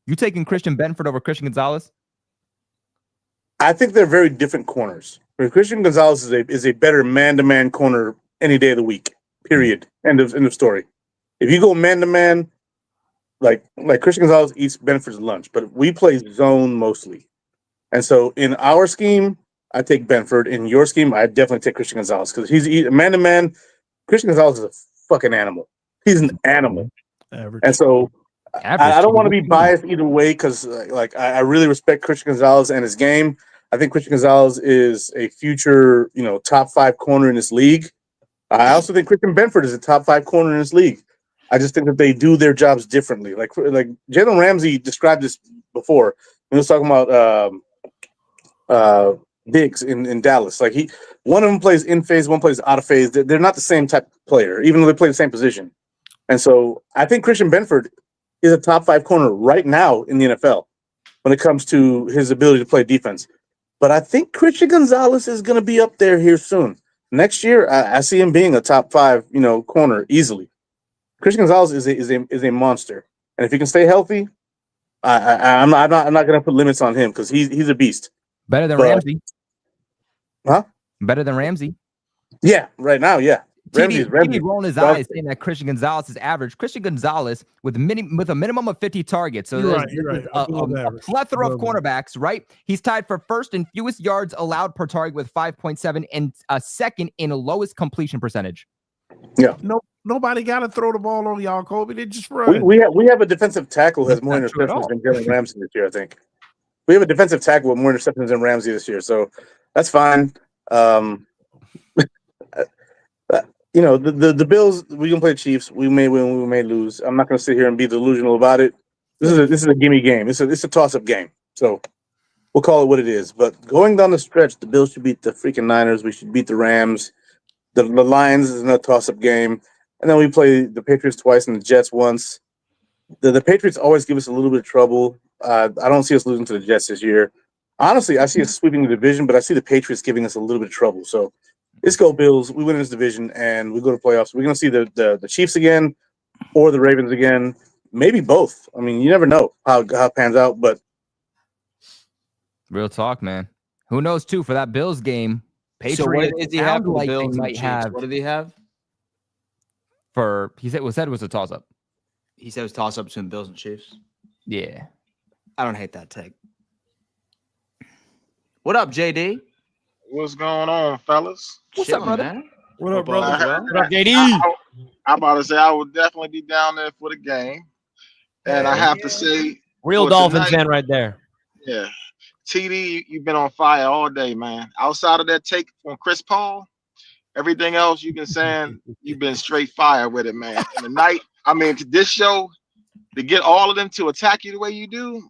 You taking Christian Benford over Christian Gonzalez? I think they're very different corners. Christian Gonzalez is a better man-to-man corner any day of the week. Period. End of story. If you go man-to-man, like Christian Gonzalez eats Benford's lunch, but we play zone mostly. And so in our scheme, I take Benford. In your scheme, I definitely take Christian Gonzalez because he's man-to-man. Christian Gonzalez is a fucking animal. He's an animal. And so I don't want to be biased either way because I really respect Christian Gonzalez and his game. I think Christian Gonzalez is a future, top 5 corner in this league. I also think Christian Benford is a top 5 corner in this league. I just think that they do their jobs differently. Like Jalen Ramsey described this before. He was talking about Diggs in Dallas. Like one of them plays in phase, one plays out of phase. They're not the same type of player, even though they play the same position. And so I think Christian Benford is a top 5 corner right now in the NFL when it comes to his ability to play defense. But I think Christian Gonzalez is going to be up there here soon. Next year, I see him being a top 5, corner easily. Christian Gonzalez is a monster, and if he can stay healthy, I'm not going to put limits on him because he's a beast. Better than Ramsey. Huh? Better than Ramsey. Yeah, right now, yeah. Ramsey Ramsey. rolling his eyes saying that Christian Gonzalez is average. Christian Gonzalez with a minimum of 50 targets. So You're there's right. a plethora of cornerbacks, right? He's tied for first in fewest yards allowed per target with 5.7 and second in lowest completion percentage. Yeah. Nobody got to throw the ball on y'all, Kobe. They just run. We have a defensive tackle who has more interceptions than Jalen Ramsey this year, I think. We have a defensive tackle with more interceptions than Ramsey this year, so that's fine. The Bills, we can play Chiefs. We may win, we may lose. I'm not going to sit here and be delusional about it. This is a gimme game. It's a toss-up game. So we'll call it what it is. But going down the stretch, the Bills should beat the freaking Niners. We should beat the Rams. The Lions is another toss-up game. and then we play the Patriots twice and the Jets once. The Patriots always give us a little bit of trouble. I don't see us losing to the Jets this year. Honestly, I see us sweeping the division, but I see the Patriots giving us a little bit of trouble. So let's go Bills. We win this division, and we go to playoffs. We're going to see the Chiefs again or the Ravens again. Maybe both. I mean, you never know how it pans out, but Real talk, man. Who knows, too, for that Bills game. Patriots So what does he have for the like Bills they and the might Chiefs? have What did he have? he said it was a toss-up. He said it was toss up between Bills and Chiefs. Yeah. I don't hate that take. What up, JD? What's going on, fellas? What's up, brother? Man? What up, Football brother? as well? What up, JD? I'm about to say I would definitely be down there for the game. And I have to say, Real for Dolphins tonight- fan right there. yeah, TD, you've been on fire all day, man. Outside of that take on Chris Paul, everything else you've been saying, you've been straight fire with it, man. And tonight, I mean, to this show, to get all of them to attack you the way you do,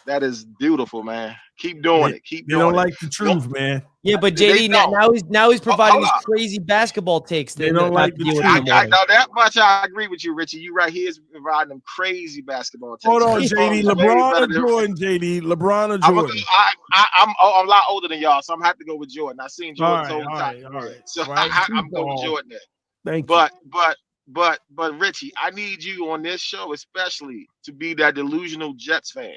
that is beautiful, man. Keep doing it. Keep They doing don't it. like the truth, man. Yeah, but They JD now, don't. now he's providing hold these on. crazy basketball takes. They don't like the deal with truth. in the I morning. know that much. I agree with you, Richie. You right here is providing them crazy basketball takes. Hold on, Chris Paul JD. is way LeBron better or than- Jordan, JD? LeBron or I'm Jordan? a lot older than y'all, so I'm gonna have to go with Jordan. I seen Jordan's All whole right, time. all right. So Right, I'm going with ball. Jordan there. Thank you. But Richie, I need you on this show especially to be that delusional Jets fan.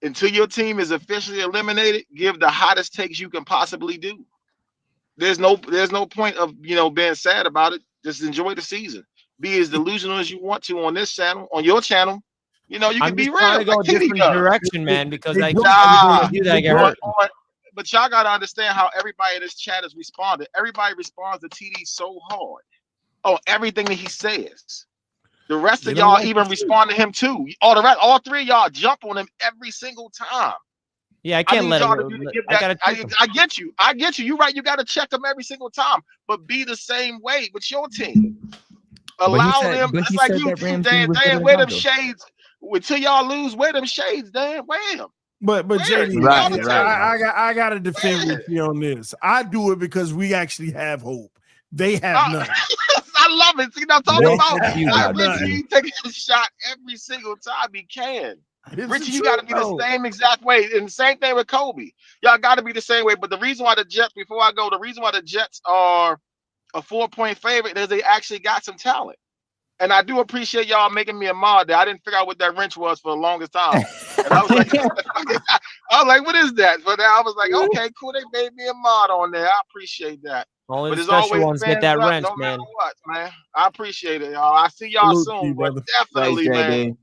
Until your team is officially eliminated, give the hottest takes you can possibly do. There's no point of being sad about it. Just enjoy the season. Be as delusional as you want to on this channel, on your channel. You can I'm be just real. trying to go a like Kitty different does. direction, man, because I Nah, I do that, I get hurt. but y'all gotta understand how everybody in this chat has responded. Everybody responds to TD so hard on everything that he says. The rest They of don't y'all like even the respond to him too. All three of y'all jump on him every single time. Yeah, I can't need let y'all him. to give I gotta that. check him. I get you. I get you. You're right. You got to check them every single time, but be the same way with your team. Allow them. It's like you, Dan. Wear them shades until y'all lose. Wear them shades, Dan. Wear them. But Wear JD, it. Right, I got to defend Richie on this. I do it because we actually have hope. They have none. I love it. See what I'm talking They about? have Like, none. Richie, he taking a shot every single time he can. It's Richie, the you got to truth, be though. the same exact way. And the same thing with Kobe. Y'all got to be the same way. But the reason why the Jets, before I go, the reason why the Jets are a 4-point favorite is they actually got some talent. And I do appreciate y'all making me a mod there. I didn't figure out what that wrench was for the longest time. And I was like, what is that? But I was like, okay, cool. They made me a mod on there. I appreciate that. Only But the there's special always ones get fans that up, wrench, no man. matter what, man. I appreciate it, y'all. I see y'all Salute soon, you, but brother. definitely, Thanks, man. JD.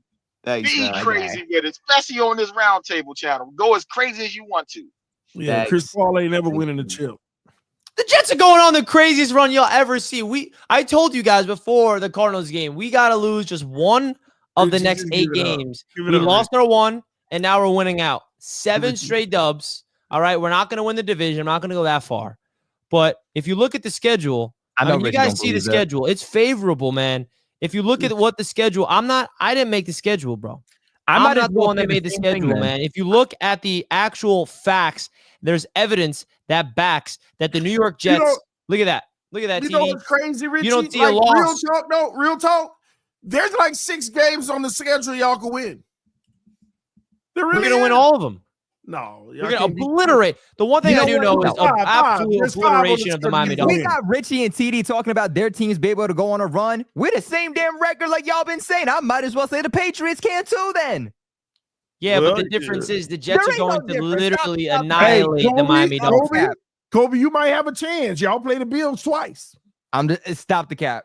Thanks, Be man. crazy with it, especially on this roundtable channel. Go as crazy as you want to. Yeah, Thanks. Chris Paul ain't never winning a chip. The Jets are going on the craziest run you'll ever see. I told you guys before the Cardinals game, we got to lose just one of the Richie, next just 8 give it up. games. Give it We up, lost our one, and now we're winning out. 7 Richie. straight dubs. All right, we're not going to win the division. I'm not going to go that far. But if you look at the schedule, I know you Richie guys don't see the believe that. schedule. It's favorable, man. If you look at what the schedule, I didn't make the schedule, bro. I'm might as not the well one say that made the same thing, schedule, man. If you look at the actual facts, there's evidence that backs that the New York Jets. Look at that. Look at that, You know TD. what's crazy, Richie? You don't see like, a loss. Real talk. There's like 6 games on the schedule y'all can win. We're going to win all of them. No. We're going to obliterate. The one thing I do know is absolute There's 5 on the obliteration of the schedule Miami you We Dolphins. got Richie and TD talking about their teams be able to go on a run. We're the same damn record like y'all been saying. I might as well say the Patriots can too then. Yeah, Well, but the difference is the Jets There are ain't going no to difference. literally Stop. annihilate the Miami Dolphins. Kobe, you might have a chance. Y'all play the Bills twice. I'm just stop the cap.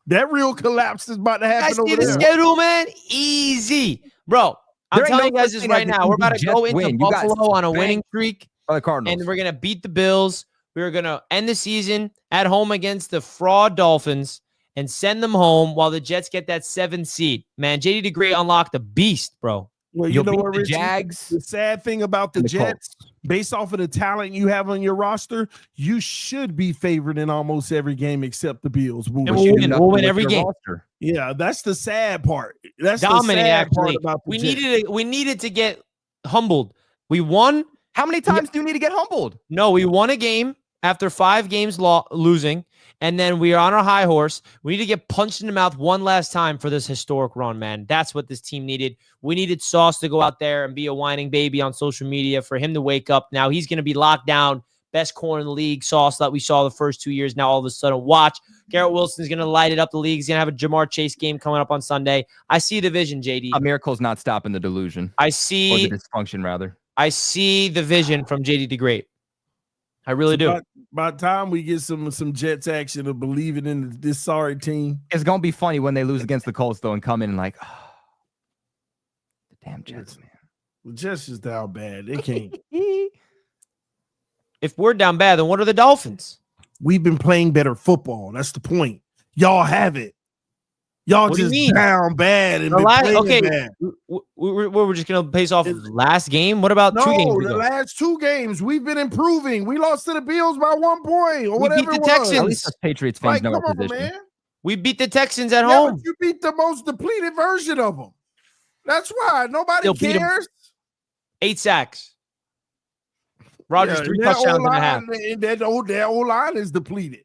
That real collapse is about to I happen see over the there. schedule, man. Easy. Bro, I'm There ain't telling no you guys such this thing right as now. the We're about to Jets go into win. You guys Buffalo on a bang winning streak, by the Cardinals. and we're going to beat the Bills. We're going to end the season at home against the fraud Dolphins and send them home while the Jets get that 7th seed. Man, JD the Great unlocked the beast, bro. Well, you You'll know beat what, the Richie? Jags The sad thing about the and the Jets, based off of the talent you have on your roster, you should be favored in almost every game except the Bills. And we'll win every game. Roster. Yeah, that's the sad part. That's Dominate, the sad part actually. about the Jets. We needed to get humbled. We won. How many times do you need to get humbled? No, we won a game after 5 games losing. and then we are on our high horse. We need to get punched in the mouth one last time for this historic run, man. That's what this team needed. We needed Sauce to go out there and be a whining baby on social media, for him to wake up. Now he's going to be locked down. Best corner in the league. Sauce that we saw the first 2 years. Now all of a sudden, watch. Garrett Wilson's going to light it up the league. He's going to have a Jamar Chase game coming up on Sunday. I see the vision, JD. A miracle's not stopping the delusion. I see. Or the dysfunction, rather. I see the vision from JD the Great. I really do. By the time we get some Jets action of believing in this sorry team, it's gonna be funny when they lose against the Colts though, and come in and like, oh, the damn Jets, man. The Jets is down bad. They can't. If we're down bad, then what are the Dolphins? We've been playing better football. That's the point. Y'all have it. Y'all just down bad and okay. bad. We're just gonna pace off last game. What about 2 games ago? The last 2 games we've been improving. We lost to the Bills by 1 point or whatever. We beat the Texans. At least us Patriots fans know our position. Man. We beat the Texans at home. But you beat the most depleted version of them. That's why nobody cares. 8 sacks. Rodgers 3 touchdowns and a half. That O-line is depleted.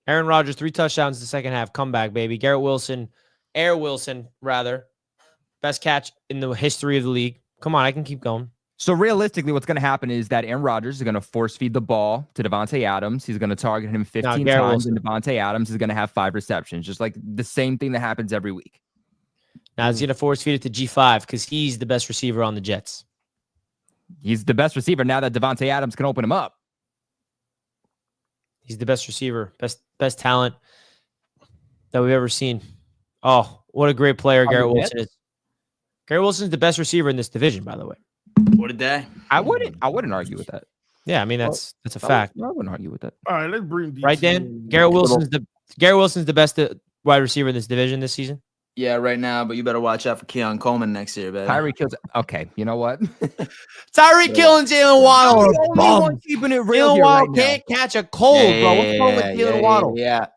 Aaron Rodgers 3 touchdowns in the second half. Comeback, baby. Garrett Wilson, Air Wilson, rather. Best catch in the history of the league. Come on, I can keep going. So realistically, what's going to happen is that Aaron Rodgers is going to force feed the ball to Devontae Adams. He's going to target him 15 times, and Devontae Adams is going to have 5 receptions, just like the same thing that happens every week. Now he's going to force feed it to G5 because he's the best receiver on the Jets. He's the best receiver now that Devontae Adams can open him up. He's the best receiver, best talent that we've ever seen. Oh, what a great player Garrett Wilson is. Garrett Wilson's the best receiver in this division, by the way. What a day. I wouldn't argue with that. Yeah, I mean that's a fact. I wouldn't argue with that. All right, let's bring right, Dan. Garrett Wilson's the best wide receiver in this division this season. Yeah, right now, but you better watch out for Keon Coleman next year, baby. Tyreek Hill's okay. You know what? Tyreek Hill and Jalen Waddle are the only one keeping it real. Jalen Waddle can't catch a cold, bro. What's wrong with Jalen Waddle? Yeah.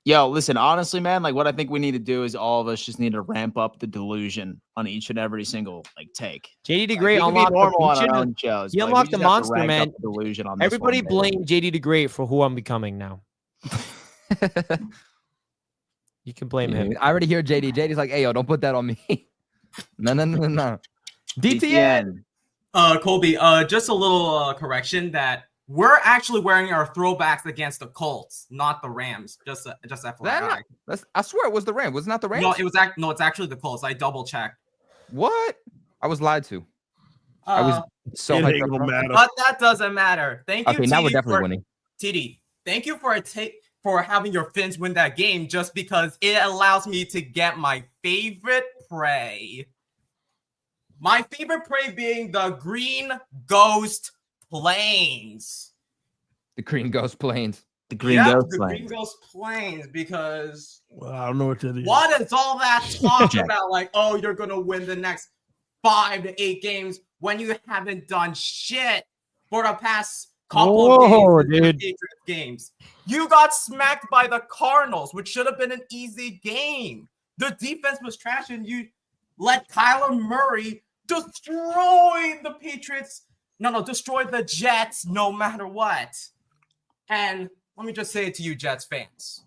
Yo, listen, honestly, man, like what I think we need to do is all of us just need to ramp up the delusion on each and every single take. JD the Great unlocked He unlocked the monster, man. The delusion on everybody blame JD the Great for who I'm becoming now. You can blame him. I already hear JD. JD's like, hey, yo, don't put that on me. No. DTN. Colby, just a little correction that we're actually wearing our throwbacks against the Colts, not the Rams. Just FYI. I swear it was the Rams. Was it not the Rams? No, it's actually the Colts. I double checked. What? I was lied to. I was so hyped up. But that doesn't matter. Thank you. Okay, now we're definitely winning. TD, thank you for having your Fins win that game, just because it allows me to get my favorite prey. My favorite prey being the Green Ghost Plains. The Green Ghost Plains. The Green Ghost Plains, because I don't know what that is. What is all that talk about? Like, oh, you're gonna win the next 5 to 8 games when you haven't done shit for the past couple of games. You got smacked by the Cardinals, which should have been an easy game. The defense was trash, and you let Kyler Murray destroy the Patriots. Destroy the Jets no matter what. And let me just say it to you, Jets fans.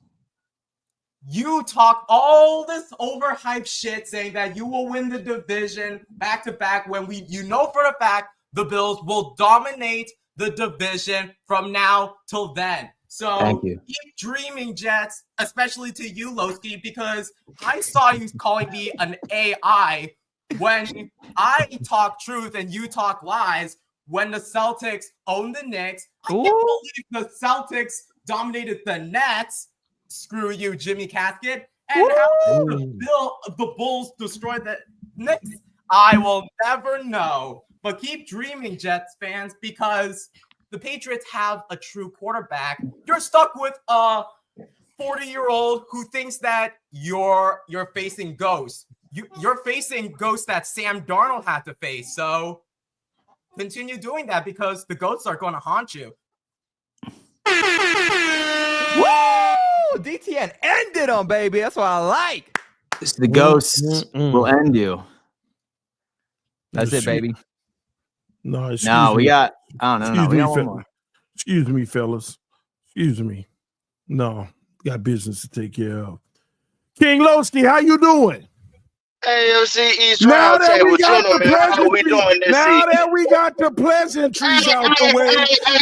You talk all this overhyped shit saying that you will win the division back to back when you know for a fact the Bills will dominate the division from now till then. So keep dreaming, Jets, especially to you, Lowski, because I saw you calling me an AI when I talk truth and you talk lies. When the Celtics owned the Knicks, I can't believe the Celtics dominated the Nets. Screw you, Jimmy Casket. And how the Bulls destroyed the Knicks, I will never know. But keep dreaming, Jets fans, because the Patriots have a true quarterback. You're stuck with a 40-year-old who thinks that you're facing ghosts. You're facing ghosts that Sam Darnold had to face. So continue doing that because the ghosts are going to haunt you. Woo! DTN ended on, baby. That's what I like. The ghosts will end you. That's it, baby. No, we got. I don't know. We got one more. Excuse me, fellas. Excuse me. No, got business to take care of. King Lowski, how you doing? AFC East Now that we Roundtable, got the gentlemen, how we pleasantries, doing this now evening? that we got the pleasantries out the way,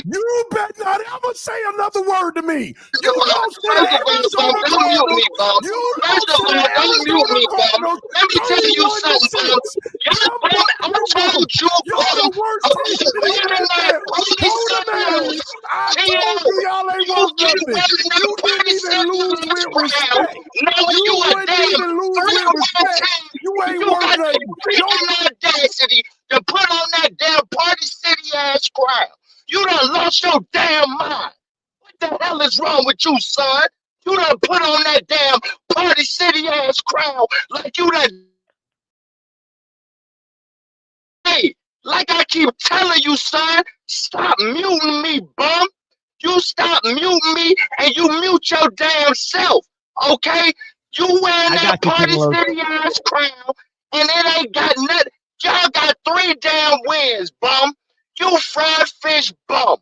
you better not ever say another word to me. You don't say Arizona Don't mute me, Cardinals. Bob. You First don't of say all, don't mute Arizona me, Bob. Cardinals. Let me tell you 31-6. something, Bob. I told you, Y'all the worst team in the NFL. Hold the man. I told you y'all ain't worth nothing. You didn't even lose with respect. You wouldn't even lose with respect. You ain't worth nothing. Freaking audacity to put on that damn Party City ass crowd. You done lost your damn mind. What the hell is wrong with you, son? You done put on that damn Party City ass crowd like you done. Hey, like I keep telling you, son, stop muting me, bum. You stop muting me and you mute your damn self, okay? You wearing that Party City ass crown and it ain't got nothing. Y'all got 3 damn wins, bum. You fried fish bum.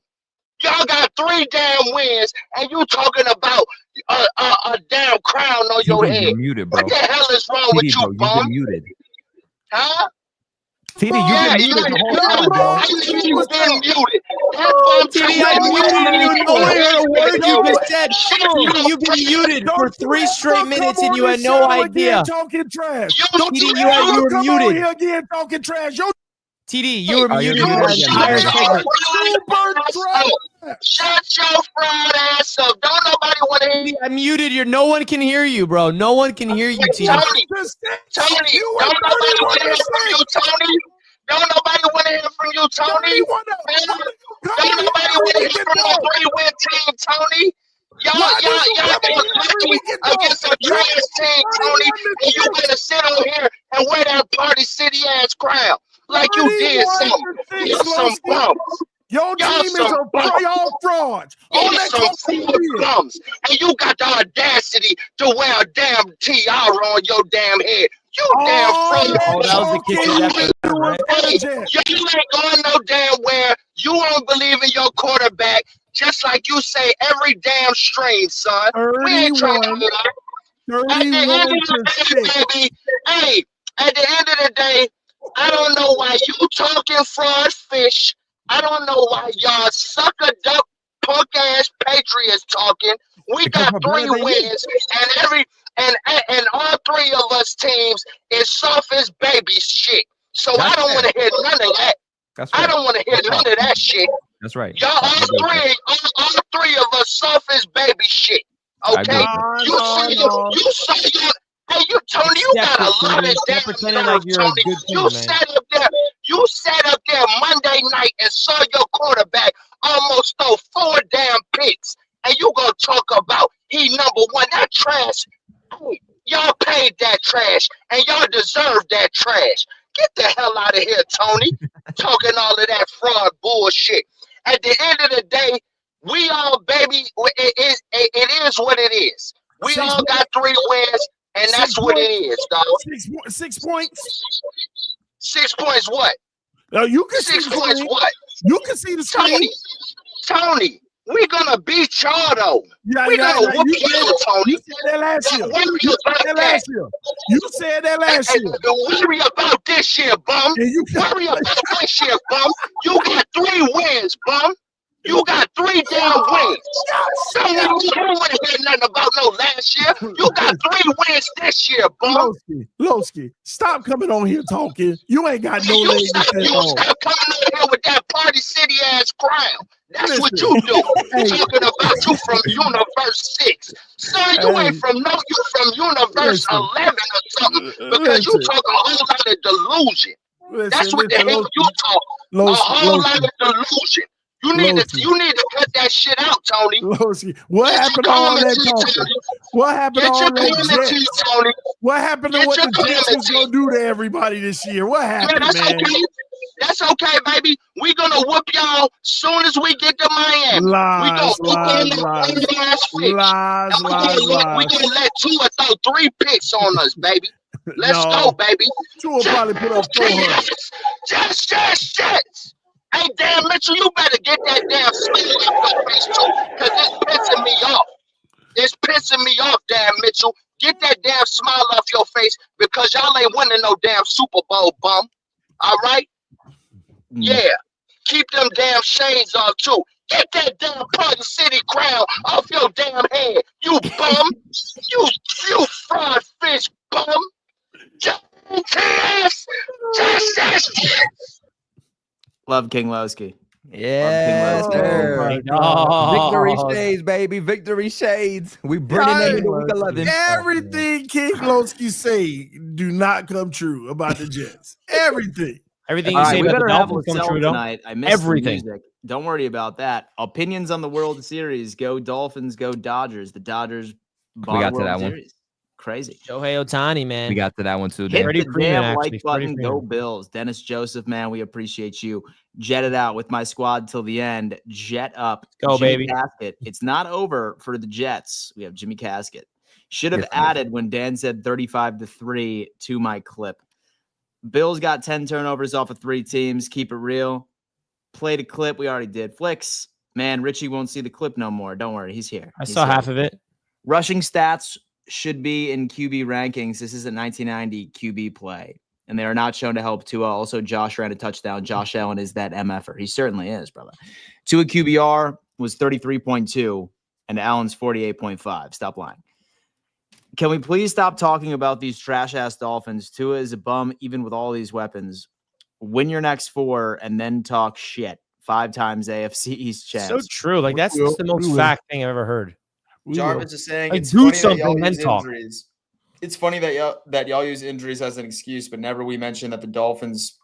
Y'all got 3 damn wins and you talking about a damn crown on your head. You're muted, bro. What the hell is wrong with you, bro, bum? you've been muted. Huh? TD, you've been muted the whole time, bro. I know you've been muted. That bum TD, I muted you. No one heard a word you just said. TD, you've been muted for 3 straight minutes and you had no idea. Talking trash. TD, you were come on muted. here again talking trash. TD, you were Oh, you're muted muted that again, entire man. segment. Shut your fried ass up. Don't nobody want to hear you. I muted your. No one can hear you, bro. No one can hear you, TD. Tony, don't nobody want to hear from you, Tony. Don't nobody want to hear from you, Tony. Don't nobody want to hear from a 3-win team, Tony. Y'all got lucky against a trash team, Tony, and you gonna sit on here and wear that Party City ass crown like you did something. You're some bums. Your team is y'all frauds. You're some fraud bums, and you got the audacity to wear a damn tiara on your damn head. You damn fraud. Oh, that was the kitchen episode, right? You ain't going no damn where. You don't believe in your quarterback, just like you say every damn stream, son. We ain't trying to hear that. At the end of the day, baby, hey, at the end of the day, I don't know why you talking fraud fish. I don't know why y'all sucker duck punk ass Patriots talking. We got 3 wins, and all 3 of us teams is soft as baby shit. So I don't want to hear none of that. That's right. I don't want to hear none of that shit. That's right. Y'all, all 3 of us soft as baby shit. Okay? Hey, you Tony, you got a lot of damn pretending nerve, like you're a Tony. good You team, sat up there Monday night and saw your quarterback almost throw 4 damn picks, and you gonna talk about he number 1? That trash. Hey, y'all paid that trash, and y'all deserve that trash. Get the hell out of here, Tony. Talking all of that fraud bullshit. At the end of the day, we all, baby, it is what it is. We all got 3 wins, and that's what it is, dog. 6 points. 6 points what? You can 6 points what? You can see the screen. Tony, we're gonna beat y'all though. We're gonna whoop you, Tony. You said that last year. You said that last year. Worry about this year, bum. Worry about this year, bum. You got 3 wins, bum. You got 3 damn wins. Don't want to hear nothing about no last year. You got 3 wins this year, bum. Lowski, stop coming on here talking. You ain't got no legs to stand on. Stop coming on here with that Party City ass crown. That's what you do. Talking about you from Universe 6. Son, you ain't from you from Universe 11 or something because you talk a whole lot of delusion. That's what the hell you talk. A whole lot of delusion. You need to cut that shit out, Tony. What happened to all that talking? What happened to all that Jets? Tony. What happened to what the Jets was gonna do to everybody this year? What happened, that's man? Okay. That's okay, baby. We're gonna whoop y'all soon as we get to Miami. Lies. We gonna let Tua throw 3 picks on us, baby. Let's go, baby. Tua probably put up 400. Jets. Hey, damn, Mitchell, you better get that damn smile off your face, too, because it's pissing me off. It's pissing me off, damn, Mitchell. Get that damn smile off your face because y'all ain't winning no damn Super Bowl, bum. All right? Yeah. Keep them damn shades off, too. Get that damn Party City crown off your damn head, you bum. You fried fish, bum. Justice! Justice! Love King Lowski. Yeah, Love King Lowski. sir. my God. Victory shades, baby. Victory shades. We bringing them into week 11. Everything King Lowski say do not come true about the Jets. Everything. Everything All you right, say we about the better have Dolphins come Lascelles true, though. tonight. I missed Everything. the music. Don't worry about that. Opinions on the World Series. Go Dolphins, go Dodgers. The Dodgers bought got to World that one. Series. Crazy. Shohei Otani, man. We got to that one too. Hit Dan. Freddie the Freeman, damn actually. like Freddie button. Go Freeman. Bills. Dennis Joseph, man, we appreciate you. Jet it out with my squad till the end. Jet up. Go, Jimmy baby. Casket. It's not over for the Jets. We have Jimmy Casket. Should have Yes, added when Dan said 35-3 to my clip. Bills got 10 turnovers off of 3 teams. Keep it real. Played a clip. We already did. Flicks. Man, Richie won't see the clip no more. Don't worry. He's here. I saw half of it. Rushing stats should be in QB rankings. This is a 1990 QB play, and they are not shown to help Tua. Also, Josh ran a touchdown. Josh Allen is that MFer. He certainly is, brother. Tua QBR was 33.2, and Allen's 48.5. Stop lying. Can we please stop talking about these trash-ass Dolphins? Tua is a bum, even with all these weapons. Win your next 4 and then talk shit. 5 times AFC East champs. So true. Like, that's will. just the most We will. fact thing I've ever heard. Jarvis is saying Like, it's do funny that something, y'all then use talk. injuries. It's funny that y'all use injuries as an excuse, but never we mention that the Dolphins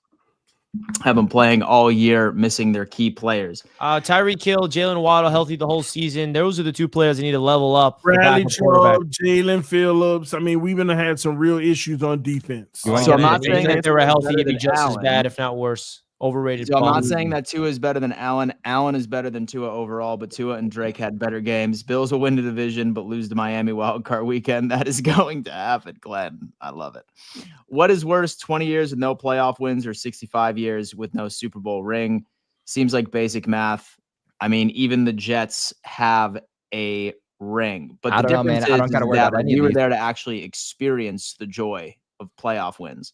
have been playing all year, missing their key players. Tyreek Hill, Jalen Waddle, healthy the whole season. Those are the 2 players that need to level up. the Bradley backup quarterback. Chubb, Jalen Phillips. I mean, we've been had some real issues on defense. So I'm not saying that they were healthy. It'd be just as bad, if not worse. Overrated. So I'm not bum. saying that Tua is better than Allen. Allen is better than Tua overall, but Tua and Drake had better games. Bills will win the division, but lose to Miami wildcard weekend. That is going to happen, Glenn. I love it. What is worse, 20 years with no playoff wins or 65 years with no Super Bowl ring? Seems like basic math. I mean, even the Jets have a ring. But I the don't know, difference man. I don't is gotta worry that about any of we were these. there to actually experience the joy of playoff wins.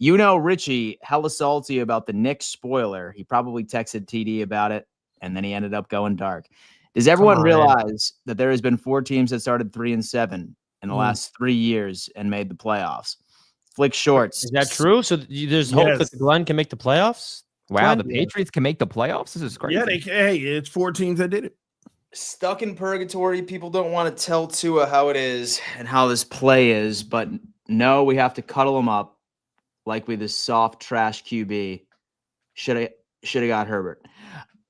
You know, Richie, hella salty about the Knicks spoiler. He probably texted TD about it, and then he ended up going dark. Does everyone on, realize that there has been 4 teams that started 3-7 in the last 3 years and made the playoffs? Flick Shorts. Is that true? So there's hope that the Glenn can make the playoffs? Wow, Glenn? the Patriots can make the playoffs. This is crazy. Yeah, hey, it's 4 teams that did it. stuck in purgatory. People don't want to tell Tua how it is. And how this play is, but no, we have to cuddle him up like we the soft trash QB. Should have got Herbert.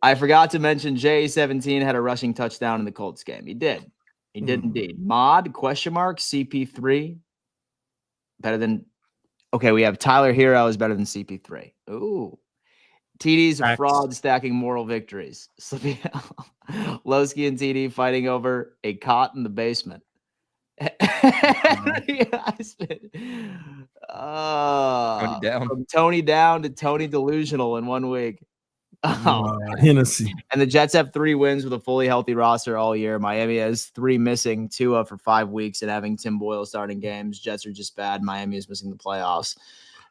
I forgot to mention J17 had a rushing touchdown in the Colts game. He did. He did indeed. Mod, question mark, CP3. Better than okay, we have Tyler Hero is better than CP3. Ooh. TD's a fraud stacking moral victories. Lowski and TD fighting over a cot in the basement. Tony down. From Tony down to Tony delusional in 1 week. Hennessy. And the Jets have 3 wins with a fully healthy roster all year. Miami has 3 missing, Tua for 5 weeks and having Tim Boyle starting games. Jets are just bad. Miami is missing the playoffs.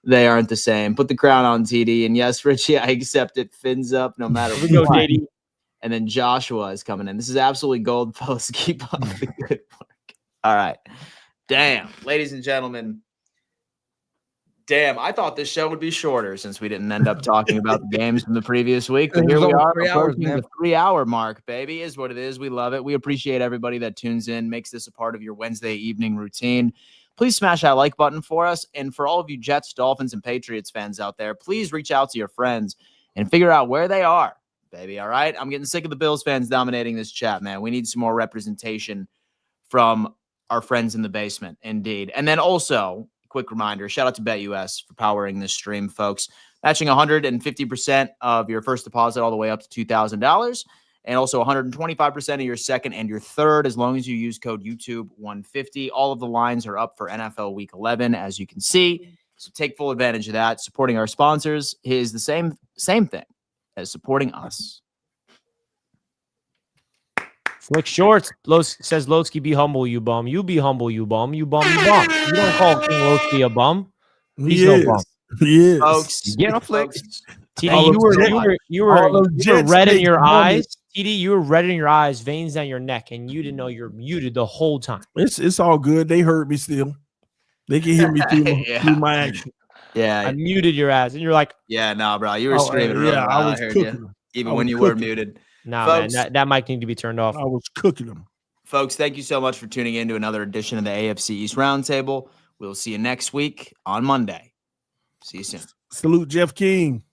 They aren't the same. Put the crown on TD. And yes, Richie, I accept it. Fins up no matter what. Go, JD. And then Joshua is coming in. This is absolutely gold, fellas. Keep up the good work. All right. Damn. Ladies and gentlemen. Damn. I thought this show would be shorter since we didn't end up talking about the games from the previous week. But here we are. 3 hours, Approaching the 3-hour mark, baby, is what it is. We love it. We appreciate everybody that tunes in, makes this a part of your Wednesday evening routine. Please smash that like button for us. And for all of you Jets, Dolphins, and Patriots fans out there, please reach out to your friends and figure out where they are, baby. All right? I'm getting sick of the Bills fans dominating this chat, man. We need some more representation from our friends in the basement, indeed. And then also, quick reminder, shout out to BetUS for powering this stream, folks. Matching 150% of your first deposit all the way up to $2,000. And also 125% of your second and your third, as long as you use code YouTube150. All of the lines are up for NFL Week 11, as you can see. So take full advantage of that. Supporting our sponsors is the same thing. as supporting us. Slick Shorts says Lowski, be humble, you bum. You be humble, you bum. You bum, you bum. You don't call King Lowski a bum. He's no bum. He is. Folks, Get a flick. TD, you were Jets red in make your money. eyes. TD, you were red in your eyes, veins down your neck, and you didn't know you're muted the whole time. It's all good. They heard me still. They can hear me through my action. Yeah. I muted your ass, and you're like, Yeah, no, bro. You were screaming really yeah, loud. I was heard cooking you. them. Even I when was you were cooking. muted. nah, Folks, man, that mic need to be turned off. I was cooking them. Folks, thank you so much for tuning in to another edition of the AFC East Roundtable. We'll see you next week on Monday. See you soon. Salute Jeff King.